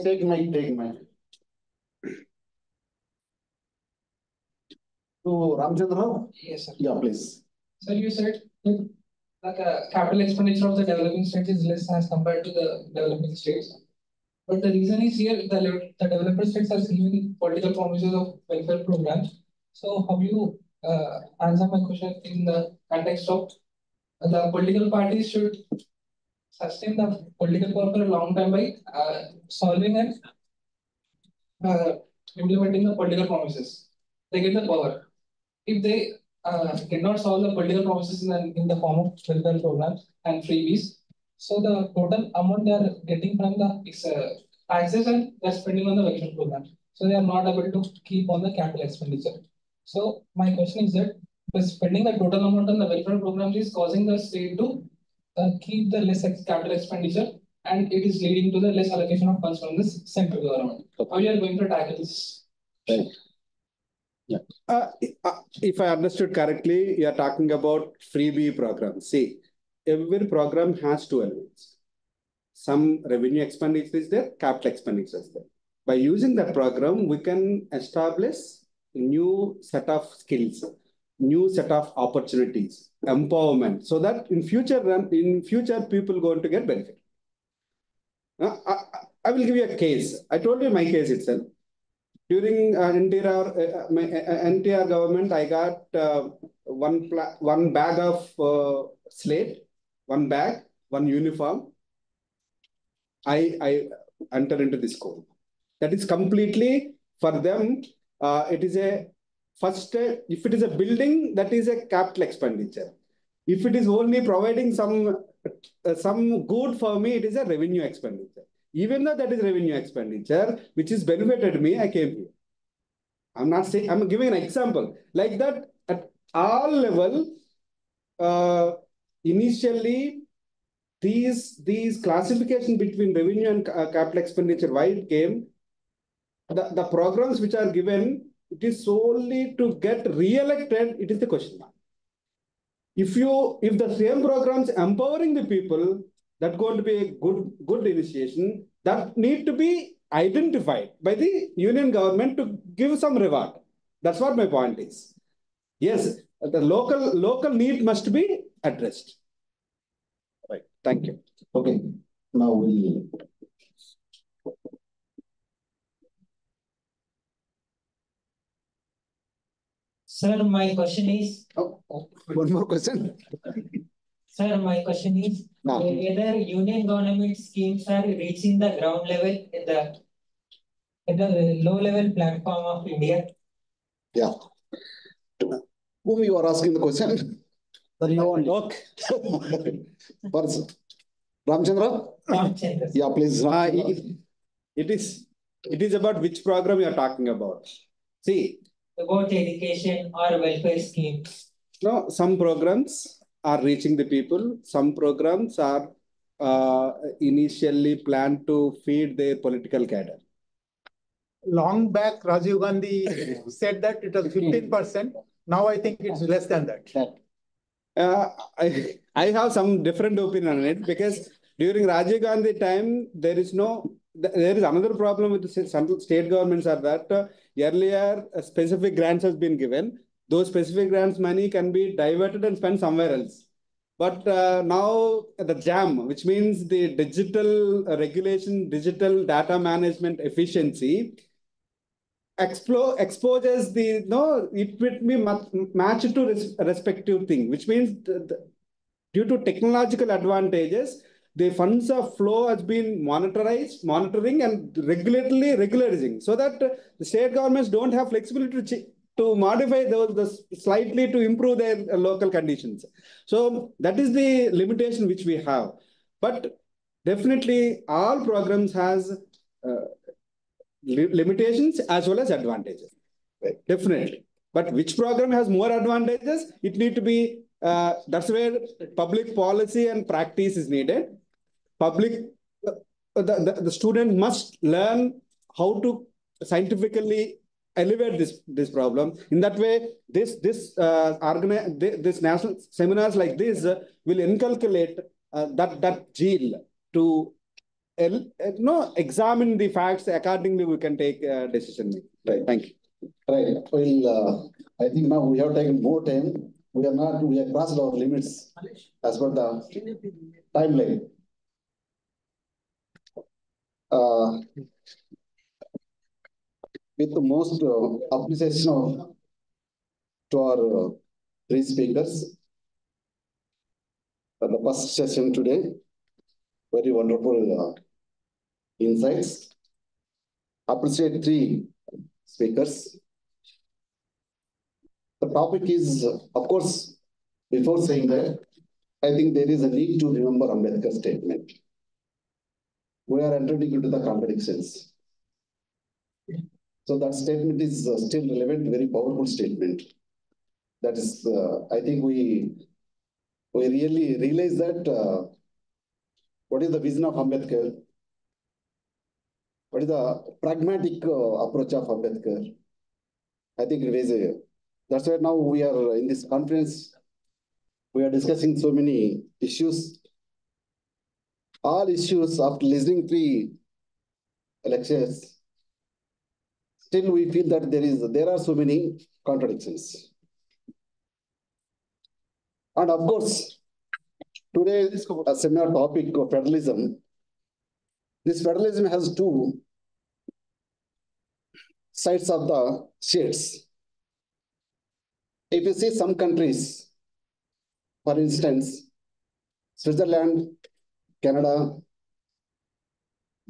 Take my. So, Ramchandra? Yes, sir. Yeah, please. Sir, you said like capital expenditure of the developing states is less as compared to the developing states. But the reason is here the developer states are giving political promises of welfare programs. So how you answer my question in the context of the political parties should sustain the political power for a long time by solving and implementing the political promises. They get the power. If they did not solve the political promises in the form of welfare programs and freebies, so the total amount they are getting from the taxes and they're spending on the welfare program. So they are not able to keep on the capital expenditure. So my question is that by spending the total amount on the welfare programs is causing the state to keep the less capital expenditure, and it is leading to the less allocation of funds from the central government. How you are going to tackle this? Right. Yeah. If I understood correctly, you are talking about freebie programs. See, every program has two elements. Some revenue expenditure is there, capital expenditure is there. By using that program, we can establish a new set of skills, new set of opportunities, empowerment, so that in future people are going to get benefit. I will give you a case. I told you my case itself. During NTR government, I got one bag of slate, one bag, one uniform. I enter into this school. That is completely for them. It is a first. If it is a building, that is a capital expenditure. If it is only providing some good for me, it is a revenue expenditure. Even though that is revenue expenditure, which is benefited me, I came here. I'm not saying, I'm giving an example. Like that, at all level, initially, these classification between revenue and capital expenditure, why it came, the programs which are given, it is solely to get re-elected, it is the question mark. If the same programs empowering the people, that's going to be a good initiation that need to be identified by the union government to give some reward. That's what my point is. Yes, the local need must be addressed. Right. Thank you. Okay. Now we'll. Sir, my question is. One more question. Sir, my question is whether union government schemes are reaching the ground level at the low level platform of India. Yeah. Whom you are asking the question? Okay. First, Ramchandra? Ramchandra. Yeah, please. It is about which program you are talking about. See. About education or welfare schemes. No, some programs are reaching the people. Some programs are initially planned to feed their political cadre. Long back, Rajiv Gandhi said that it was 15%. Now I think it's less than that. I have some different opinion on it because during Rajiv Gandhi time, there is another problem with the central state governments are that earlier specific grants has been given. Those specific grants money can be diverted and spent somewhere else. But now the JAM, which means the digital regulation, digital data management efficiency, exposes the, no, it will be matched to respective thing, which means due to technological advantages, the funds of flow has been monitoring and regulating, so that the state governments don't have flexibility to modify those slightly to improve their local conditions. So that is the limitation which we have. But definitely all programs has limitations as well as advantages. Right. Definitely. But which program has more advantages? It need to be, that's where public policy and practice is needed. The student must learn how to scientifically elevate this problem. In that way, this national seminars like this will inculcate that gene to examine the facts accordingly. We can take decision. Right. Thank you. Right. Well, I think now we have taken more time. We have crossed our limits as per the timeline. With the most appreciation to our three speakers, the first session today, very wonderful insights. Appreciate three speakers. The topic is, of course, before saying that, I think there is a need to remember Ambedkar's statement. We are entering into the contradictions. So that statement is still relevant, very powerful statement. That is, I think we really realize that what is the vision of Ambedkar? What is the pragmatic approach of Ambedkar? I think it is that's why now we are in this conference, we are discussing so many issues. All issues after listening three lectures, still we feel that there are so many contradictions. And of course, today's seminar topic of federalism. This federalism has two sides of the shades. If you see some countries, for instance, Switzerland, Canada,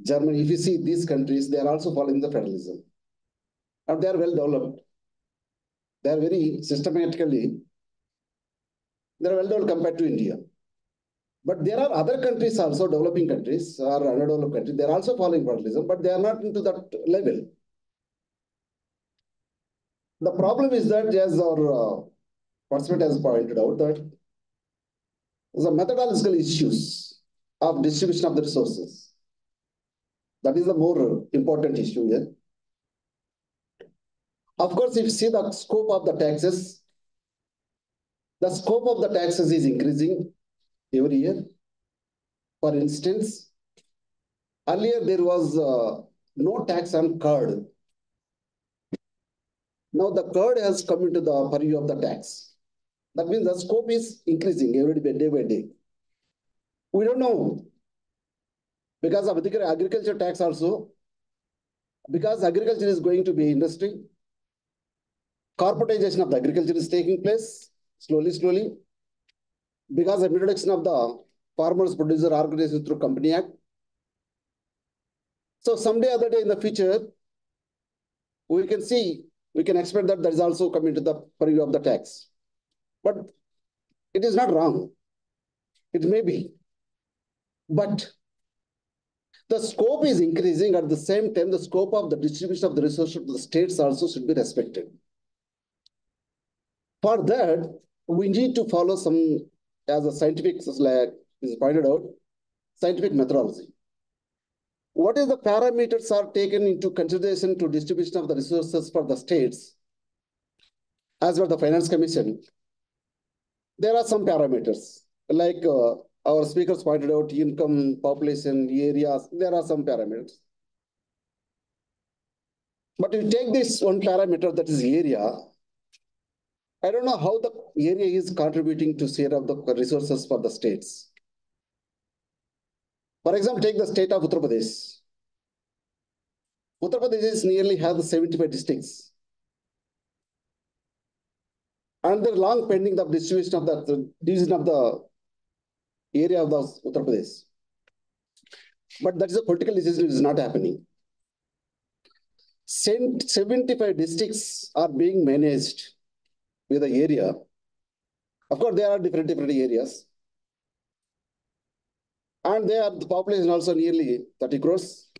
Germany, if you see these countries, they are also following the federalism. And they are well developed. They are very systematically, they are well developed compared to India. But there are other countries also, developing countries or underdeveloped countries, they are also following federalism, but they are not into that level. The problem is that, as our participant has pointed out, that the methodological issues of distribution of the resources. That is the more important issue here. Of course, if you see the scope of the taxes is increasing every year. For instance, earlier there was no tax on curd. Now the curd has come into the purview of the tax. That means the scope is increasing every day by day. We don't know, because of the agriculture tax also, because agriculture is going to be industry, corporatization of the agriculture is taking place slowly, because of introduction of the farmers producer organization through Company Act. So someday other day in the future, we can expect that there is also coming to the purview of the tax. But it is not wrong. It may be. But the scope is increasing. At the same time, the scope of the distribution of the resources to the states also should be respected. For that, we need to follow some, as a scientific, like is pointed out, scientific methodology. What is the parameters are taken into consideration to distribution of the resources for the states? As per the Finance Commission, there are some parameters, like our speakers pointed out, income, population, areas, there are some parameters. But if you take this one parameter, that is area, I don't know how the area is contributing to share of the resources for the states. For example, take the state of Uttar Pradesh. Uttar Pradesh nearly has 75 districts. And they're long pending the distribution of the division of the area of the Uttar Pradesh. But that is a political decision, it is not happening. 75 districts are being managed with the area. Of course, there are different areas. And the population also nearly 30 crores.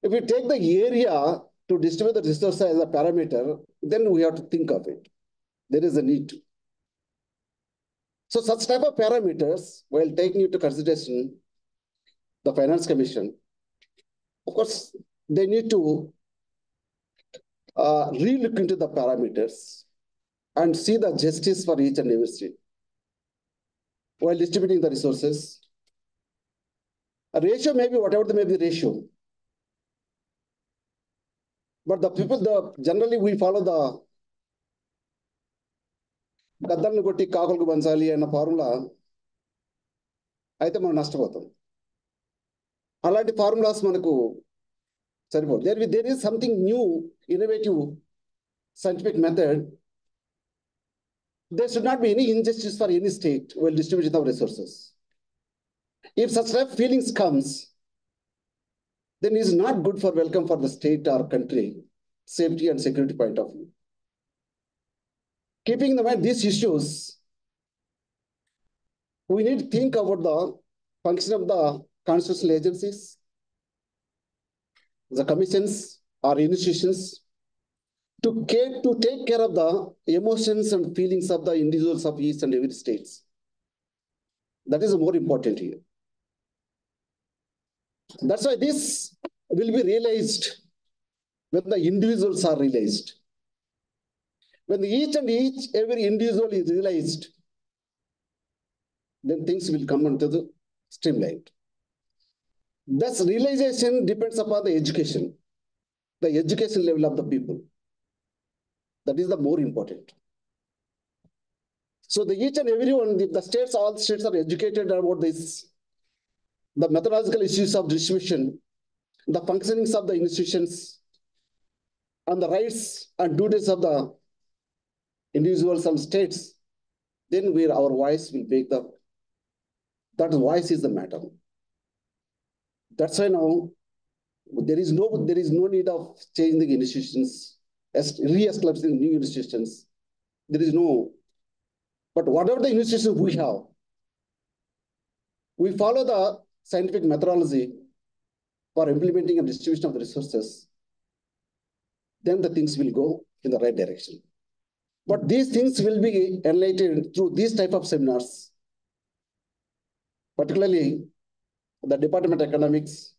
If we take the area to distribute the resources as a parameter, then we have to think of it. There is a need to. So such type of parameters, while taking into consideration the Finance Commission, of course, they need to re-look into the parameters and see the justice for each and every state while distributing the resources. A ratio may be whatever may be the ratio. But the people, generally we follow the గద్దలను కొట్టి కాకులకు పంచాలి అన్న formula అయితే మనం నష్టపోతాం. అలాంటి formulas మనకు సరిపోదు. There is something new, innovative, scientific method. There should not be any injustice for any state while distributing our resources. If such type of feelings comes, then it is not good for welcome for the state or country, safety and security point of view. Keeping in mind these issues, we need to think about the function of the constitutional agencies, the commissions or institutions to take care of the emotions and feelings of the individuals of each and every states. That is more important here. That's why this will be realized when the individuals are realized. When every individual is realized, then things will come into the streamline. Thus, realization depends upon the education level of the people. That is the more important. So each and everyone, all states are educated about this, the methodological issues of distribution, the functionings of the institutions, and the rights and duties of the individuals and states, then our voice will make that voice is the matter. That's why now there is no need of changing the institutions, re-establishing new institutions. There is no, but whatever the institutions we have, we follow the scientific methodology for implementing and distribution of the resources, then the things will go in the right direction. But these things will be enlightened through these type of seminars, particularly the Department of Economics,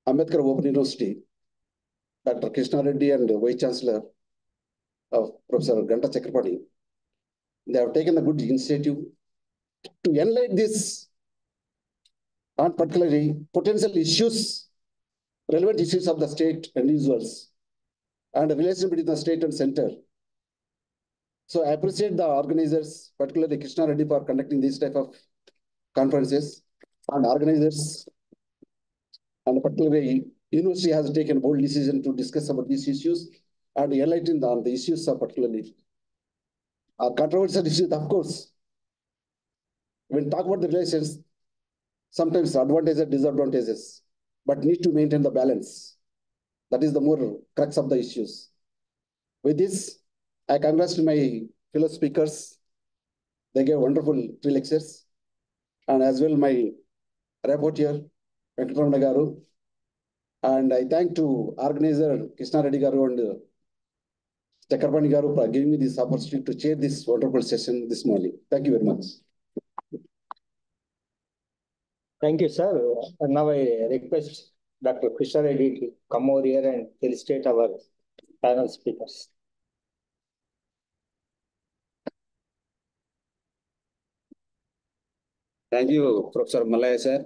Ambedkar Open University, Dr. Krishna Reddy and Vice Chancellor of Professor Ganta Chakraparty. They have taken a good initiative to enlighten this on particularly potential issues, relevant issues of the state and individuals, and the relation between the state and center. So I appreciate the organizers, particularly Krishna Reddy, for conducting this type of conferences, and organizers, and particularly university has taken a bold decision to discuss about these issues and enlighten on the issues of particularly controversial issues. Of course, when talk about the relations, sometimes advantages, disadvantages, but need to maintain the balance. That is the more crux of the issues. With this, I congratulate my fellow speakers. They gave wonderful 3 lectures, and as well my rapporteur, Venkatramana Garu. And I thank to organizer Krishna Reddy Garu and Chakraparty Garu for giving me this opportunity to chair this wonderful session this morning. Thank you very much. Thank you, sir. And now I request Dr. Krishna Reddy to come over here and illustrate our panel speakers. Thank you, Professor Malaya sir,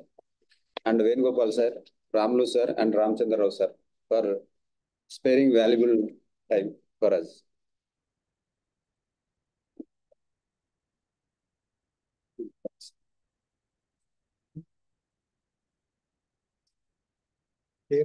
and Venugopal sir, Ramlu sir, and Ramchandra Rao sir for sparing valuable time for us. Here.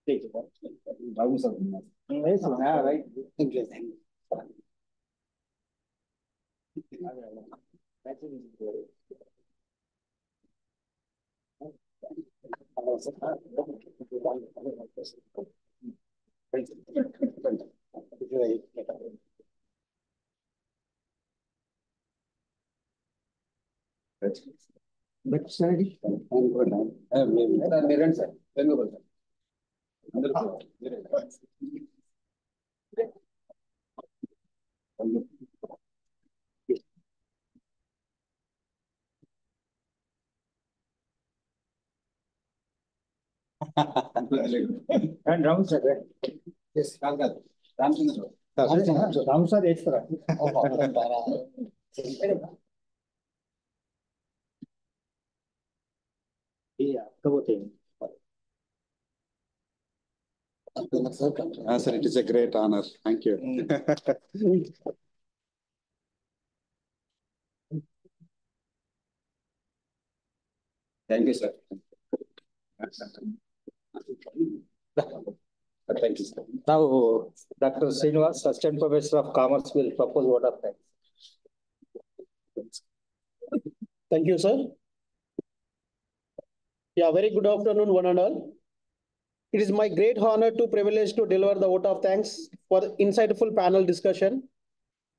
Right. Next slide. And Ram sir. Yes. Ram sir, yes, sir. Yeah, Sir, it is a great honor. Thank you. Thank you, sir. Thank you, sir. Now, Dr. Srinivas, Assistant Professor of Commerce, will propose vote of thanks. Thank you, sir. Yeah, very good afternoon, one and all. It is my great honor to privilege to deliver the vote of thanks for the insightful panel discussion.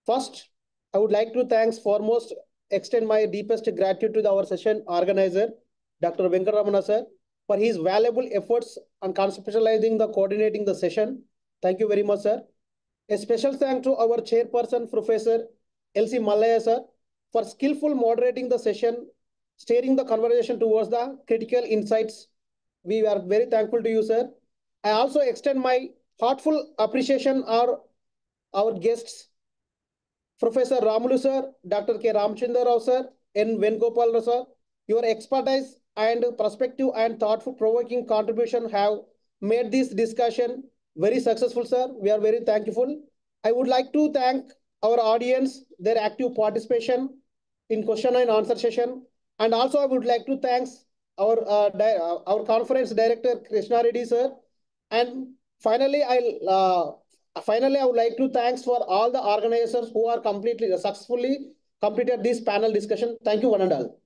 First, I would like to foremost extend my deepest gratitude to our session organizer, Dr. Venkatraman sir, for his valuable efforts on conceptualizing the coordinating the session. Thank you very much, sir. A special thanks to our chairperson, Professor L.C. Mallaya sir, for skillful moderating the session, steering the conversation towards the critical insights. We are very thankful to you, sir. I also extend my heartful appreciation our guests, Professor Ramulu sir, Dr. K. Ramchandra Rao sir, N. Venugopal sir. Your expertise and perspective and thoughtful provoking contribution have made this discussion very successful, sir. We are very thankful. I would like to thank our audience, their active participation in question and answer session. And also I would like to thank our conference director, Krishna Reddy sir. And finally, I would like to thanks for all the organizers who are successfully completed this panel discussion. Thank you, one and all.